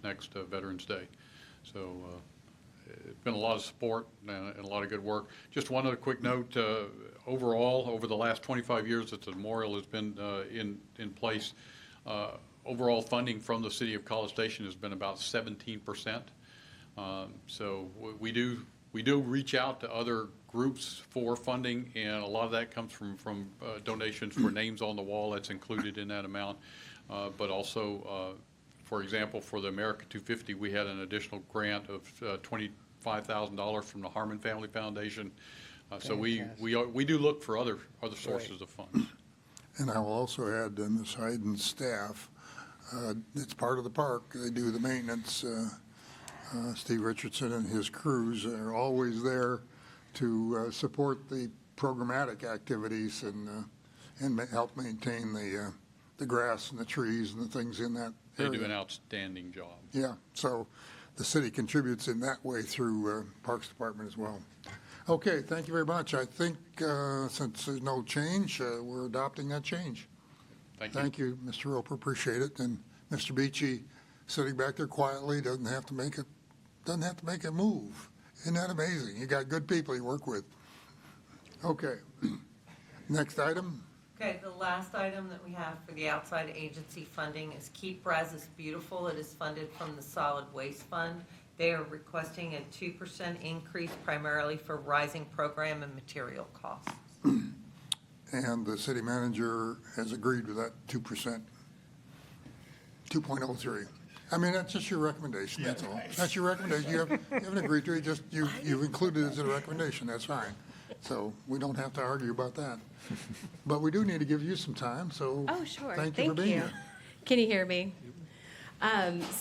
next Veterans Day. So it's been a lot of support and a lot of good work. Just one other quick note, overall, over the last 25 years that the memorial has been in place, overall funding from the city of College Station has been about 17%. So we do reach out to other groups for funding, and a lot of that comes from donations for names on the wall. That's included in that amount. But also, for example, for the America 250, we had an additional grant of $25,000 from the Harmon Family Foundation. So we do look for other sources of funds. And I will also add Ms. Hayden's staff. It's part of the park. They do the maintenance. Steve Richardson and his crews are always there to support the programmatic activities and help maintain the grass and the trees and the things in that area. They do an outstanding job. Yeah, so the city contributes in that way through Parks Department as well. Okay, thank you very much. I think since there's no change, we're adopting that change. Thank you. Thank you, Mr. Roper, appreciate it. And Mr. Beachy, sitting back there quietly, doesn't have to make a move. Isn't that amazing? You got good people you work with. Okay, next item. Okay, the last item that we have for the outside agency funding is Keep Brazos Beautiful. It is funded from the Solid Waste Fund. They are requesting a 2% increase primarily for rising program and material costs. And the city manager has agreed with that 2%, 2.03. I mean, that's just your recommendation, that's all. That's your recommendation. You haven't agreed to it, just you've included it as a recommendation, that's fine. So we don't have to argue about that. But we do need to give you some time, so. Oh, sure. Thank you for being here. Can you hear me?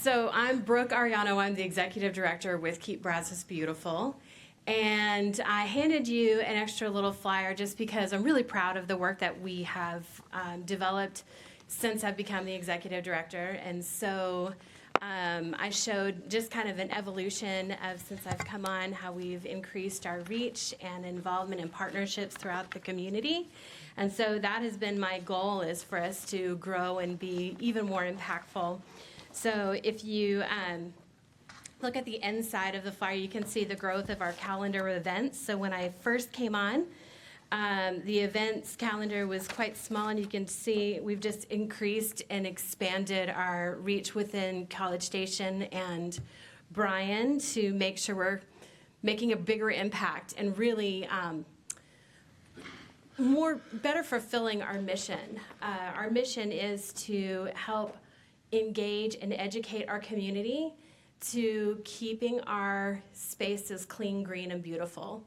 So I'm Brooke Ariano. I'm the executive director with Keep Brazos Beautiful. And I handed you an extra little flyer just because I'm really proud of the work that we have developed since I've become the executive director. And so I showed just kind of an evolution of since I've come on, how we've increased our reach and involvement in partnerships throughout the community. And so that has been my goal, is for us to grow and be even more impactful. So if you look at the inside of the flyer, you can see the growth of our calendar of events. So when I first came on, the events calendar was quite small, and you can see we've just increased and expanded our reach within College Station and Bryan to make sure we're making a bigger impact and really better fulfilling our mission. Our mission is to help engage and educate our community to keeping our spaces clean, green, and beautiful.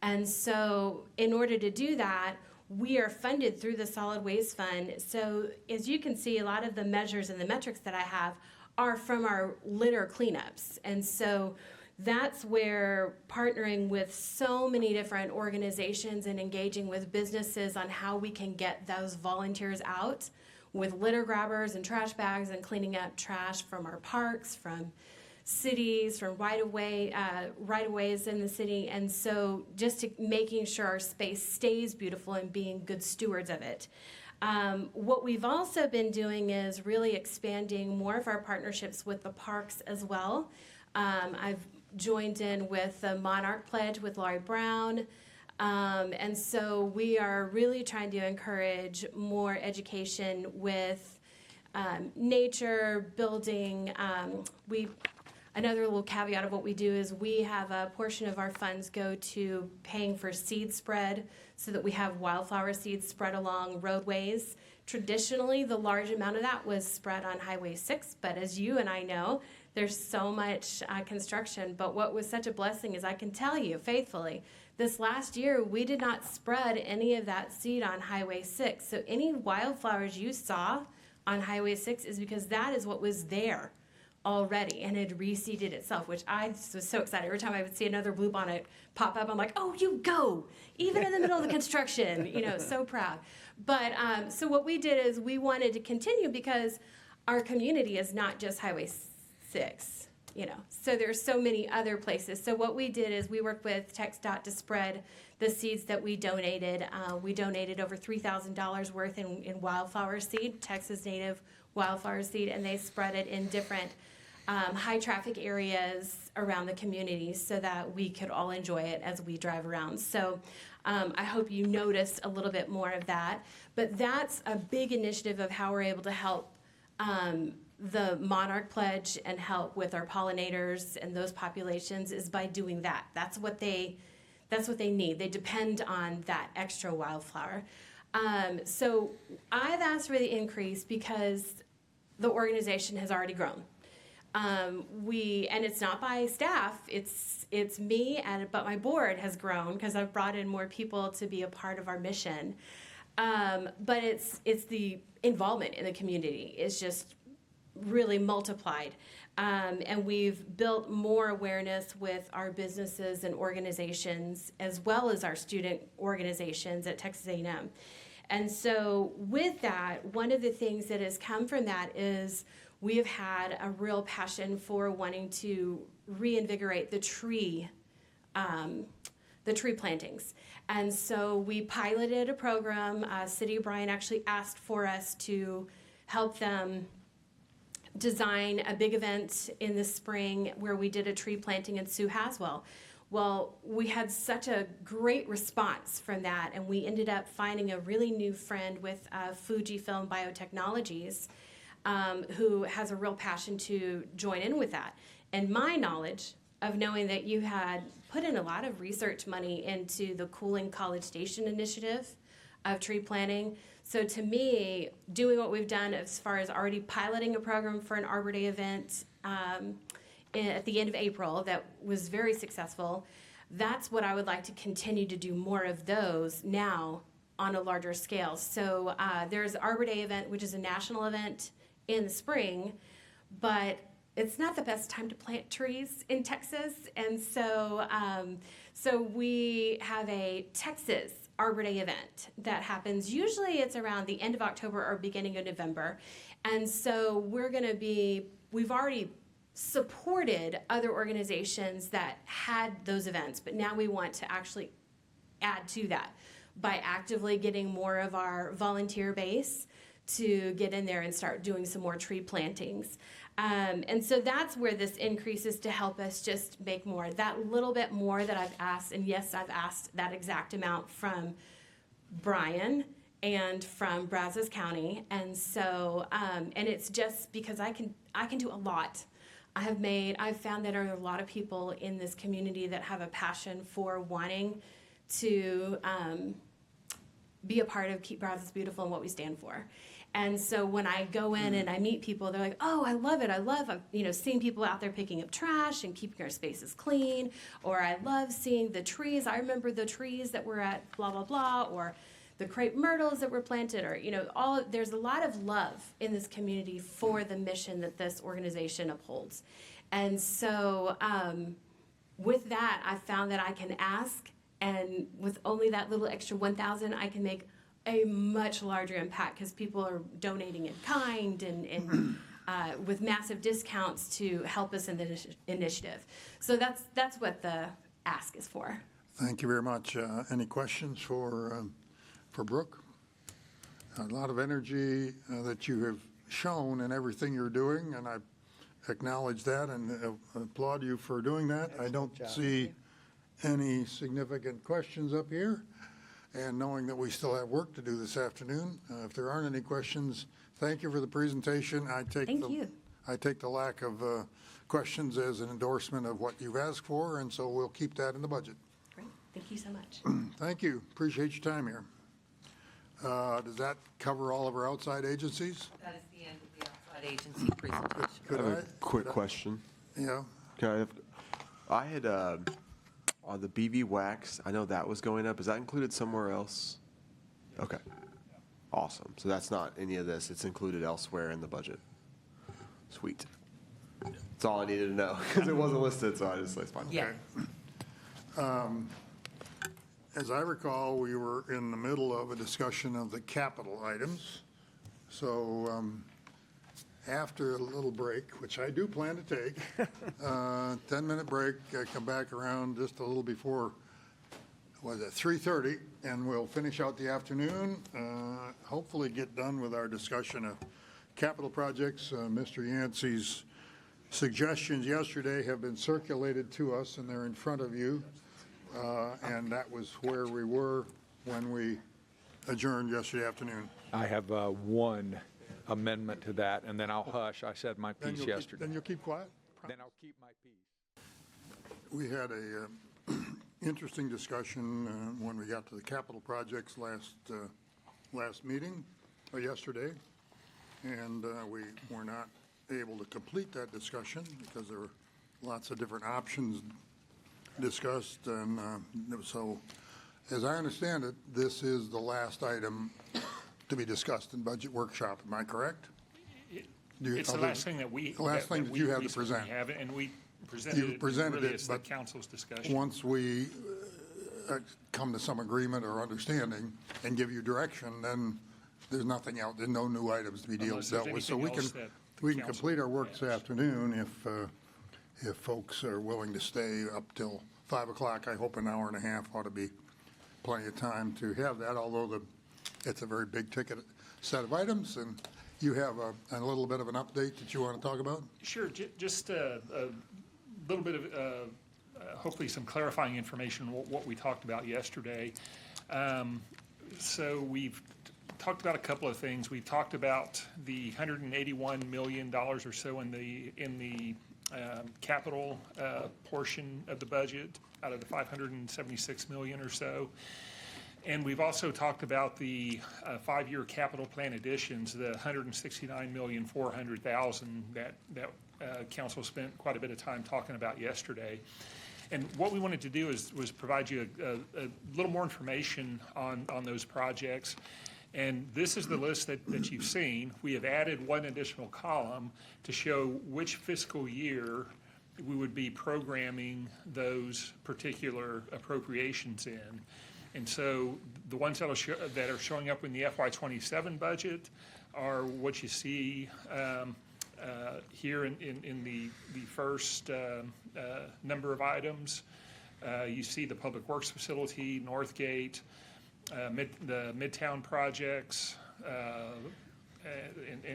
And so in order to do that, we are funded through the Solid Waste Fund. So as you can see, a lot of the measures and the metrics that I have are from our litter cleanups. And so that's where partnering with so many different organizations and engaging with businesses on how we can get those volunteers out with litter grabbers and trash bags and cleaning up trash from our parks, from cities, from right-of-ways in the city. And so just making sure our space stays beautiful and being good stewards of it. What we've also been doing is really expanding more of our partnerships with the parks as well. I've joined in with the Monarch Pledge with Laurie Brown. And so we are really trying to encourage more education with nature, building. Another little caveat of what we do is we have a portion of our funds go to paying for seed spread so that we have wildflower seeds spread along roadways. Traditionally, the large amount of that was spread on Highway 6, but as you and I know, there's so much construction. But what was such a blessing is I can tell you faithfully, this last year, we did not spread any of that seed on Highway 6. So any wildflowers you saw on Highway 6 is because that is what was there already and had reseeded itself, which I was so excited. Every time I would see another bluebonnet pop up, I'm like, oh, you go, even in the middle of the construction, so proud. But so what we did is we wanted to continue because our community is not just Highway 6, so there's so many other places. So what we did is we worked with TxDOT to spread the seeds that we donated. We donated over $3,000 worth in wildflower seed, Texas native wildflower seed, and they spread it in different high traffic areas around the community so that we could all enjoy it as we drive around. So I hope you noticed a little bit more of that. But that's a big initiative of how we're able to help the Monarch Pledge and help with our pollinators and those populations is by doing that. That's what they need. They depend on that extra wildflower. So I've asked for the increase because the organization has already grown. And it's not by staff, it's me, but my board has grown because I've brought in more people to be a part of our mission. But it's the involvement in the community is just really multiplied. And we've built more awareness with our businesses and organizations as well as our student organizations at Texas A&M. And so with that, one of the things that has come from that is we have had a real passion for wanting to reinvigorate the tree plantings. And so we piloted a program. City of Bryan actually asked for us to help them design a big event in the spring where we did a tree planting in Sue Haswell. Well, we had such a great response from that, and we ended up finding a really new friend with Fujifilm Biotechnologies who has a real passion to join in with that. and my knowledge of knowing that you had put in a lot of research money into the Cooling College Station initiative of tree planting. So to me, doing what we've done as far as already piloting a program for an Arbor Day event at the end of April that was very successful, that's what I would like to continue to do more of those now on a larger scale. So there's Arbor Day event, which is a national event in the spring, but it's not the best time to plant trees in Texas. And so, so we have a Texas Arbor Day event that happens. Usually it's around the end of October or beginning of November. And so we've already supported other organizations that had those events, but now we want to actually add to that by actively getting more of our volunteer base to get in there and start doing some more tree plantings. And so that's where this increase is to help us just make more. That little bit more that I've asked, and yes, I've asked that exact amount from Brian and from Brazos County. And so, and it's just because I can do a lot. I've found that there are a lot of people in this community that have a passion for wanting to be a part of Keep Brazos Beautiful and what we stand for. And so when I go in and I meet people, they're like, oh, I love it. I love, seeing people out there picking up trash and keeping our spaces clean. Or I love seeing the trees. I remember the trees that were at blah, blah, blah. Or the crepe myrtles that were planted. Or, there's a lot of love in this community for the mission that this organization upholds. And so with that, I found that I can ask. And with only that little extra $1,000, I can make a much larger impact because people are donating in kind and with massive discounts to help us in the initiative. So that's what the ask is for. Thank you very much. Any questions for Brooke? A lot of energy that you have shown in everything you're doing, and I acknowledge that and applaud you for doing that. I don't see any significant questions up here. And knowing that we still have work to do this afternoon, if there aren't any questions, thank you for the presentation. I take the lack of questions as an endorsement of what you've asked for, and so we'll keep that in the budget. Great. Thank you so much. Thank you. Appreciate your time here. Does that cover all of our outside agencies? That is the end of the outside agency presentation. I have a quick question. Yeah. I had, on the BV wax, I know that was going up. Is that included somewhere else? Okay. Awesome. So that's not any of this. It's included elsewhere in the budget. Sweet. That's all I needed to know because it wasn't listed, so it's fine. Yeah. As I recall, we were in the middle of a discussion of the capital items. So after a little break, which I do plan to take, 10-minute break, come back around just a little before, 3:30, and we'll finish out the afternoon, hopefully get done with our discussion of capital projects. Mr. Yancey's suggestions yesterday have been circulated to us, and they're in front of you, and that was where we were when we adjourned yesterday afternoon. I have one amendment to that, and then I'll hush. I said my piece yesterday. Then you'll keep quiet? Then I'll keep my piece. We had a interesting discussion when we got to the capital projects last meeting, or yesterday, and we were not able to complete that discussion because there were lots of different options discussed, and so as I understand it, this is the last item to be discussed in budget workshop. Am I correct? It's the last thing that we. The last thing that you have to recently present. have, and we You presented really it, as the but council's discussion. once we come to some agreement or understanding and give you direction, then there's nothing else, there's no new items to be Unless dealt there's with. So anything we else can, that we can council complete our work has. this afternoon if folks are willing to stay up till 5 o'clock. I hope an hour and a half ought to be plenty of time to have that, although it's a very big ticket set of items, and you have a little bit of an update that you want to talk about? Sure, just a little bit of, hopefully some clarifying information, what we talked about yesterday. So we've talked about a couple of things. We talked about the $181 million or so in the capital portion of the budget out of the 576 million or so. And we've also talked about the 5-year capital plan additions, the 169,400,000 that council spent quite a bit of time talking about yesterday. And what we wanted to do was provide you a little more information on those projects. And this is the list that you've seen. We have added one additional column to show which fiscal year we would be programming those particular appropriations in. And so the ones that are showing up in the FY27 budget are what you see here in the first number of items. You see the Public Works Facility, Northgate, the Midtown projects,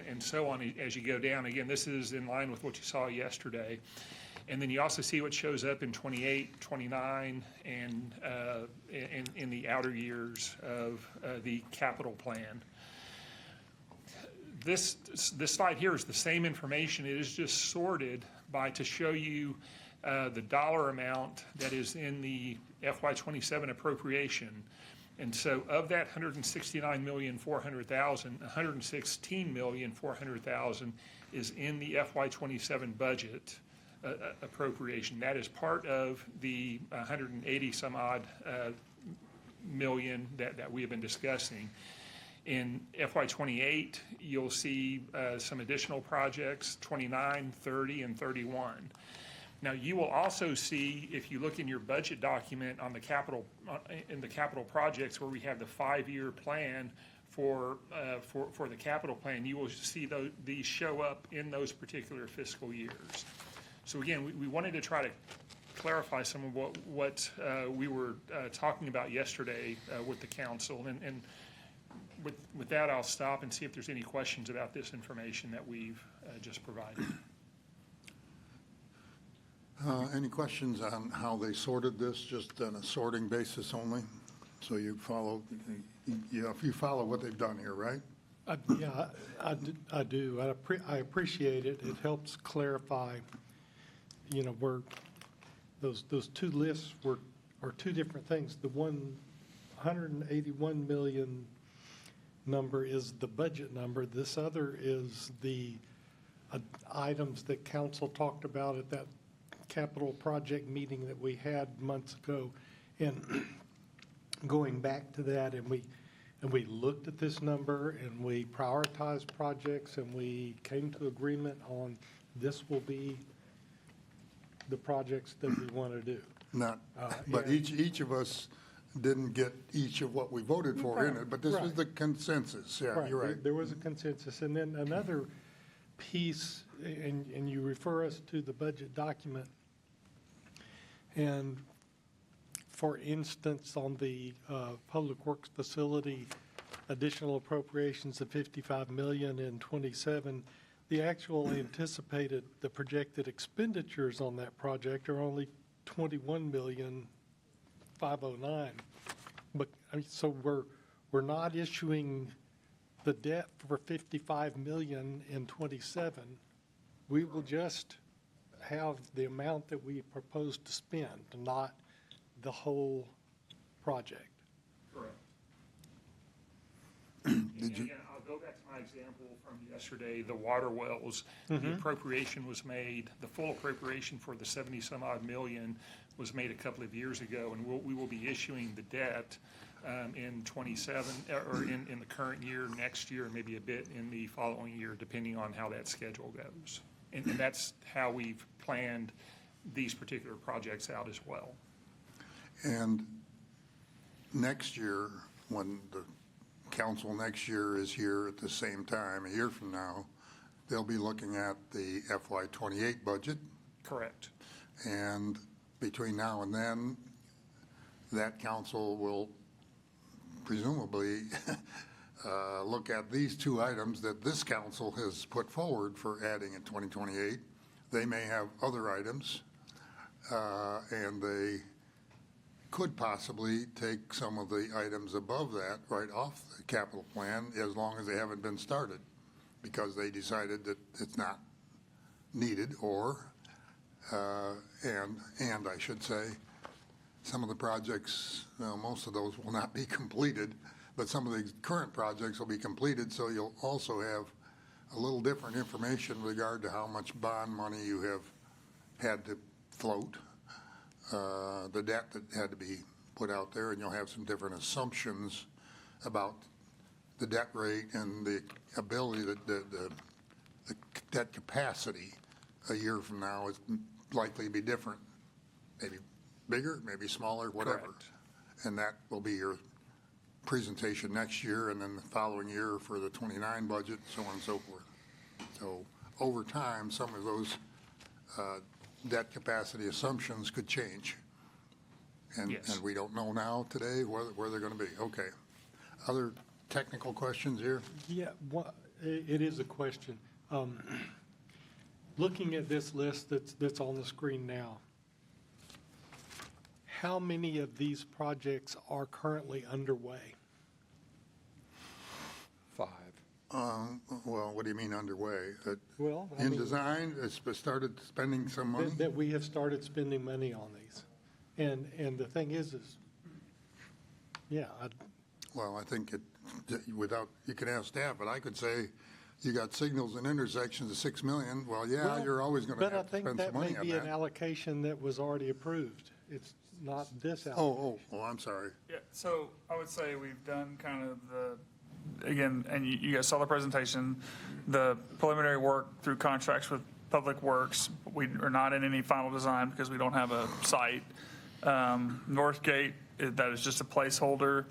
and so on as you go down. Again, this is in line with what you saw yesterday. And then you also see what shows up in 28, 29, and in the outer years of the capital plan. This slide here is the same information. It is just sorted to show you the dollar amount that is in the FY27 appropriation. And so of that 169,400,000, 116,400,000 is in the FY27 budget appropriation. That is part of the 180 some odd million that we have been discussing. In FY28, you'll see some additional projects, 29, 30, and 31. Now, you will also see, if you look in your budget document on the capital projects where we have the 5-year plan for the capital plan, you will see these show up in those particular fiscal years. So again, we wanted to try to clarify some of what we were talking about yesterday with the council. And with that, I'll stop and see if there's any questions about this information that we've just provided. Any questions on how they sorted this, just on a sorting basis only? So you follow, if you follow what they've done here, right? Yeah, I do. I appreciate it. It helps clarify, where those two lists are two different things. The 181 million number is the budget number. This other is the items that council talked about at that capital project meeting that we had months ago. And going back to that, and we looked at this number and we prioritized projects and we came to agreement on this will be the projects that we want to do. But each of us didn't get each of what we voted for in it, but this was the consensus. Yeah, you're right. There was a consensus. And then another piece, and you refer us to the budget document. And for instance, on the Public Works Facility, additional appropriations of 55 million in 27, the actual anticipated, the projected expenditures on that project are only 21,509,000. But so we're not issuing the debt for 55 million in 27. We will just have the amount that we propose to spend, not the whole project. Correct. Again, I'll go back to my example from yesterday, the water wells. The appropriation was made, the full appropriation for the 70 some odd million was made a couple of years ago, and we will be issuing the debt in 27, or in the current year, next year, and maybe a bit in the following year, depending on how that schedule goes. And that's how we've planned these particular projects out as well. And next year, when the council next year is here at the same time, a year from now, they'll be looking at the FY28 budget. Correct. And between now and then, that council will presumably look at these two items that this council has put forward for adding in 2028. They may have other items, and they could possibly take some of the items above that right off the capital plan as long as they haven't been started, because they decided that it's not needed, or And I should say, some of the projects, most of those will not be completed, but some of the current projects will be completed, so you'll also have a little different information with regard to how much bond money you have had to float, the debt that had to be put out there, and you'll have some different assumptions about the debt rate and the ability, the debt capacity a year from now is likely to be different, maybe bigger, maybe smaller, whatever. Correct. And that will be your presentation next year, and then the following year for the 29 budget, so on and so forth. So over time, some of those debt capacity assumptions could change. And, Yes. and we don't know now today where they're going to be. Okay. Other technical questions here? Yeah, it is a question. Looking at this list that's on the screen now, how many of these projects are currently underway? 5. Well, what do you mean underway? Well, I In mean- design, it's started spending some money? That we have started spending money on these. And the thing is, yeah, Well, I think without, you can ask staff, but I could say, you got signals and intersections of 6 million. Well, yeah, well, you're always going to have to spend some But I think money that on may be an that. allocation that was already approved. It's not this allocation. Oh, I'm sorry. Yeah, so I would say we've done kind of again, and you guys saw the presentation, the preliminary work through contracts with Public Works. We are not in any final design because we don't have a site. Northgate, that is just a placeholder.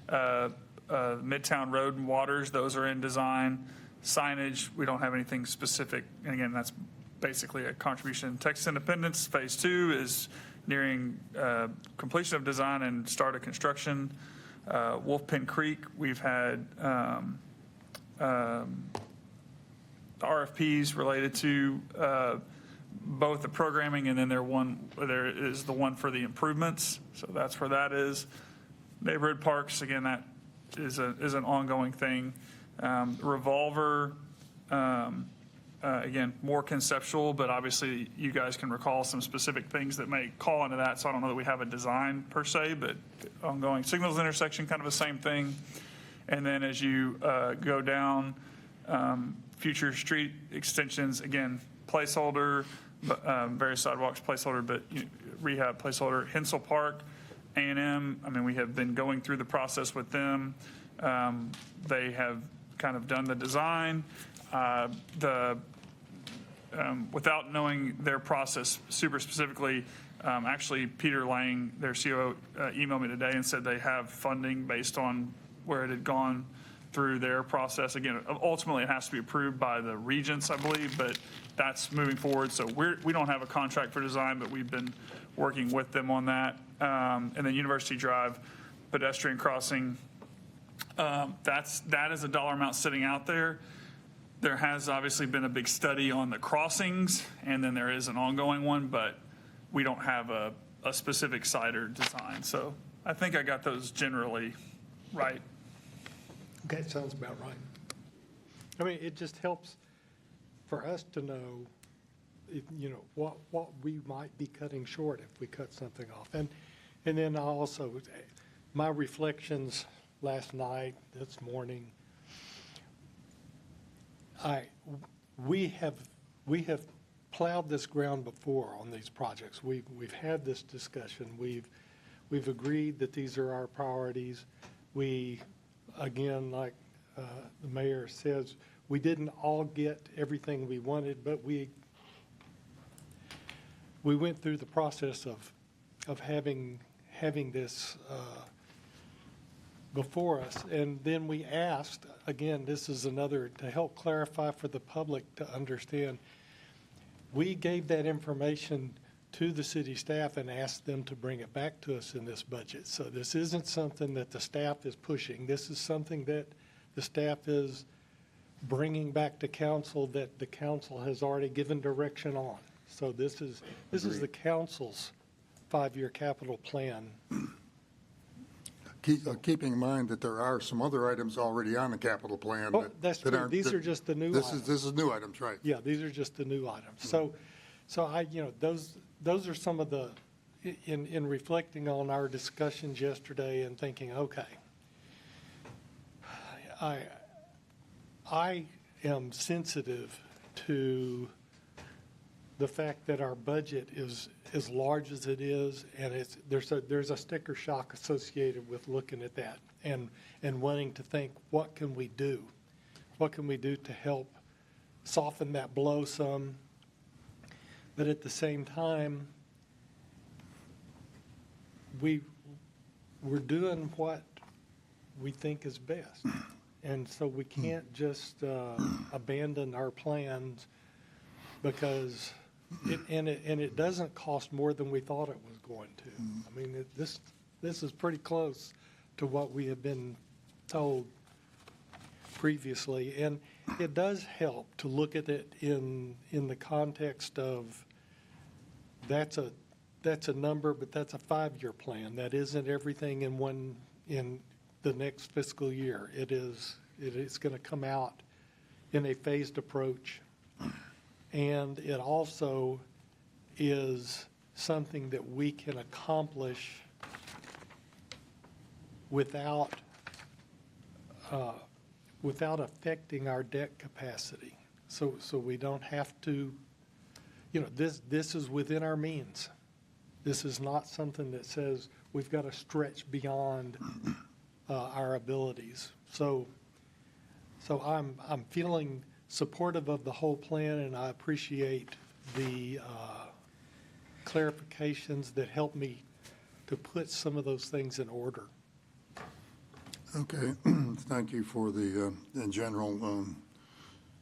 Midtown Road and Waters, those are in design. Signage, we don't have anything specific. And again, that's basically a contribution. Texas Independence Phase 2 is nearing completion of design and start of construction. Wolf Pen Creek, we've had RFPs related to both the programming and then there is the one for the improvements. So that's where that is. Neighborhood parks, again, that is an ongoing thing. Revolver, again, more conceptual, but obviously you guys can recall some specific things that may call into that. So I don't know that we have a design per se, but ongoing. Signals intersection, kind of the same thing. And then as you go down, future street extensions, again, placeholder, various sidewalks placeholder, but rehab placeholder. Hensel Park, A&M, I mean, we have been going through the process with them. They have kind of done the design. Without knowing their process super specifically, actually Peter Lang, their COO, emailed me today and said they have funding based on where it had gone through their process. Again, ultimately it has to be approved by the regents, I believe, but that's moving forward. So we don't have a contract for design, but we've been working with them on that. And then University Drive pedestrian crossing, that is a dollar amount sitting out there. There has obviously been a big study on the crossings, and then there is an ongoing one, but we don't have a specific site or design. So I think I got those generally right. Okay, sounds about right. I mean, it just helps for us to know, what we might be cutting short if we cut something off. And then also, my reflections last night, this morning, we have plowed this ground before on these projects. We've had this discussion. We've agreed that these are our priorities. We, again, like the mayor says, we didn't all get everything we wanted, but we went through the process of having this before us. And then we asked, again, this is another, to help clarify for the public to understand, we gave that information to the city staff and asked them to bring it back to us in this budget. So this isn't something that the staff is pushing. This is something that the staff is bringing back to council that the council has already given direction on. So this is the council's 5-year capital plan. Keeping in mind that there are some other items already on the capital plan. Oh, that's true. These are just the new items. This is new items, right? Yeah, these are just the new items. So those are some of the, in reflecting on our discussions yesterday and thinking, okay, I am sensitive to the fact that our budget is as large as it is, and there's a sticker shock associated with looking at that and wanting to think, what can we do? What can we do to help soften that blow some? But at the same time, we're doing what we think is best. And so we can't just abandon our plans because it doesn't cost more than we thought it was going to. I mean, this is pretty close to what we have been told previously. And it does help to look at it in the context of that's a number, but that's a 5-year plan. That isn't everything in the next fiscal year. It is going to come out in a phased approach. And it also is something that we can accomplish without affecting our debt capacity. So we don't have to, this is within our means. This is not something that says we've got to stretch beyond our abilities. So I'm feeling supportive of the whole plan, and I appreciate the clarifications that help me to put some of those things in order. Okay, thank you for the in general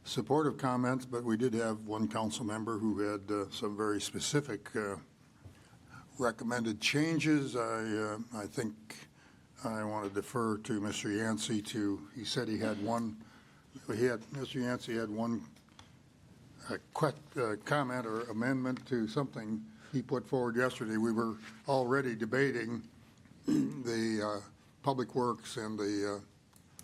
supportive comments, but we did have one council member who had some very specific recommended changes. I think I want to defer to Mr. Yancey he said he had one, Mr. Yancey had one comment or amendment to something he put forward yesterday. We were already debating the Public Works and the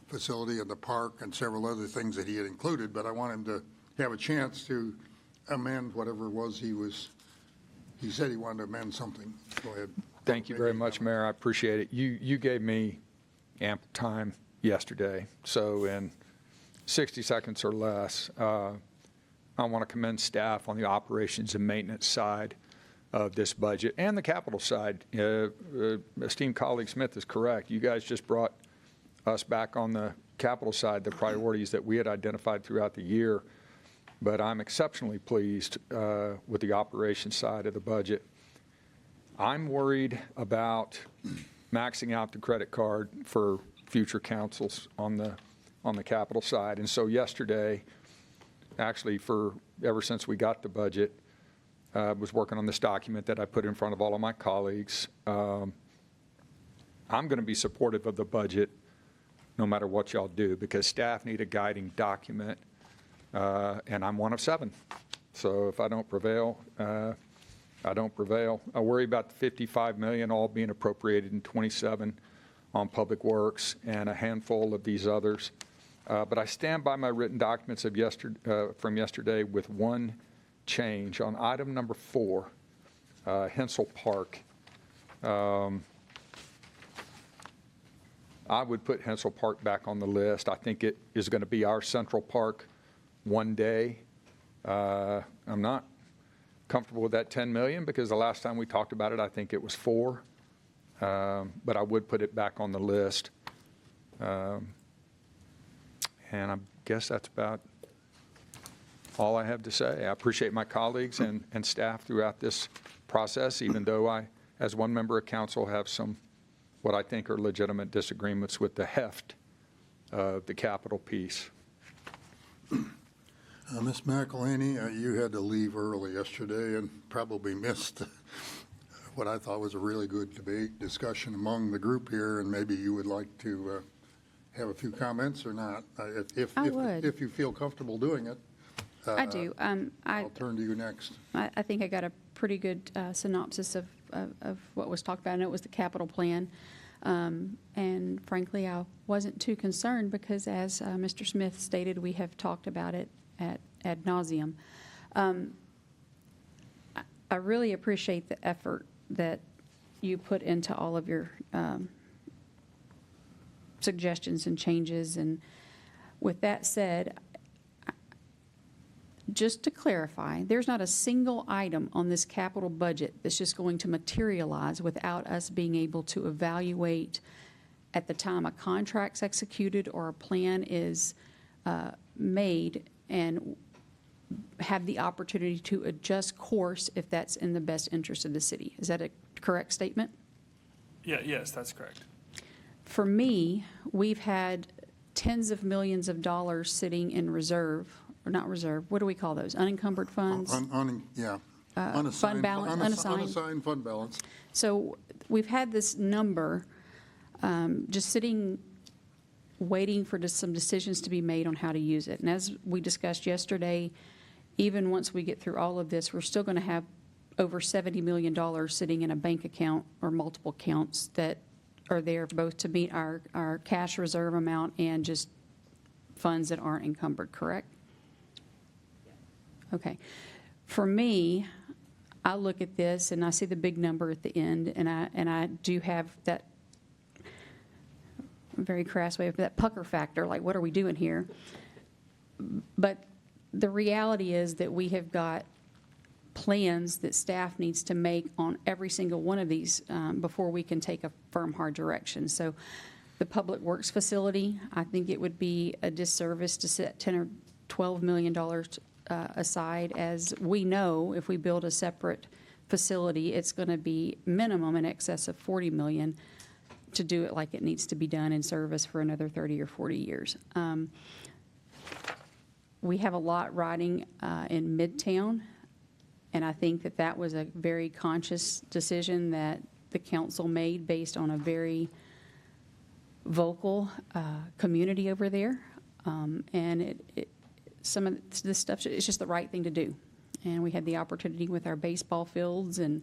facility and the park and several other things that he had included, but I want him to have a chance to amend whatever it was he said he wanted to amend something. Go ahead. Thank you very much, Mayor. I appreciate it. You gave me ample time yesterday, so in 60 seconds or less, I want to commend staff on the operations and maintenance side of this budget and the capital side. Esteemed colleague Smith is correct. You guys just brought us back on the capital side, the priorities that we had identified throughout the year. But I'm exceptionally pleased with the operations side of the budget. I'm worried about maxing out the credit card for future councils on the capital side. And so yesterday, actually ever since we got the budget, was working on this document that I put in front of all of my colleagues. I'm going to be supportive of the budget no matter what y'all do, because staff need a guiding document, and I'm one of 7. So if I don't prevail, I don't prevail. I worry about the $55 million all being appropriated in 27 on Public Works and a handful of these others. But I stand by my written documents of from yesterday with one change. On item number 4, Hensel Park. I would put Hensel Park back on the list. I think it is going to be our central park one day. I'm not comfortable with that 10 million because the last time we talked about it, I think it was 4. But I would put it back on the list. And I guess that's about all I have to say. I appreciate my colleagues and staff throughout this process, even though I, as one member of council, have some what I think are legitimate disagreements with the heft of the capital piece. Ms. McElhaney, you had to leave early yesterday and probably missed what I thought was a really good debate discussion among the group here, and maybe you would like to have a few comments or not, if you feel comfortable doing it. I do. I'll turn to you next. I think I got a pretty good synopsis of what was talked about. I know it was the capital plan. And frankly, I wasn't too concerned because, as Mr. Smith stated, we have talked about it ad nauseum. I really appreciate the effort that you put into all of your suggestions and changes. And with that said, just to clarify, there's not a single item on this capital budget that's just going to materialize without us being able to evaluate at the time a contract's executed or a plan is made and have the opportunity to adjust course if that's in the best interest of the city. Is that a correct statement? Yeah, yes, that's correct. For me, we've had tens of millions of dollars sitting in reserve, or not reserve, what do we call those? Unencumbered funds? Yeah. Fund balance, unassigned. Unassigned fund balance. So we've had this number just sitting, waiting for just some decisions to be made on how to use it. And as we discussed yesterday, even once we get through all of this, we're still going to have over $70 million sitting in a bank account or multiple accounts that are there both to meet our cash reserve amount and just funds that aren't encumbered, correct? Okay. For me, I look at this and I see the big number at the end, and I do have that very crass way of that pucker factor, like what are we doing here? But the reality is that we have got plans that staff needs to make on every single one of these before we can take a firm, hard direction. So the Public Works facility, I think it would be a disservice to set $10 or $12 million aside. As we know, if we build a separate facility, it's going to be minimum in excess of $40 million to do it like it needs to be done in service for another 30 or 40 years. We have a lot riding in Midtown, and I think that that was a very conscious decision that the council made based on a very vocal community over there. And some of this stuff, it's just the right thing to do. And we had the opportunity with our baseball fields, and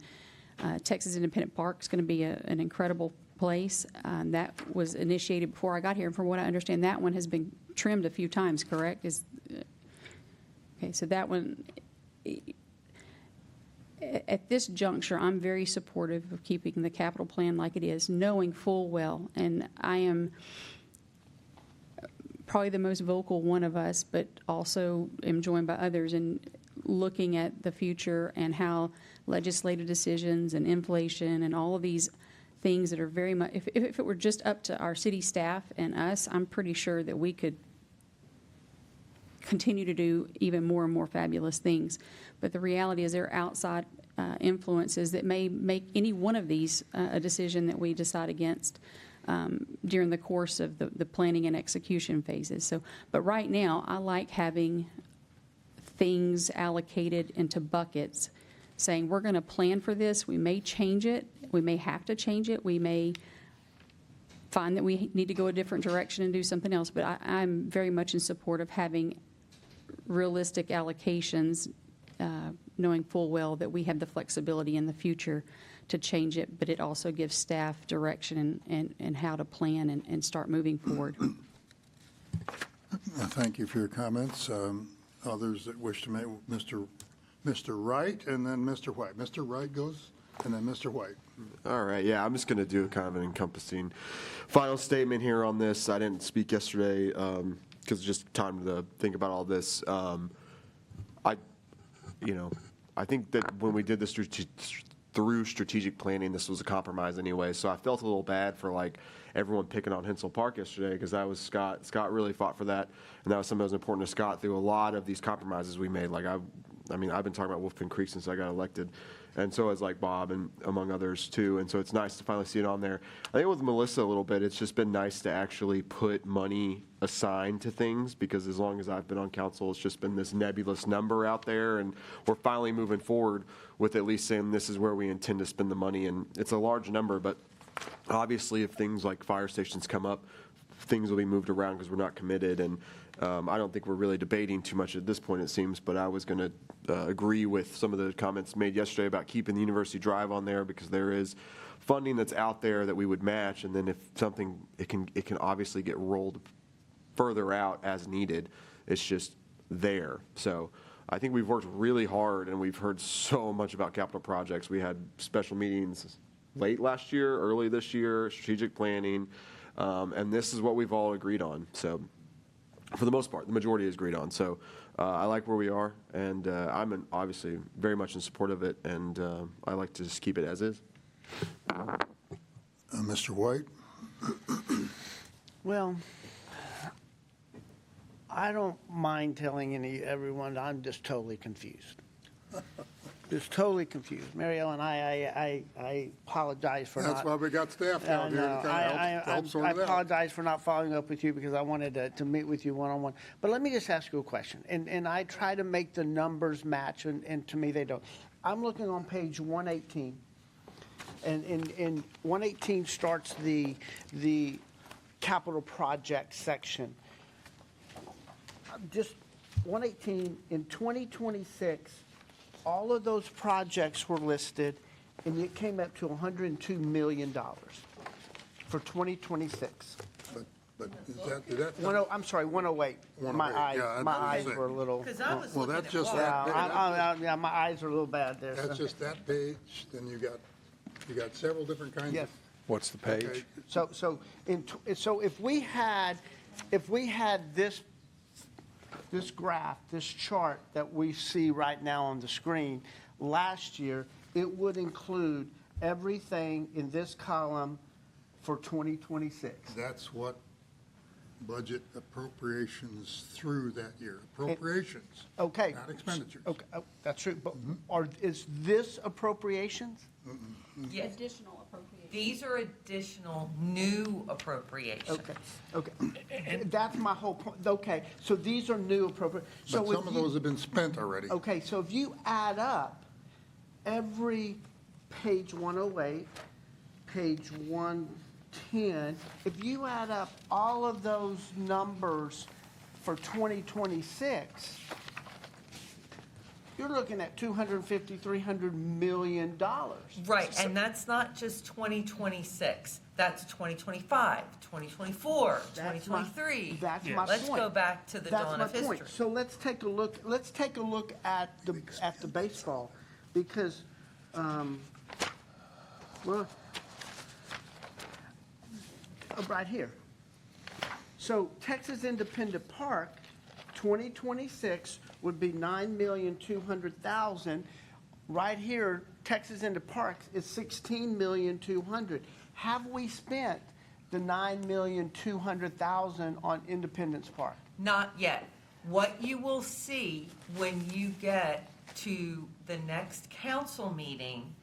Texas Independent Park is going to be an incredible place. That was initiated before I got here, and from what I understand, that one has been trimmed a few times, correct? Okay, so that one, at this juncture, I'm very supportive of keeping the capital plan like it is, knowing full well, and I am probably the most vocal one of us, but also am joined by others in looking at the future and how legislative decisions and inflation and all of these things that are very much, if it were just up to our city staff and us, I'm pretty sure that we could continue to do even more and more fabulous things. But the reality is there are outside influences that may make any one of these a decision that we decide against during the course of the planning and execution phases. So, but right now, I like having things allocated into buckets, saying we're going to plan for this. We may change it. We may have to change it. We may find that we need to go a different direction and do something else. But I'm very much in support of having realistic allocations, knowing full well that we have the flexibility in the future to change it, but it also gives staff direction and how to plan and start moving forward. Thank you for your comments. Others that wish to make, Mr. Wright, and then Mr. White. Mr. Wright goes, and then Mr. White. All right, yeah, I'm just going to do kind of an encompassing final statement here on this. I didn't speak yesterday because it's just time to think about all this. I think that when we did this through strategic planning, this was a compromise anyway. So I felt a little bad for like everyone picking on Hensel Park yesterday, because that was Scott. Scott really fought for that, and that was something that was important to Scott through a lot of these compromises we made. Like I mean, I've been talking about Wolf Pin Creek since I got elected, and so has like Bob and among others too. And so it's nice to finally see it on there. I think with Melissa a little bit, it's just been nice to actually put money assigned to things, because as long as I've been on council, it's just been this nebulous number out there, and we're finally moving forward with at least saying this is where we intend to spend the money. And it's a large number, but obviously if things like fire stations come up, things will be moved around because we're not committed. And I don't think we're really debating too much at this point, it seems, but I was going to agree with some of the comments made yesterday about keeping the University Drive on there, because there is funding that's out there that we would match, and then if something, it can obviously get rolled further out as needed. It's just there. So I think we've worked really hard and we've heard so much about capital projects. We had special meetings late last year, early this year, strategic planning, and this is what we've all agreed on. So for the most part, the majority has agreed on. So I like where we are, and I'm obviously very much in support of it, and I like to just keep it as is. Mr. White? Well, I don't mind telling everyone I'm just totally confused. Just totally confused. Mary Ellen, I apologize for not. That's why we got staff down here to kind of help sort I it out. apologize for not following up with you because I wanted to meet with you one-on-one. But let me just ask you a question. And I try to make the numbers match, and to me they don't. I'm looking on page 118. And 118 starts the capital project section. Just 118, in 2026, all of those projects were listed, and it came up to $102 million for 2026. But is that? I'm sorry, 108. 108, My eyes, yeah, my I was eyes saying. were a little. Because I was Well, looking that's at just Walker. that. Yeah, my eyes are a little bad there. That's so. just that page, then you got several different kinds Yes. of. What's the page? Okay. So if we had this graph, this chart that we see right now on the screen, last year, it would include everything in this column for 2026. That's what budget appropriations through that year. Appropriations. Okay. Not expenditures. Okay, that's true, but is this appropriations? Yes. Additional appropriation. These are additional new appropriations. Okay. That's my whole point. Okay, so these are new appropriate. So But if some of you- those have been spent already. Okay, so if you add up every page 108, page 110, if you add up all of those numbers for 2026, you're looking at $250, $300 million. Right, and that's not just 2026. That's 2025, 2024, That's my- 2023. That's my point. Let's go back to the dawn of That's my point. history. So let's take a look at the baseball, because, right here. So Texas Independent Park, 2026 would be $9,200,000. Right here, Texas Independent Parks is $16,200,000. Have we spent the $9,200,000 on Independence Park? Not yet. What you will see when you get to the next council meeting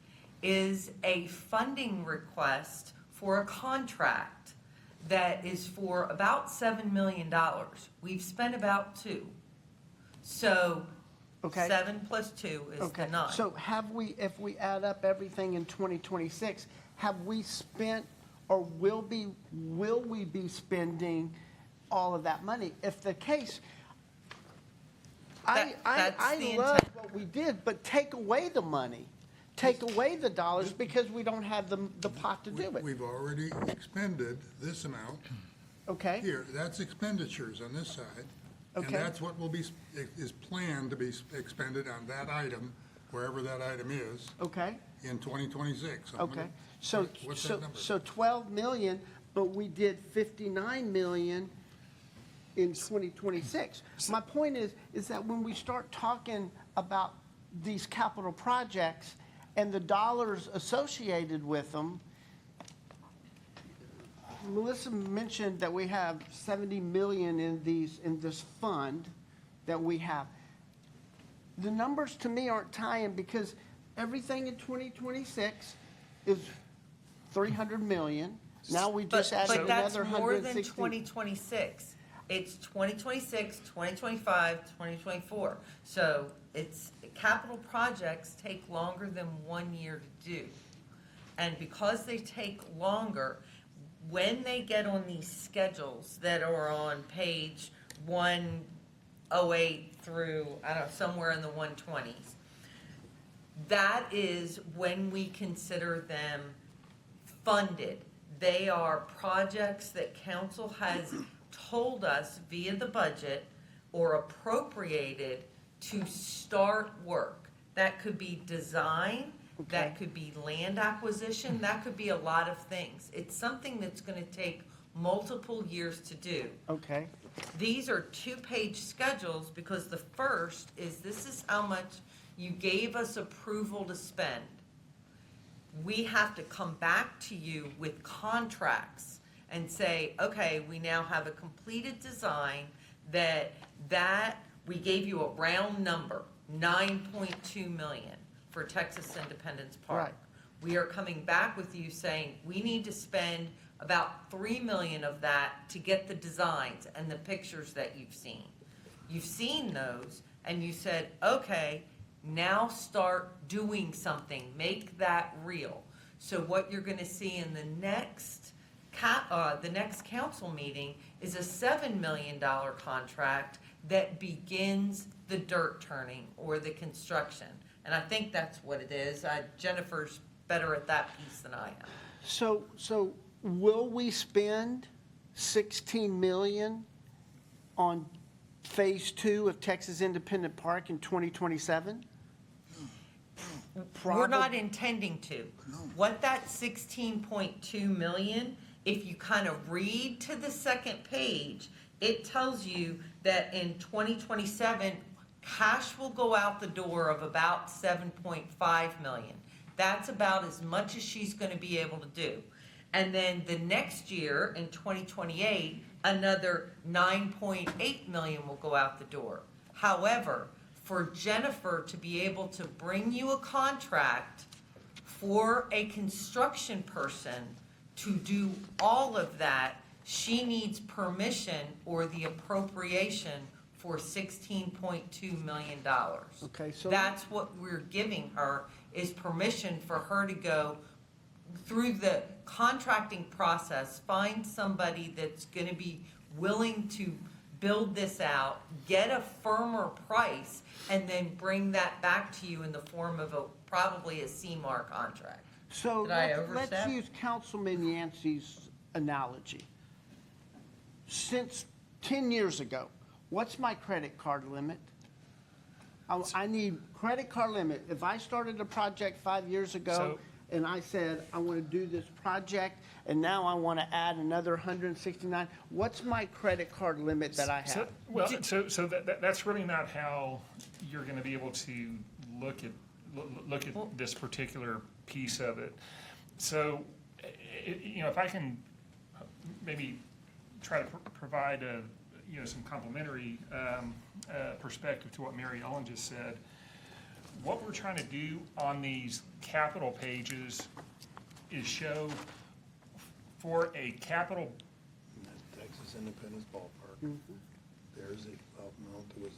is a funding request for a contract that is for about $7 million. We've spent about $2 million. So Okay. 7 plus 2 is the 9. So have we, if we add up everything in 2026, have we spent or will we be spending all of that money? If the case, I That's the love intent. what we did, but take away the money. Take away the dollars because we don't have the pot to do it. We've already expended this amount. Okay? Here, that's expenditures on this side. And Okay. that's what is planned to be expended on that item, wherever that item is, Okay? in 2026. Okay. So, What's so, that number? so 12 million, but we did 59 million in 2026. My point is that when we start talking about these capital projects and the dollars associated with them, Melissa mentioned that we have 70 million in this fund that we have. The numbers to me aren't tying because everything in 2026 is 300 million. Now we just added But that's another more than 160. 2026. It's 2026, 2025, 2024. So it's, capital projects take longer than 1 year to do. And because they take longer, when they get on these schedules that are on page 108 through, I don't know, somewhere in the 120s, that is when we consider them funded. They are projects that council has told us via the budget or appropriated to start work. That could be design, that could be land acquisition, that could be a lot of things. It's something that's gonna take multiple years to do. Okay. These are two-page schedules because the first is, this is how much you gave us approval to spend. We have to come back to you with contracts and say, okay, we now have a completed design that we gave you a round number, 9.2 million for Texas Independence Park. Right. We are coming back with you saying, we need to spend about 3 million of that to get the designs and the pictures that you've seen. You've seen those, and you said, okay, now start doing something, make that real. So what you're gonna see in the next council meeting is a $7 million contract that begins the dirt turning or the construction. And I think that's what it is. Jennifer's better at that piece than I am. So will we spend 16 million on phase 2 of Texas Independent Park in 2027? We're not intending to. What that 16.2 million, if you kind of read to the second page, it tells you that in 2027, cash will go out the door of about 7.5 million. That's about as much as she's gonna be able to do. And then the next year, in 2028, another 9.8 million will go out the door. However, for Jennifer to be able to bring you a contract for a construction person to do all of that, she needs permission or the appropriation for $16.2 million. Okay, so That's what we're giving her, is permission for her to go through the contracting process, find somebody that's gonna be willing to build this out, get a firmer price, and then bring that back to you in the form of probably a CMAR contract. So Did I let's overstep? use Councilman Yancey's analogy. Since 10 years ago, what's my credit card limit? I need credit card limit. If I started a project 5 years ago and I said, I want to do this project and now I want to add another 169, what's my credit card limit that I have? So that's really not how you're gonna be able to look at this particular piece of it. So, if I can maybe try to provide some complementary perspective to what Mary Ellen just said. What we're trying to do on these capital pages is show for a capital. Texas Independence Ballpark. There's a amount that was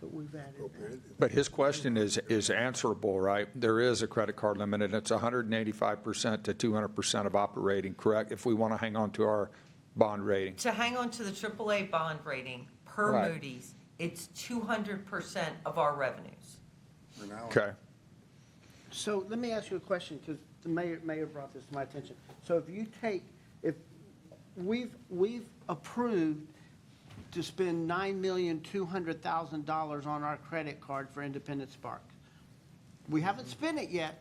But we've added that. But his question is answerable, right? There is a credit card limit, and it's 185% to 200% of operating, correct? If we want to hang on to our bond rating. To hang on to the AAA bond rating per Right. Moody's, it's 200% of our revenues. Okay. So let me ask you a question, because the mayor brought this to my attention. So if we've approved to spend $9,200,000 on our credit card for Independence Park. We haven't spent it yet,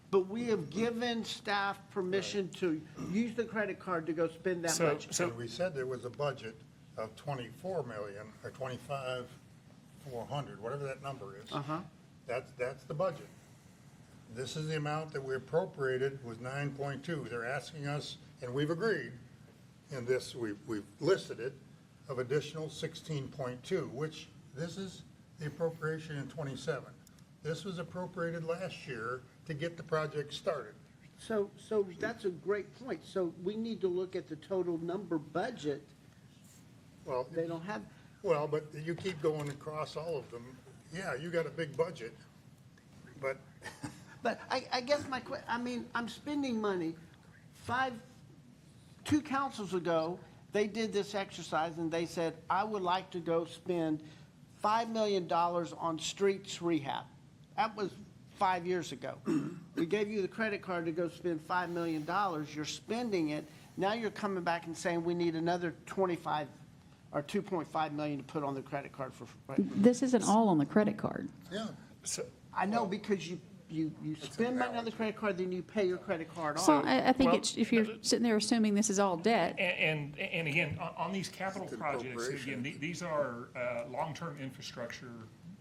but we have given staff permission to use the credit card to go spend that much. So we said there was a budget of 24 million or 25,400, whatever that number is. That's the budget. This is the amount that we appropriated was 9.2. They're asking us, and we've agreed, in this, we've listed it, of additional 16.2, which this is the appropriation in 27. This was appropriated last year to get the project started. So that's a great point. So we need to look at the total number budget. Well, they don't have. Well, but you keep going across all of them. Yeah, you got a big budget, but. But I guess I'm spending money. 2 councils ago, they did this exercise and they said, I would like to go spend $5 million on streets rehab. That was 5 years ago. We gave you the credit card to go spend $5 million. You're spending it. Now you're coming back and saying we need another 25 or 2.5 million to put on the credit card for. This isn't all on the credit card. Yeah. I know, because you spend money on the credit card, then you pay your credit card So off. I think well, it's, if you're sitting there assuming this is all debt, And again, on these capital It's an projects, appropriation. again, these are long-term infrastructure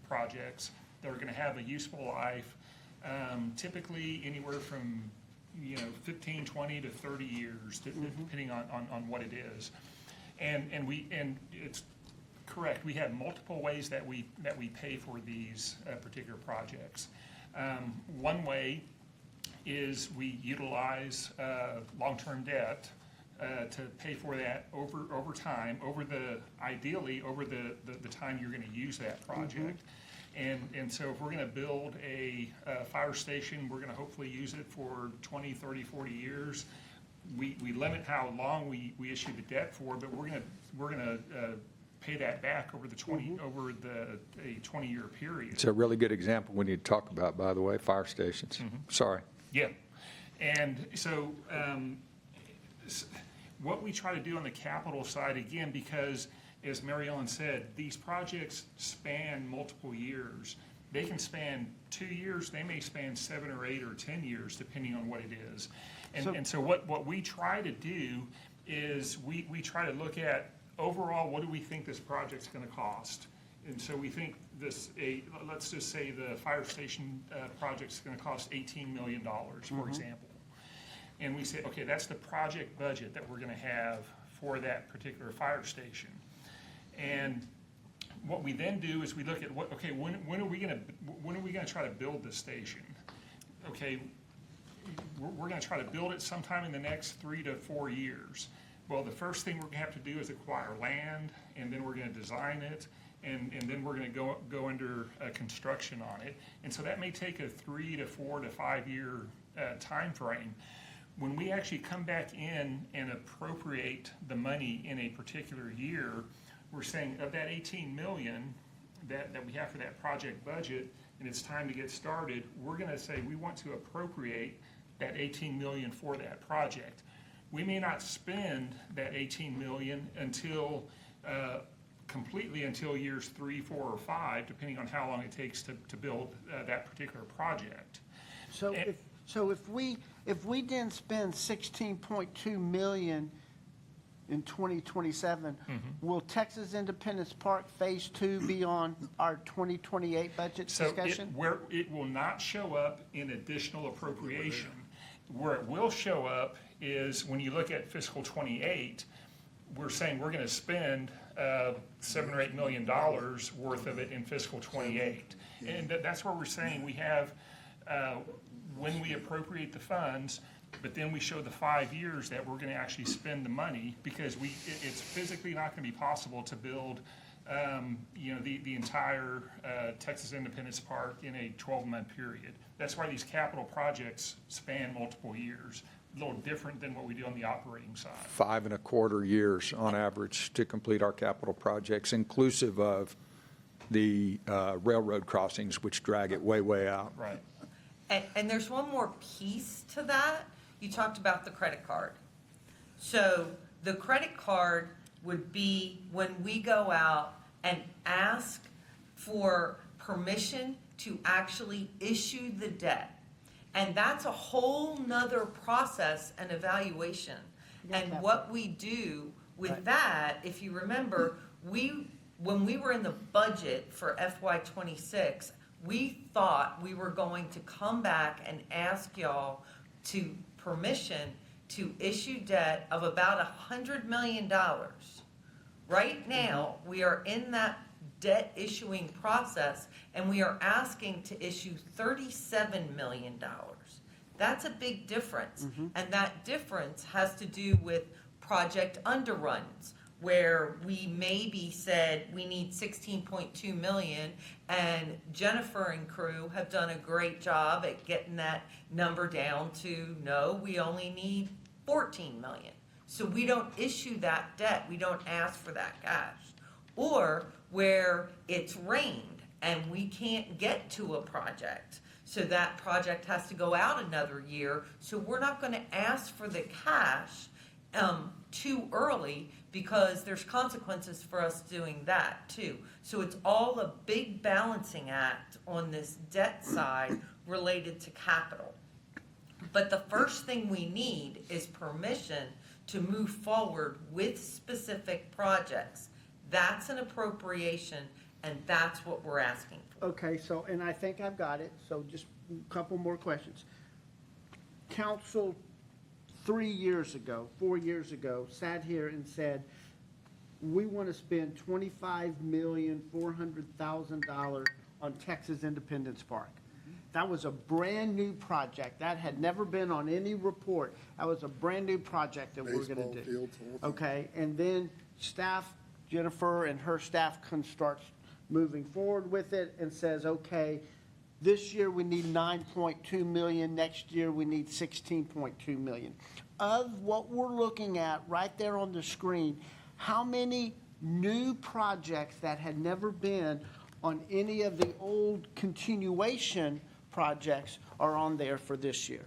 projects that are going to have a useful life, typically anywhere from, 15, 20 to 30 years, depending on what it is. And it's correct, we have multiple ways that we pay for these particular projects. One way is we utilize long-term debt to pay for that over time, ideally over the time you're going to use that project. And so if we're going to build a fire station, we're going to hopefully use it for 20, 30, 40 years. We limit how long we issue the debt for, but we're going to pay that back over the 20-year period. It's a really good example we need to talk about, by the way, fire stations. Sorry. Yeah, and so what we try to do on the capital side, again, because as Mary Ellen said, these projects span multiple years. They can span 2 years, they may span 7 or 8 or 10 years, depending on what it is. And so what we try to do is we try to look at overall, what do we think this project's gonna cost? And so we think let's just say the fire station project's gonna cost $18 million, for example. And we say, okay, that's the project budget that we're gonna have for that particular fire station. And what we then do is we look at when are we gonna try to build this station? Okay, we're gonna try to build it sometime in the next 3 to 4 years. Well, the first thing we're gonna have to do is acquire land, and then we're gonna design it, and then we're gonna go under construction on it. And so that may take a 3 to 4 to 5 year time frame. When we actually come back in and appropriate the money in a particular year, we're saying of that 18 million that we have for that project budget, and it's time to get started, we're gonna say we want to appropriate that 18 million for that project. We may not spend that 18 million until completely until years 3, 4, or 5, depending on how long it takes to build that particular project. So if we then spend 16.2 million in 2027, will Texas Independence Park Phase 2 be on our 2028 budget discussion? So it will not show up in additional appropriation. Where it will show up is when you look at fiscal 28, we're saying we're gonna spend $7 or $8 million worth of it in fiscal 28. And that's where we're saying we have, when we appropriate the funds, but then we show the 5 years that we're gonna actually spend the money, because it's physically not gonna be possible to build, the entire Texas Independence Park in a 12-month period. That's why these capital projects span multiple years, a little different than what we do on the operating side. 5.25 years on average to complete our capital projects, inclusive of the railroad crossings, which drag it way, way out. Right. And there's one more piece to that. You talked about the credit card. So the credit card would be when we go out and ask for permission to actually issue the debt. And that's a whole nother process and evaluation. And what we do with that, if you remember, when we were in the budget for FY '26, we thought we were going to come back and ask y'all to permission to issue debt of about $100 million. Right now, we are in that debt issuing process, and we are asking to issue $37 million. That's a big difference. And that difference has to do with project underruns, where we maybe said we need 16.2 million, and Jennifer and crew have done a great job at getting that number down to, no, we only need 14 million. So we don't issue that debt, we don't ask for that cash. Or where it's rained and we can't get to a project, so that project has to go out another year, so we're not gonna ask for the cash too early, because there's consequences for us doing that too. So it's all a big balancing act on this debt side related to capital. But the first thing we need is permission to move forward with specific projects. That's an appropriation, and that's what we're asking for. Okay, so, and I think I've got it, so just a couple more questions. Council 4 years ago, sat here and said, we want to spend $25,400,000 on Texas Independence Park. That was a brand-new project. That had never been on any report. That was a brand-new project that we're going Baseball to do. fields, the whole thing. Okay, and then staff, Jennifer and her staff can start moving forward with it and says, okay, this year we need 9.2 million, next year we need 16.2 million. Of what we're looking at right there on the screen, how many new projects that had never been on any of the old continuation projects are on there for this year?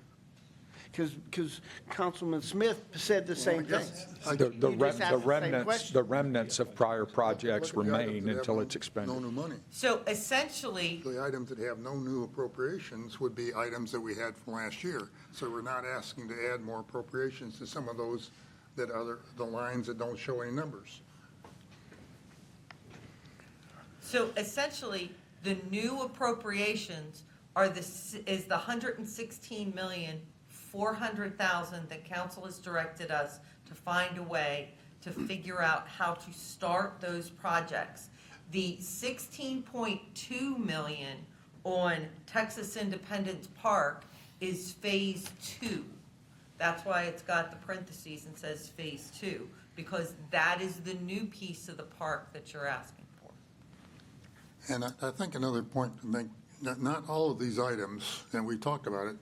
Because Councilman Smith said the same thing. The You just asked the same question. remnants of prior projects Look at the items remain that have until no- it's expended. No new money. So essentially, The items that have no new appropriations would be items that we had from last year. So we're not asking to add more appropriations to some of those that are the lines that don't show any numbers. So essentially, the new appropriations is the 116,400,000 that council has directed us to find a way to figure out how to start those projects. The 16.2 million on Texas Independence Park is phase 2. That's why it's got the parentheses and says phase 2, because that is the new piece of the park that you're asking for. And I think another point to make, not all of these items, and we talked about it,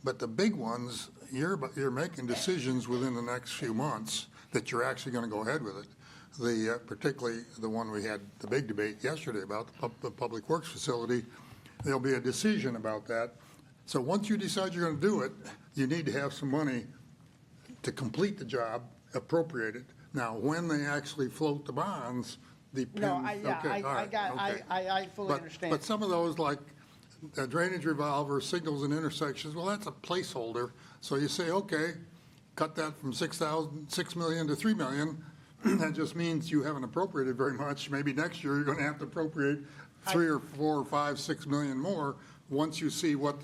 but the big ones, you're making decisions within the next few months that you're actually going to go ahead with it. Particularly the one we had the big debate yesterday about the Public Works facility, there'll be a decision about that. So once you decide you're going to do it, you need to have some money to complete the job, appropriated. Now, when they actually float the bonds, depends. No, Okay, all right, okay. I fully understand. But some of those, like drainage revolver, signals and intersections, well, that's a placeholder. So you say, okay, cut that from 6 million to 3 million. That just means you haven't appropriated very much. Maybe next year you're going to have to appropriate 3 or 4 or 5, 6 million more once you see what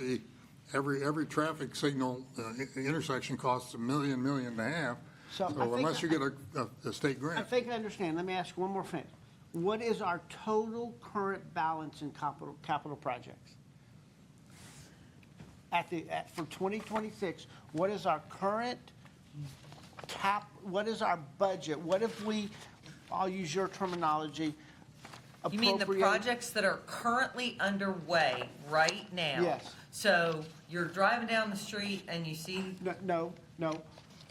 every traffic signal intersection costs $1 million, $1.5 million. So I think unless you get a state I grant. think I understand. Let me ask one more thing. What is our total current balance in capital projects? For 2026, what is our current what is our budget? What if we, I'll use your terminology, You mean the appropriate- projects that are currently underway right now? Yes. So you're driving down the street and you see, No.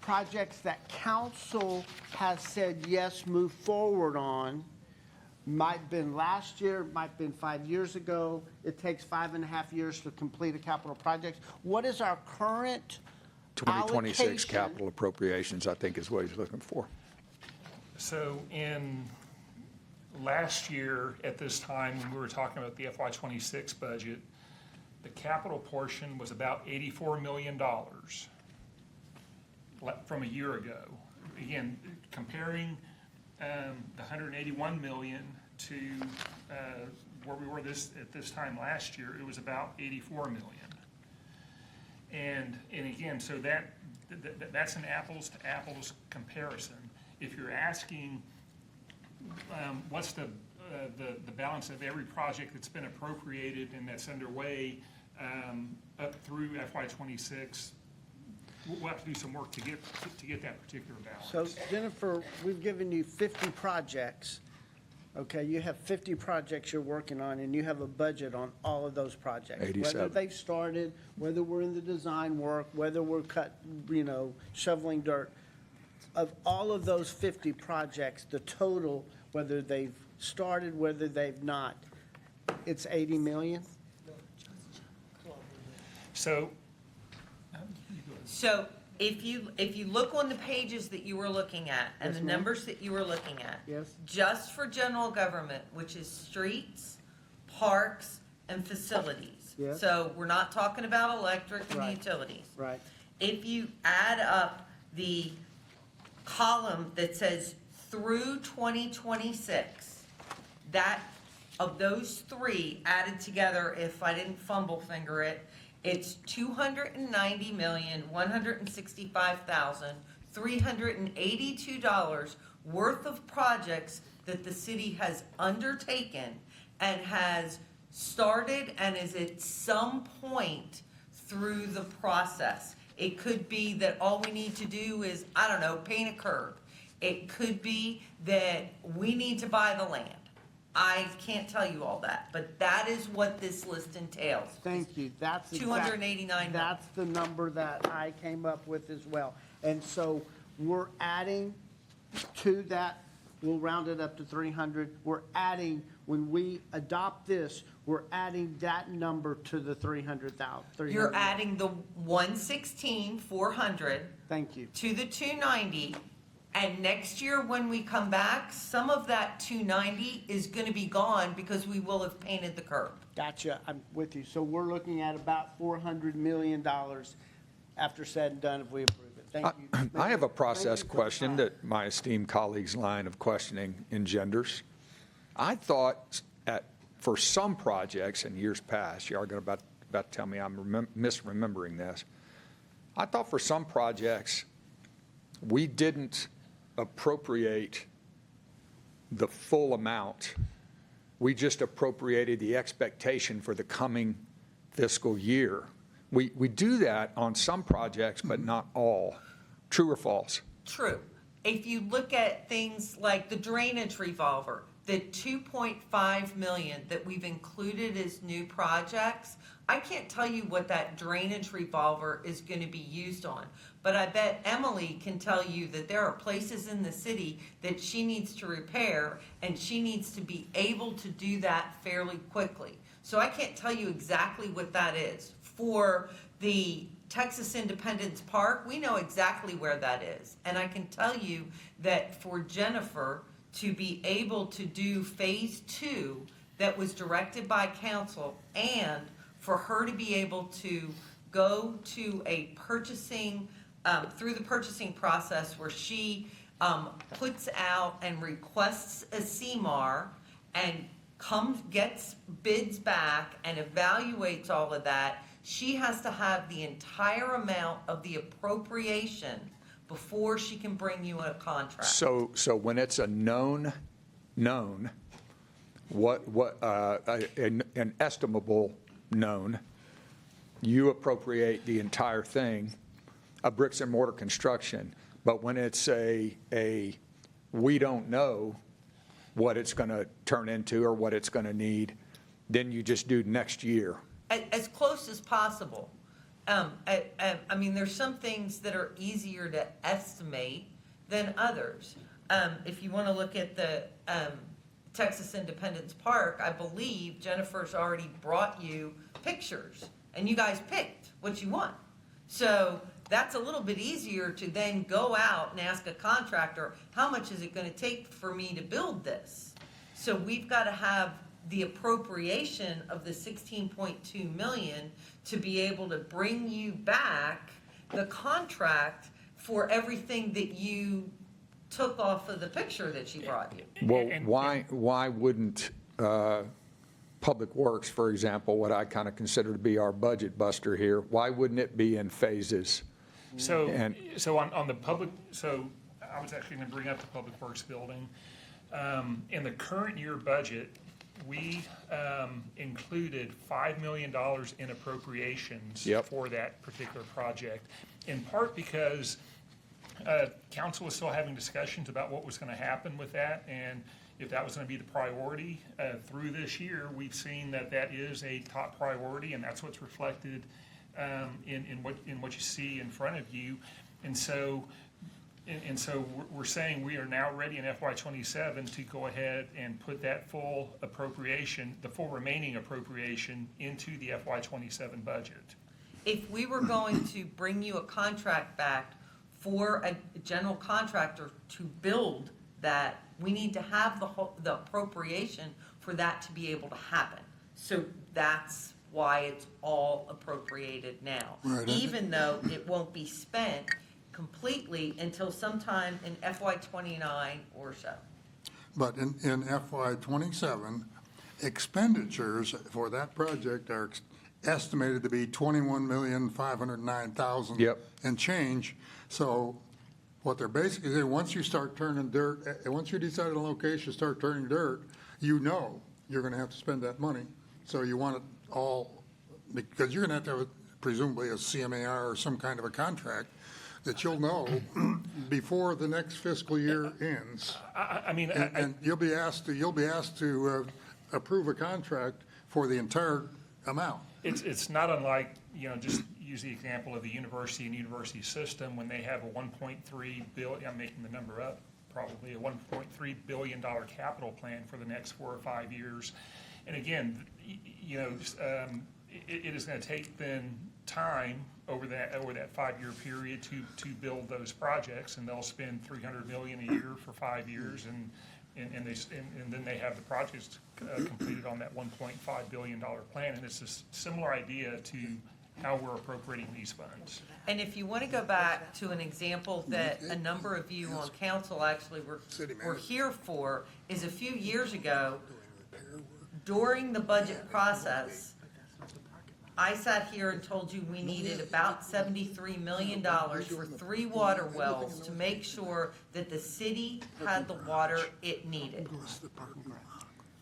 Projects that council has said, yes, move forward on, might have been last year, might have been 5 years ago. It takes 5.5 years to complete a capital project. What is our current 2026 allocation? capital appropriations, I think is what he's looking for. So in last year, at this time, when we were talking about the FY26 budget, the capital portion was about $84 million from a year ago. Again, comparing the 181 million to where we were at this time last year, it was about 84 million. And again, so that's an apples to apples comparison. If you're asking what's the balance of every project that's been appropriated and that's underway up through FY26, we'll have to do some work to get that particular balance. So Jennifer, we've given you 50 projects. Okay, you have 50 projects you're working on, and you have a budget on all of those projects. 87. Whether they've started, whether we're in the design work, whether we're shoveling dirt. Of all of those 50 projects, the total, whether they've started, whether they've not, it's 80 million? So if you look on the pages that you were looking at and Yes, the ma'am. numbers that you were looking at, Yes. just for general government, which is streets, parks, and facilities. Yes. So we're not talking about electric and Right. utilities. Right. If you add up the column that says through 2026, that, of those three added together, if I didn't fumble finger it, it's $290,165,382 worth of projects that the city has undertaken and has started and is at some point through the process. It could be that all we need to do is, I don't know, paint a curb. It could be that we need to buy the land. I can't tell you all that, but that is what this list entails. Thank you. That's 289. That's the number that I came up with as well. And so we're adding to that, we'll round it up to 300. We're adding, when we adopt this, we're adding that number to the 300,000. You're adding the 116,400 Thank you. to the 290, and next year when we come back, some of that 290 is gonna be gone because we will have painted the curb. Gotcha, I'm with you. So we're looking at about $400 million after said and done if we approve it. Thank you. I have a process Thank you for the question time. that my esteemed colleague's line of questioning engenders. I thought for some projects in years past, you are going to about to tell me I'm misremembering this. I thought for some projects, we didn't appropriate the full amount. We just appropriated the expectation for the coming fiscal year. We do that on some projects, but not all. True or false? True. If you look at things like the drainage revolver, the 2.5 million that we've included as new projects, I can't tell you what that drainage revolver is going to be used on, but I bet Emily can tell you that there are places in the city that she needs to repair, and she needs to be able to do that fairly quickly. So I can't tell you exactly what that is. For the Texas Independence Park, we know exactly where that is. And I can tell you that for Jennifer to be able to do phase 2 that was directed by council, and for her to be able to go to a purchasing, through the purchasing process where she puts out and requests a CMAR and gets bids back and evaluates all of that, she has to have the entire amount of the appropriation before she can bring you a contract. So when it's a known, an estimable known, you appropriate the entire thing, a bricks and mortar construction. But when it's a we don't know what it's going to turn into or what it's going to need, then you just do next year. As close as possible. I mean, there's some things that are easier to estimate than others. If you want to look at the Texas Independence Park, I believe Jennifer's already brought you pictures, and you guys picked what you want. So that's a little bit easier to then go out and ask a contractor, how much is it going to take for me to build this? So we've got to have the appropriation of the 16.2 million to be able to bring you back the contract for everything that you took off of the picture that she brought you. Well, why wouldn't Public Works, for example, what I kind of consider to be our budget buster here, why wouldn't it be in phases? So on the public, so I was actually going to bring up the Public Works building. In the current year budget, we included $5 million in appropriations for that particular project, in part because council was still having discussions about what was going to happen with that, and if that was going to be the priority. Through this year, we've seen that that is a top priority, and that's what's reflected in what you see in front of you. And so we're saying we are now ready in FY27 to go ahead and put that full appropriation, the full remaining appropriation, into the FY27 budget. if we were going to bring you a contract back for a general contractor to build that, we need to have the appropriation for that to be able to happen. So that's why it's all appropriated now. Right. Even though it won't be spent completely until sometime in FY '29 or so. But in FY '27, expenditures for that project are estimated to be $21,509,000. Yep. And change. So what they're basically saying, once you start turning dirt, once you decide on a location, start turning dirt, you know you're going to have to spend that money. So you want it all, because you're going to have presumably a CMAR or some kind of a contract that you'll know before the next fiscal year ends. And you'll be asked to approve a contract for the entire amount. It's not unlike, just use the example of the university and university system when they have a $1.3 billion, I'm making the number up, probably a $1.3 billion capital plan for the next 4 or 5 years. And again, it is going to take them time over that 5-year period to build those projects, and they'll spend $300 million a year for 5 years, and then they have the projects completed on that $1.5 billion plan. And it's a similar idea to how we're appropriating these funds. And if you want to go back to an example that a number of you on council actually were here for, is a few years ago, during the budget process, I sat here and told you we needed about $73 million for 3 water wells to make sure that the city had the water it needed.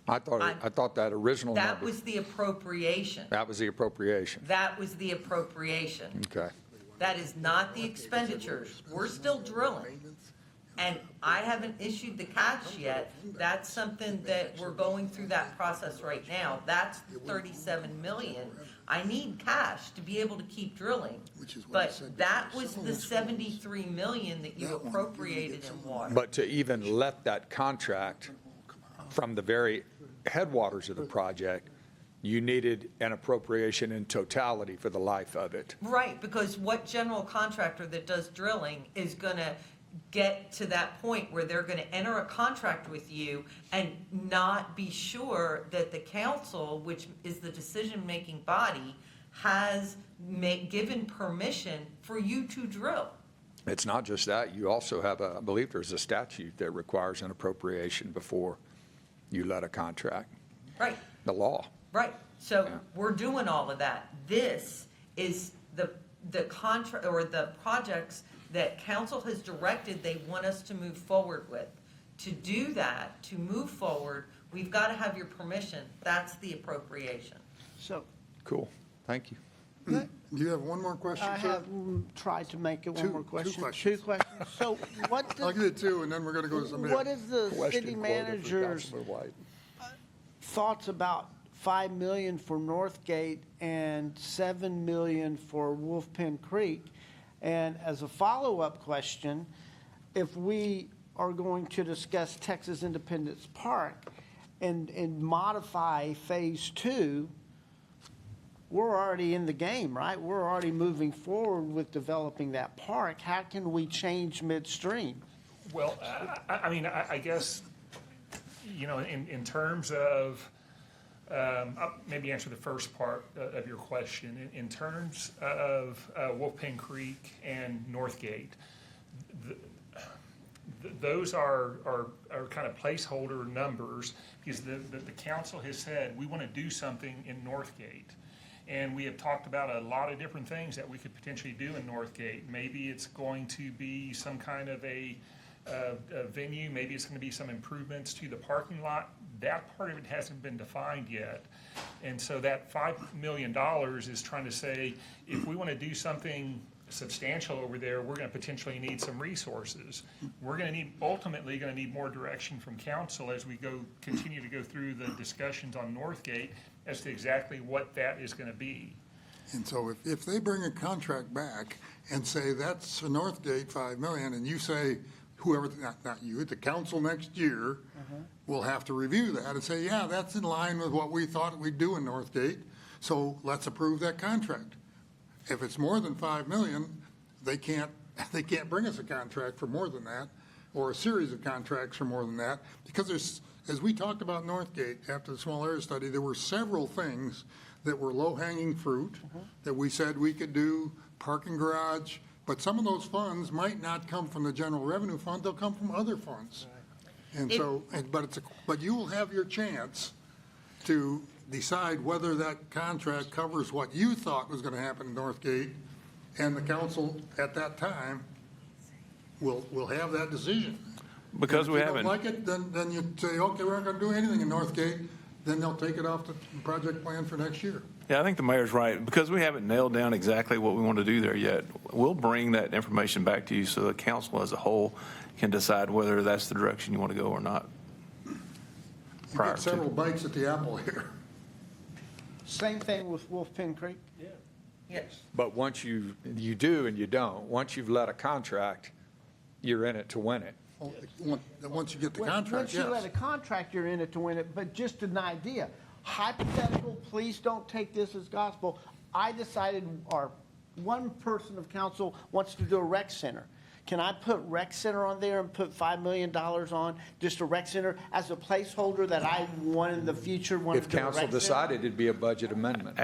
I thought that original That number, was the appropriation. that was the appropriation. That was the appropriation. Okay. That is not the expenditures. We're still drilling. And I haven't issued the cash yet. That's something that we're going through that process right now. That's $37 million. I need cash to be able to keep drilling. But that was the $73 million that you appropriated in water. But to even let that contract from the very headwaters of the project, you needed an appropriation in totality for the life of it. Right, because what general contractor that does drilling is gonna get to that point where they're gonna enter a contract with you and not be sure that the council, which is the decision-making body, has given permission for you to drill. It's not just that, you also have I believe there's a statute that requires an appropriation before you let a contract. Right. The law. Right, so we're doing all of that. This is the contract, or the projects that council has directed they want us to move forward with. To do that, to move forward, we've got to have your permission. That's the appropriation. So Cool, thank you. Do you have one more question, I sir? have tried to make it one Two- more two question. questions. 2 questions. So what I'll does, give you 2, and then we're going to go to somebody else. what is the city manager's thoughts about $5 million for Northgate and $7 million for Wolf Pen Creek? And as a follow-up question, if we are going to discuss Texas Independence Park and modify Phase 2, we're already in the game, right? We're already moving forward with developing that park. How can we change midstream? Well, I guess, in terms of, I'll maybe answer the first part of your question. In terms of Wolf Pen Creek and Northgate, those are kind of placeholder numbers, because the council has said, we want to do something in Northgate. And we have talked about a lot of different things that we could potentially do in Northgate. Maybe it's going to be some kind of a venue, maybe it's going to be some improvements to the parking lot. That part of it hasn't been defined yet. And so that $5 million is trying to say, if we want to do something substantial over there, we're going to potentially need some resources. We're going to ultimately going to need more direction from council as we continue to go through the discussions on Northgate as to exactly what that is going to be. And so if they bring a contract back and say, that's for Northgate, $5 million, and you say, whoever, not you, the council next year will have to review that and say, yeah, that's in line with what we thought we'd do in Northgate, so let's approve that contract. if it's more than 5 million, they can't bring us a contract for more than that, or a series of contracts for more than that, because there's, as we talked about Northgate after the small area study, there were several things that were low-hanging fruit that we said we could do, parking garage, but some of those funds might not come from the general revenue fund, they'll come from other funds. And so, but you will have your chance to decide whether that contract covers what you thought was going to happen in Northgate, and the council at that time will have that decision. Because we haven't. If you don't like it, then you say, okay, we're not going to do anything in Northgate, then they'll take it off the project plan for next year. Yeah, I think the mayor's right. Because we haven't nailed down exactly what we want to do there yet, we'll bring that information back to you so the council as a whole can decide whether that's the direction you want to go or not. You get several bites at the apple here. Same thing with Wolf Pen Creek? Yes. But once you do and you don't, once you've let a contract, you're in it to win it. Once you get the contract, Once you let a contract, you're in it to win it, but just an idea. Hypothetical, please don't take this as gospel. I decided, or one person of council wants to do a rec center. Can I put rec center on there and put $5 million on just a rec center as a placeholder that I want in the future? If council decided, it'd be a budget amendment.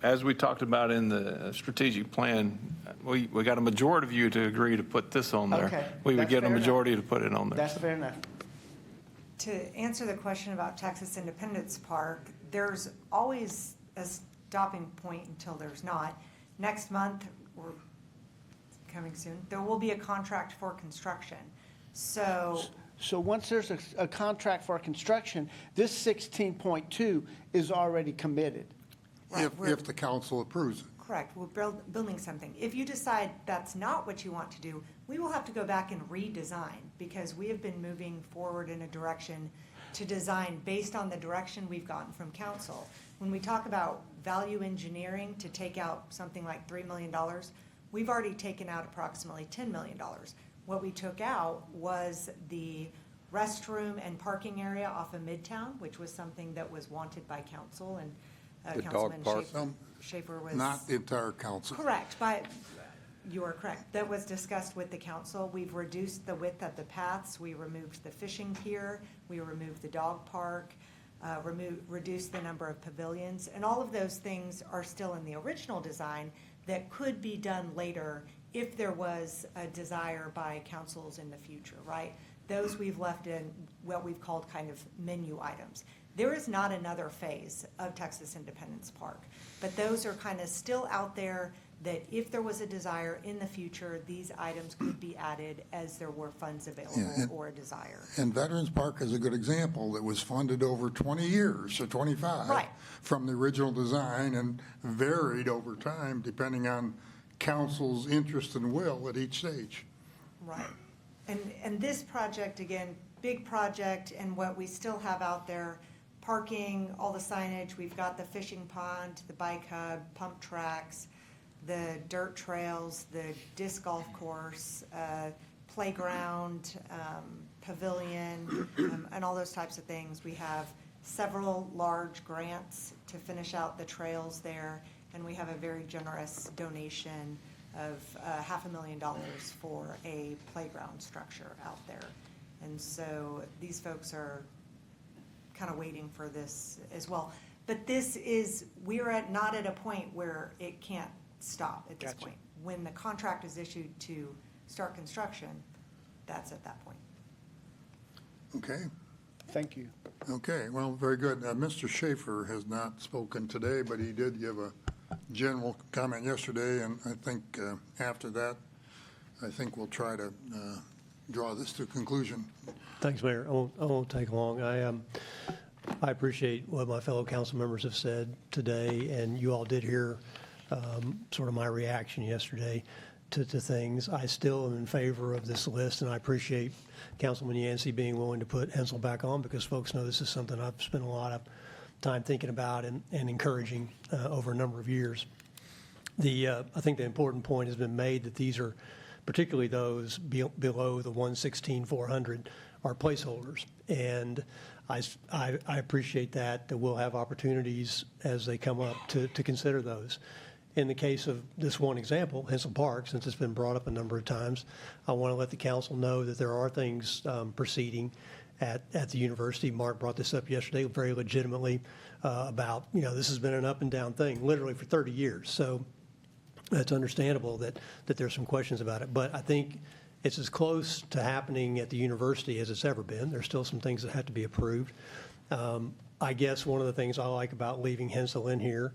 As we talked about in the strategic plan, we got a majority of you to agree to put this on there. Okay, We would that's get a fair majority enough. to put it on there. That's fair enough. To answer the question about Texas Independence Park, there's always a stopping point until there's not. Next month, or coming soon, there will be a contract for construction. So once there's a contract for construction, this 16.2 is already committed. If the council approves it. correct, we're building something. If you decide that's not what you want to do, we will have to go back and redesign, because we have been moving forward in a direction to design based on the direction we've gotten from council. When we talk about value engineering to take out something like $3 million, we've already taken out approximately $10 million. What we took out was the restroom and parking area off of Midtown, which was something that was wanted by council, and The dog Councilman park. Schaefer was. Not the entire council. Correct, but you are correct. That was discussed with the council. We've reduced the width of the paths. We removed the fishing pier. We removed the dog park, reduced the number of pavilions. And all of those things are still in the original design that could be done later if there was a desire by councils in the future, right? Those we've left in what we've called kind of menu items. There is not another phase of Texas Independence Park, but those are kind of still out there that if there was a desire in the future, these items could be added as there were funds available or a desire. And Veterans Park is a good example that was funded over 20 years or 25 Right. from the original design and varied over time depending on council's interest and will at each stage. Right. And this project, again, big project, and what we still have out there, parking, all the signage, we've got the fishing pond, the bike hub, pump tracks, the dirt trails, the disc golf course, playground, pavilion, and all those types of things. We have several large grants to finish out the trails there, and we have a very generous donation of $500,000 for a playground structure out there. And so these folks are kind of waiting for this as well. But this is, we're not at a point where it can't stop at this Gotcha. point. When the contract is issued to start construction, that's at that point. Okay. Thank you. Okay, well, very good. Mr. Schaefer has not spoken today, but he did give a general comment yesterday, and I think after that, I think we'll try to draw this to a conclusion. Thanks, Mayor. I won't take long. I appreciate what my fellow council members have said today, and you all did hear sort of my reaction yesterday to things. I still am in favor of this list, and I appreciate Councilman Yancey being willing to put Hensel back on, because folks know this is something I've spent a lot of time thinking about and encouraging over a number of years. I think the important point has been made that these are, particularly those below the 116,400, are placeholders. And I appreciate that we'll have opportunities as they come up to consider those. in the case of this one example, Hensel Park, since it's been brought up a number of times, I want to let the council know that there are things proceeding at the university. Mark brought this up yesterday very legitimately about, this has been an up and down thing literally for 30 years. So it's understandable that there's some questions about it. But I think it's as close to happening at the university as it's ever been. There's still some things that have to be approved. I guess one of the things I like about leaving Hensel in here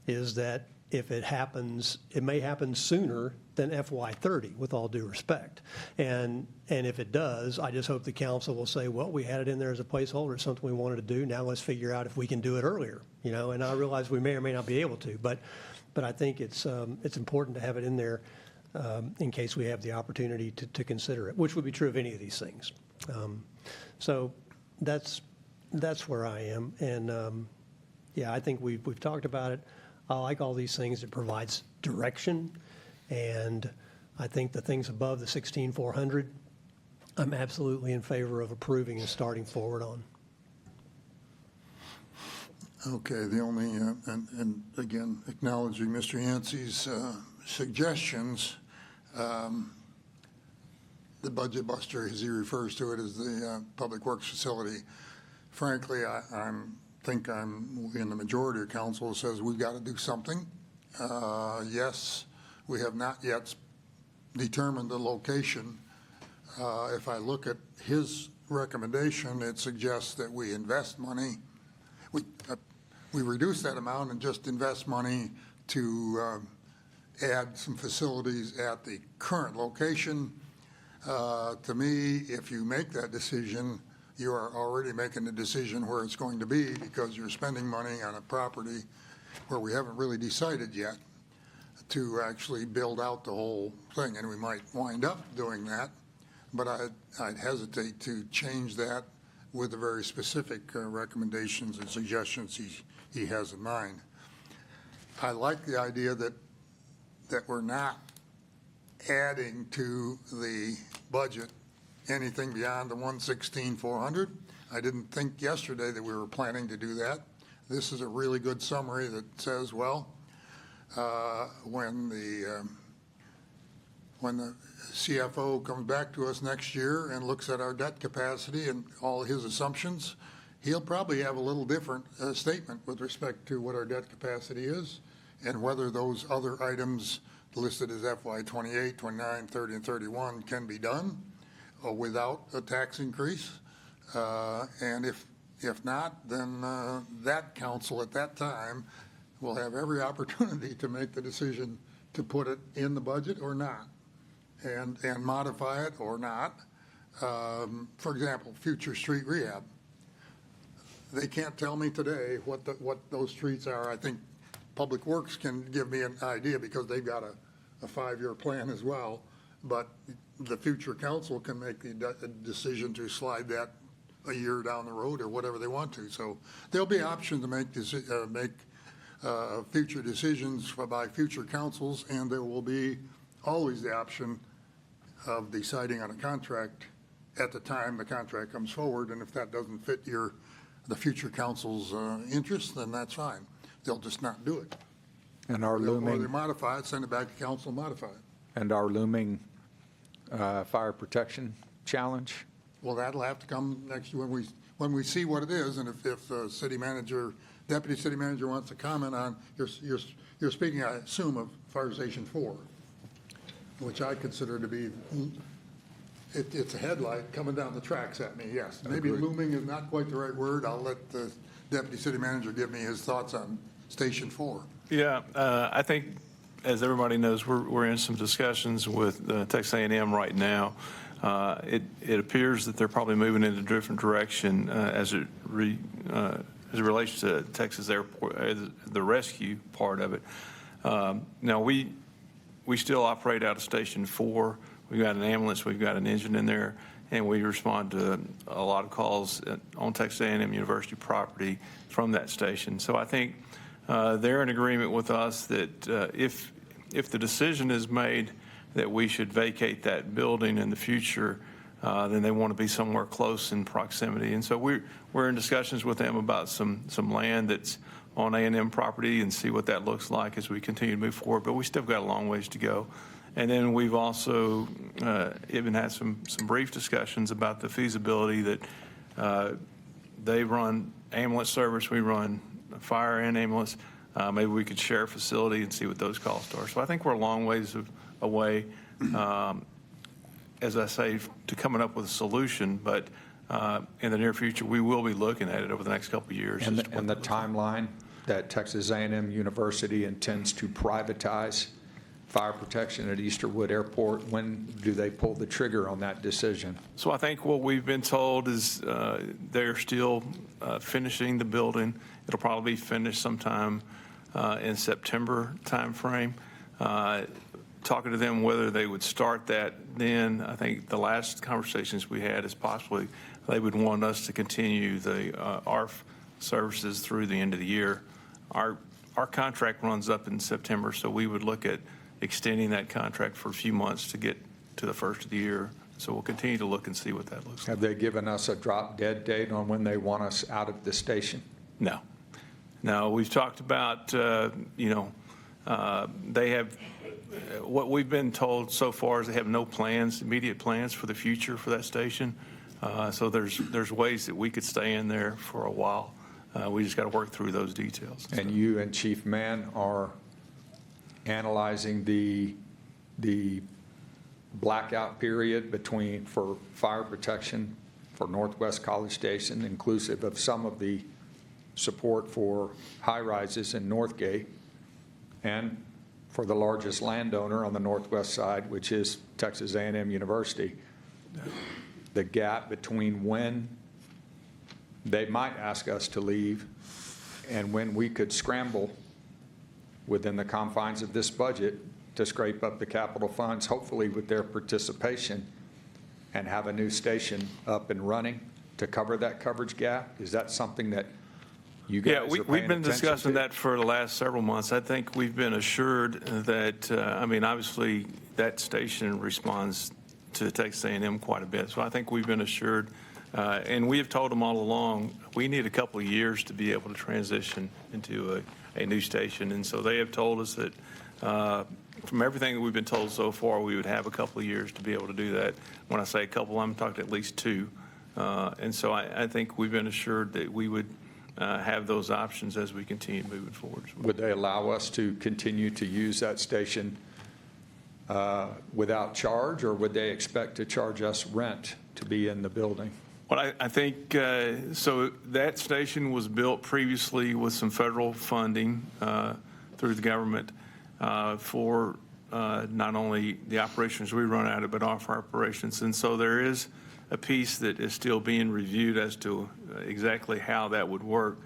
is that if it happens, it may happen sooner than FY30, with all due respect. And if it does, I just hope the council will say, well, we had it in there as a placeholder, it's something we wanted to do. Now let's figure out if we can do it earlier, and I realize we may or may not be able to, but I think it's important to have it in there in case we have the opportunity to consider it, which would be true of any of these things. So that's where I am. And I think we've talked about it. I like all these things. It provides direction. And I think the things above the 16,400, I'm absolutely in favor of approving and starting forward on. Okay, the only, and again, acknowledging Mr. Yancey's suggestions, the budget buster, as he refers to it, is the Public Works facility. Frankly, I think I'm in the majority of council that says we've got to do something. Yes, we have not yet determined the location. If I look at his recommendation, it suggests that we invest money. We reduce that amount and just invest money to add some facilities at the current location. To me, if you make that decision, you are already making the decision where it's going to be, because you're spending money on a property where we haven't really decided yet to actually build out the whole thing. And we might wind up doing that, but I'd hesitate to change that with the very specific recommendations and suggestions he has in mind. I like the idea that we're not adding to the budget anything beyond the 116,400. I didn't think yesterday that we were planning to do that. This is a really good summary that says, well, when the CFO comes back to us next year and looks at our debt capacity and all his assumptions, he'll probably have a little different statement with respect to what our debt capacity is and whether those other items listed as FY 28, 29, 30, and 31 can be done without a tax increase. And if not, then that council at that time will have every opportunity to make the decision to put it in the budget or not, and modify it or not. For example, future street rehab. They can't tell me today what those streets are. I think Public Works can give me an idea because they've got a 5-year plan as well. But the future council can make the decision to slide that a year down the road or whatever they want to. So there'll be option to make future decisions by future councils, and there will be always the option of deciding on a contract at the time the contract comes forward. And if that doesn't fit the future council's interest, then that's fine. They'll just not do it. And our looming. Or they modify it, send it back to council, modify it. And our looming fire protection challenge. Well, that'll have to come next year when we see what it is, and if the city manager, deputy city manager wants to comment on, you're speaking, I assume, of Fire Station 4, which I consider to be, it's a headlight coming down the tracks at me, yes. Maybe looming is not quite the right word. I'll let the deputy city manager give me his thoughts on Station 4. Yeah, I think, as everybody knows, we're in some discussions with Texas A&M right now. It appears that they're probably moving in a different direction as it relates to Texas Airport, the rescue part of it. Now, we still operate out of Station 4. We've got an ambulance, we've got an engine in there, and we respond to a lot of calls on Texas A&M University property from that station. So I think they're in agreement with us that if the decision is made that we should vacate that building in the future, then they want to be somewhere close in proximity. And so we're in discussions with them about some land that's on A&M property and see what that looks like as we continue to move forward, but we still got a long ways to go. And then we've also even had some brief discussions about the feasibility that they run ambulance service, we run fire and ambulance. Maybe we could share a facility and see what those costs are. So I think we're a long ways away, as I say, to coming up with a solution, but in the near future, we will be looking at it over the next couple of years. And the timeline that Texas A&M University intends to privatize fire protection at Easterwood Airport, when do they pull the trigger on that decision? So I think what we've been told is they're still finishing the building. It'll probably be finished sometime in September timeframe. Talking to them whether they would start that then, I think the last conversations we had is possibly they would want us to continue the ARF services through the end of the year. Our contract runs up in September, so we would look at extending that contract for a few months to get to the first of the year. So we'll continue to look and see what that looks like. Have they given us a drop dead date on when they want us out of the station? No. No, we've talked about, they have, what we've been told so far is they have no plans, immediate plans for the future for that station. So there's ways that we could stay in there for a while. We just got to work through those details. And you and Chief Mann are analyzing the blackout period for fire protection for Northwest College Station, inclusive of some of the support for high-rises in Northgate, and for the largest landowner on the northwest side, which is Texas A&M University. The gap between when they might ask us to leave and when we could scramble within the confines of this budget to scrape up the capital funds, hopefully with their participation, and have a new station up and running to cover that coverage gap? Is that something that you guys are paying we've been attention discussing to? that for the last several months. I think we've been assured that, obviously that station responds to Texas A&M quite a bit. So I think we've been assured, and we have told them all along, we need a couple of years to be able to transition into a new station. And so they have told us that from everything that we've been told so far, we would have a couple of years to be able to do that. When I say a couple, I'm talking at least two. And so I think we've been assured that we would have those options as we continue moving forward. Would they allow us to continue to use that station without charge, or would they expect to charge us rent to be in the building? Well, I think, so that station was built previously with some federal funding through the government for not only the operations we run out of, but off our operations. And so there is a piece that is still being reviewed as to exactly how that would work.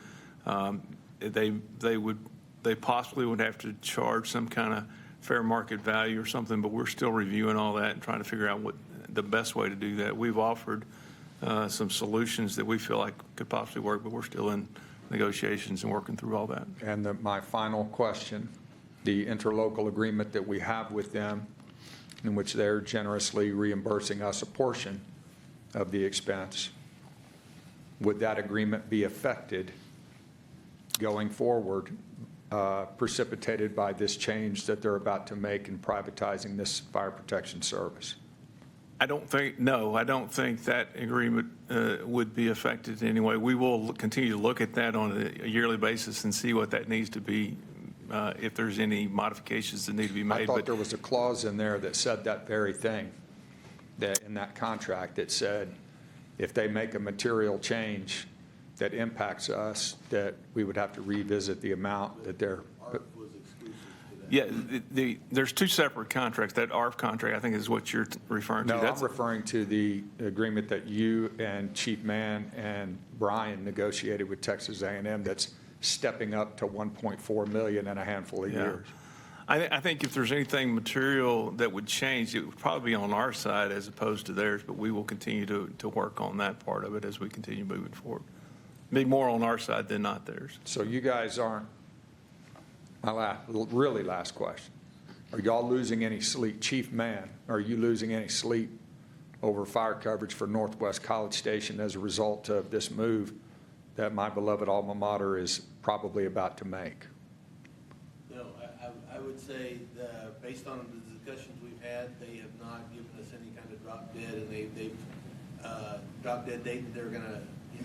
They possibly would have to charge some kind of fair market value or something, but we're still reviewing all that and trying to figure out what the best way to do that. We've offered some solutions that we feel like could possibly work, but we're still in negotiations and working through all that. And my final question, the interlocal agreement that we have with them, in which they're generously reimbursing us a portion of the expense, would that agreement be affected going forward, precipitated by this change that they're about to make in privatizing this fire protection service? I don't think that agreement would be affected in any way. We will continue to look at that on a yearly basis and see what that needs to be, if there's any modifications that need to be made. I thought there was a clause in there that said that very thing, that in that contract that said if they make a material change that impacts us, that we would have to revisit the amount that they're. Yeah, there's two separate contracts. That ARF contract, I think, is what you're referring to. No, I'm referring to the agreement that you and Chief Mann and Brian negotiated with Texas A&M that's stepping up to $1.4 million in a handful of years. I think if there's anything material that would change, it would probably be on our side as opposed to theirs, but we will continue to work on that part of it as we continue moving forward. Be more on our side than not theirs. So you guys aren't, really last question, are y'all losing any sleep? Chief Mann, are you losing any sleep over fire coverage for Northwest College Station as a result of this move that my beloved alma mater is probably about to make. No, I would say that based on the discussions we've had, they have not given us any kind of drop dead, and they've drop dead date that they're gonna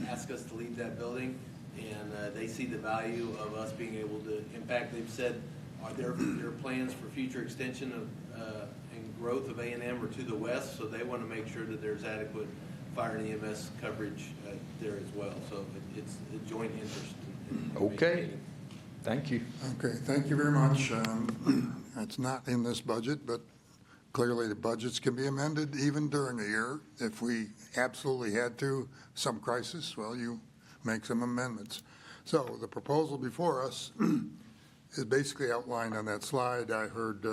ask us to leave that building, and they see the value of us being able to, in fact, they've said, are there plans for future extension of, and growth of A&M or to the west, so they want to make sure that there's adequate fire and EMS coverage there as well, so it's a joint interest. Okay, thank you. Okay, thank you very much. It's not in this budget, but clearly the budgets can be amended even during a year. If we absolutely had to, some crisis, well, you make some amendments. So the proposal before us is basically outlined on that slide. I heard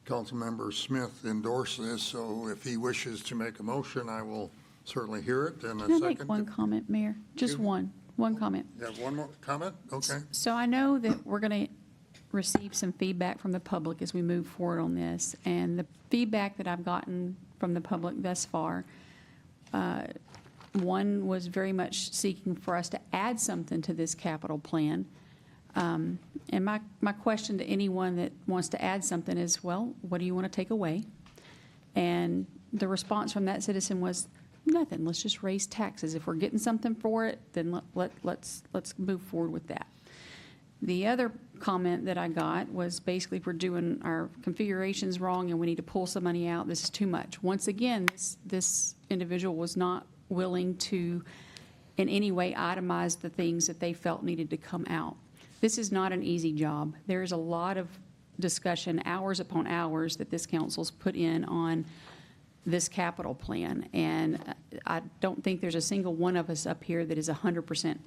Councilmember Smith endorse this, so if he wishes to make a motion, I will certainly hear it. And a Can I second. make one comment, Mayor? Just one comment. You have one more comment? Okay. So I know that we're going to receive some feedback from the public as we move forward on this. And the feedback that I've gotten from the public thus far, one was very much seeking for us to add something to this capital plan. And my question to anyone that wants to add something is, well, what do you want to take away? And the response from that citizen was, nothing, let's just raise taxes. If we're getting something for it, then let's move forward with that. The other comment that I got was basically if we're doing our configurations wrong and we need to pull some money out, this is too much. Once again, this individual was not willing to in any way itemize the things that they felt needed to come out. This is not an easy job. There's a lot of discussion, hours upon hours, that this council's put in on this capital plan. And I don't think there's a single one of us up here that is 100%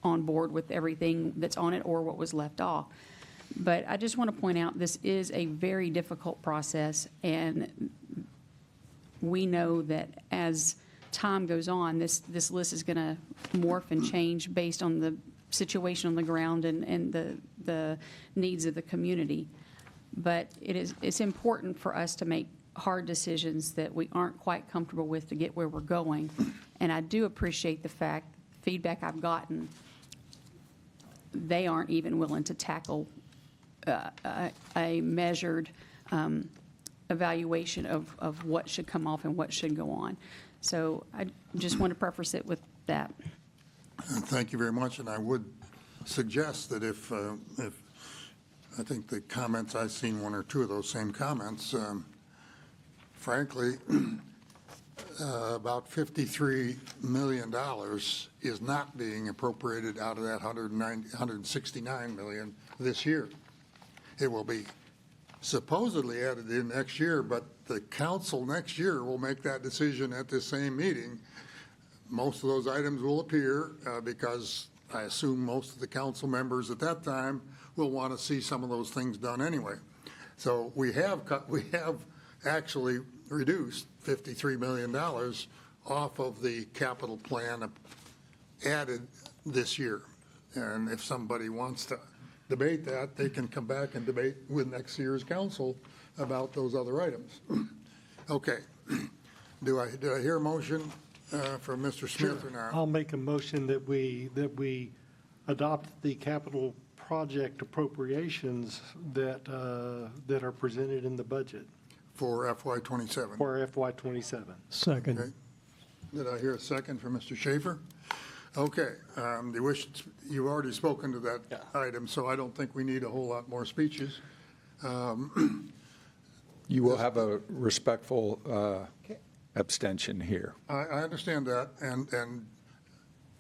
on board with everything that's on it or what was left off. But I just want to point out, this is a very difficult process, and we know that as time goes on, this list is going to morph and change based on the situation on the ground and the needs of the community. But it's important for us to make hard decisions that we aren't quite comfortable with to get where we're going. And I do appreciate the feedback I've gotten, they aren't even willing to tackle a measured evaluation of what should come off and what should go on. So I just want to preface it with that. Thank you very much, and I would suggest that if I think the comments, I've seen one or two of those same comments, frankly, about $53 million is not being appropriated out of that $169 million this year. It will be supposedly added in next year, but the council next year will make that decision at this same meeting. Most of those items will appear because I assume most of the council members at that time will want to see some of those things done anyway. So we have actually reduced $53 million off of the capital plan added this year. And if somebody wants to debate that, they can come back and debate with next year's council about those other items. Okay. Did I hear a motion from Mr. Smith or not? I'll make a motion that we adopt the capital project appropriations that are presented in the budget. For FY27? For FY27. Second. Okay. Did I hear a second from Mr. Schaefer? Okay. You've already spoken to that item, so I don't think we need a whole lot more speeches. You will have a respectful abstention here. I understand that,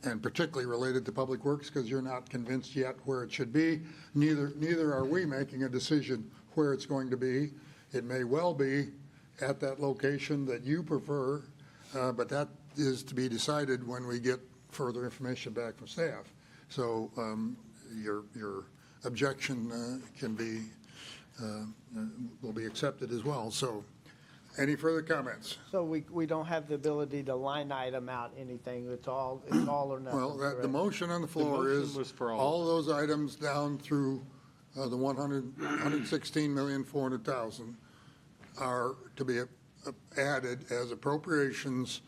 and particularly related to Public Works, because you're not convinced yet where it should be. Neither are we making a decision where it's going to be. It may well be at that location that you prefer, but that is to be decided when we get further information back from staff. So your objection will be accepted as well. So any further comments? So we don't have the ability to line item out anything. It's all or nothing. Well, the correct? motion on the floor is all of those items down through the $116,400,000 are to be added as appropriations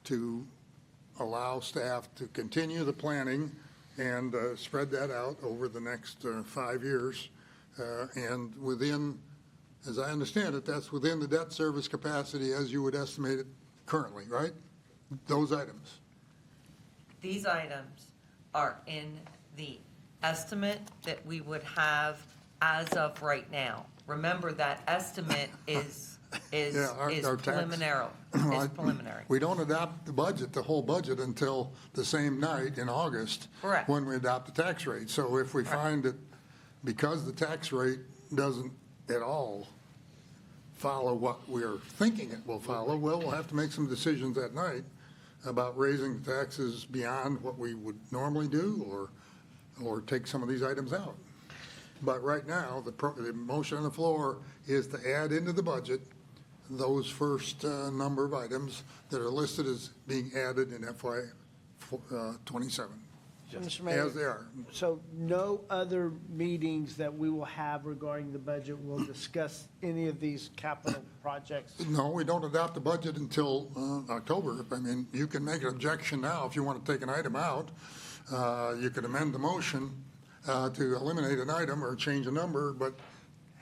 to allow staff to continue the planning and spread that out over the next 5 years. And within, as I understand it, that's within the debt service capacity as you would estimate it currently, right? Those items. These items are in the estimate that we would have as of right now. Remember, that estimate is Yeah, our tax- preliminary. Is preliminary. We don't adopt the budget, the whole budget, until the same night in August. Correct. When we adopt the tax rate. So if we find that because the tax rate doesn't at all follow what we're thinking it will follow, well, we'll have to make some decisions that night about raising taxes beyond what we would normally do or take some of these items out. But right now, the motion on the floor is to add into the budget those first number of items that are listed as being added in FY '27. Mr. Mayor, As they are. so no other meetings that we will have regarding the budget will discuss any of these capital projects? No, we don't adopt the budget until October. I mean, you can make an objection now if you want to take an item out. You could amend the motion to eliminate an item or change a number, but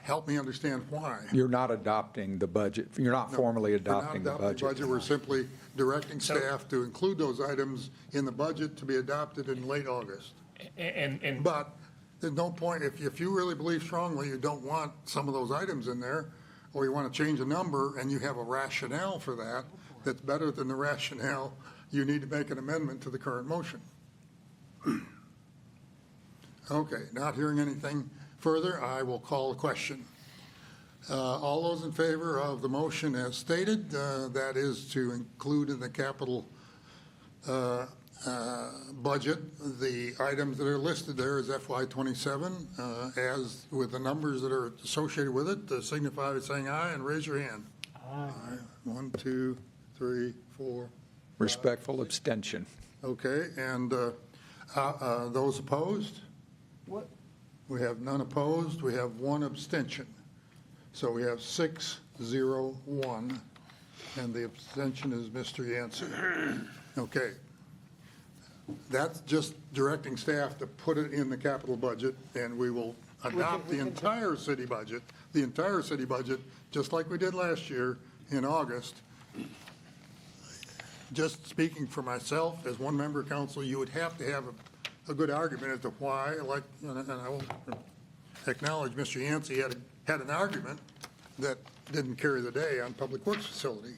help me understand why. You're not adopting the budget. You're not formally adopting the We're not adopting budget. We're simply directing staff to include those items in the budget to be adopted in late August. And But there's no point, if you really believe strongly you don't want some of those items in there, or you want to change a number and you have a rationale for that, that's better than the rationale, you need to make an amendment to the current motion. Okay, not hearing anything further, I will call the question. All those in favor of the motion as stated, that is to include in the capital budget, the items that are listed there as FY '27, as with the numbers that are associated with it, signify by saying aye and raise your hand. Aye. 1, 2, 3, 4. Respectful abstention. Okay, and those opposed? What? We have none opposed, we have one abstention. So we have 6, 0, 1, and the abstention is Mr. Yancey. Okay. That's just directing staff to put it in the capital budget, and we will adopt the entire city budget, just like we did last year in August. Just speaking for myself, as one member of council, you would have to have a good argument as to why, and I will acknowledge Mr. Yancey had an argument that didn't carry the day on Public Works facility.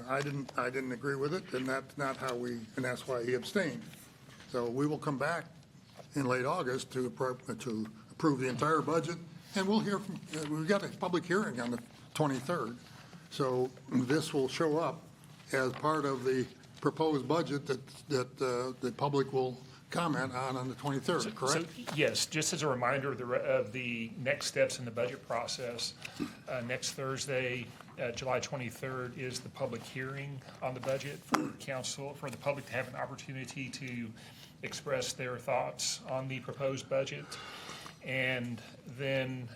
I didn't agree with it, and that's not how and that's why he abstained. So we will come back in late August to approve the entire budget, and we'll hear we've got a public hearing on the 23rd. So this will show up as part of the proposed budget that the public will comment on the 23rd, correct? So, yes, just as a reminder of the next steps in the budget process, next Thursday, July 23rd, is the public hearing on the budget for council, for the public to have an opportunity to express their thoughts on the proposed budget. And then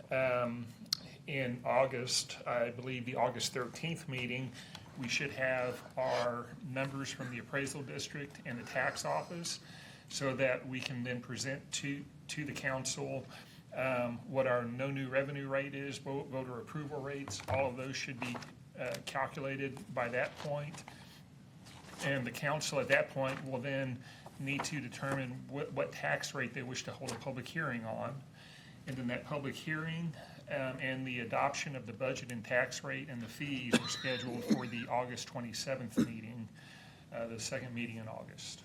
in August, I believe the August 13th meeting, we should have our members from the appraisal district and the tax office, so that we can then present to the council what our no new revenue rate is, voter approval rates. All of those should be calculated by that point. And the council at that point will then need to determine what tax rate they wish to hold a public hearing on. And then that public hearing and the adoption of the budget and tax rate and the fees are scheduled for the August 27th meeting, the second meeting in August.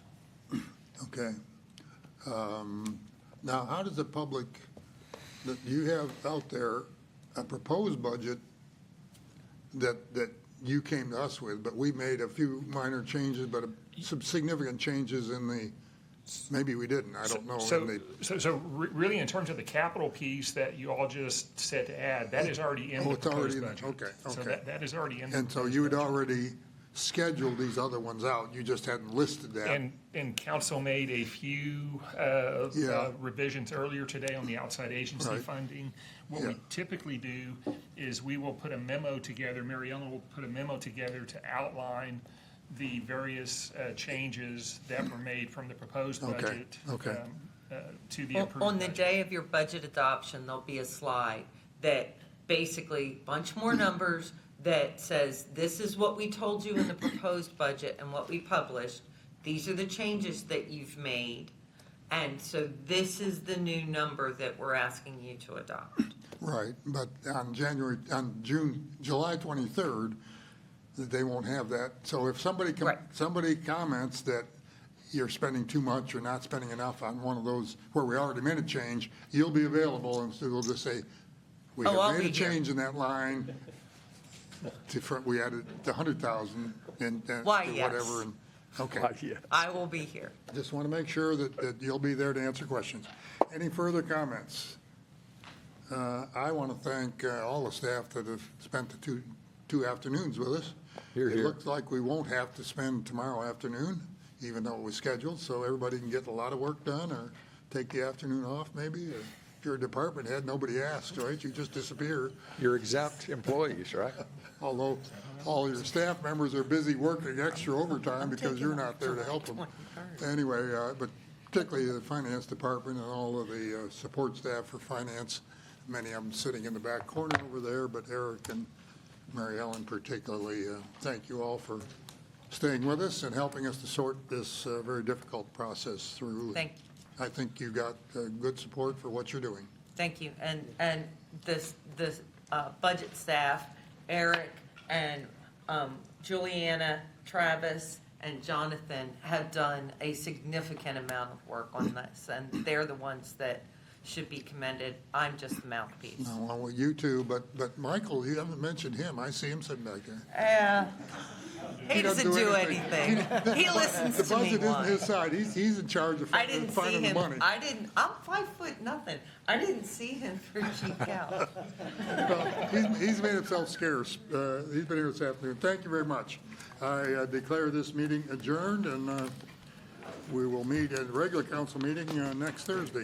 Okay. Now, how does the public, you have out there a proposed budget that you came to us with, but we made a few minor changes, but some significant changes in the, maybe we didn't, I don't know. So really, in terms of the capital piece that you all just said to add, that is already in the it's already proposed in budget. okay. So that is already in the And so proposed you had budget. already scheduled these other ones out, you just hadn't listed that. And council made a few revisions earlier today on the outside agency Right. funding. What we typically do is we will put a memo together, Mariella will put a memo together to outline the various changes that were made from the proposed Okay, budget okay. To the approved On the budget. day of your budget adoption, there'll be a slide that basically, bunch more numbers that says, this is what we told you in the proposed budget and what we published. These are the changes that you've made. And so this is the new number that we're asking you to adopt. Right, but on July 23rd, they won't have that. So if somebody comments that you're spending too much or not spending enough on one of those where we already made a change, you'll be available, and so we'll just say, we Oh, I'll have made a be here. change in that line. We added the 100,000 and Why, or yes. whatever. And okay, I will be here. just want to make sure that you'll be there to answer questions. Any further comments? I want to thank all the staff that have spent the two afternoons with us. Here, It here. looks like we won't have to spend tomorrow afternoon, even though it was scheduled, so everybody can get a lot of work done or take the afternoon off maybe. Or if you're a department head, nobody asked, right? You just disappear. You're exempt employees, right? Although all your staff members are busy working extra overtime because you're not there to help them. Anyway, but particularly the finance department and all of the support staff for finance, many of them sitting in the back corner over there, but Eric and Mary Ellen particularly, thank you all for staying with us and helping us to sort this very difficult process through. I think you got good support for what you're doing. Thank you. And this budget staff, Eric and Juliana, Travis, and Jonathan have done a significant amount of work on this, and they're the ones that should be commended. I'm just the mouthpiece. No, well, you too, but Michael, you haven't mentioned him. I see him sitting back there. He doesn't do anything. He listens to me The budget isn't once. his side. He's in charge of I didn't see finding the him, money. I'm 5'0". I didn't see him for cheap out. He's made himself scarce. He's been here this afternoon. Thank you very much. I declare this meeting adjourned, and we will meet at a regular council meeting next Thursday.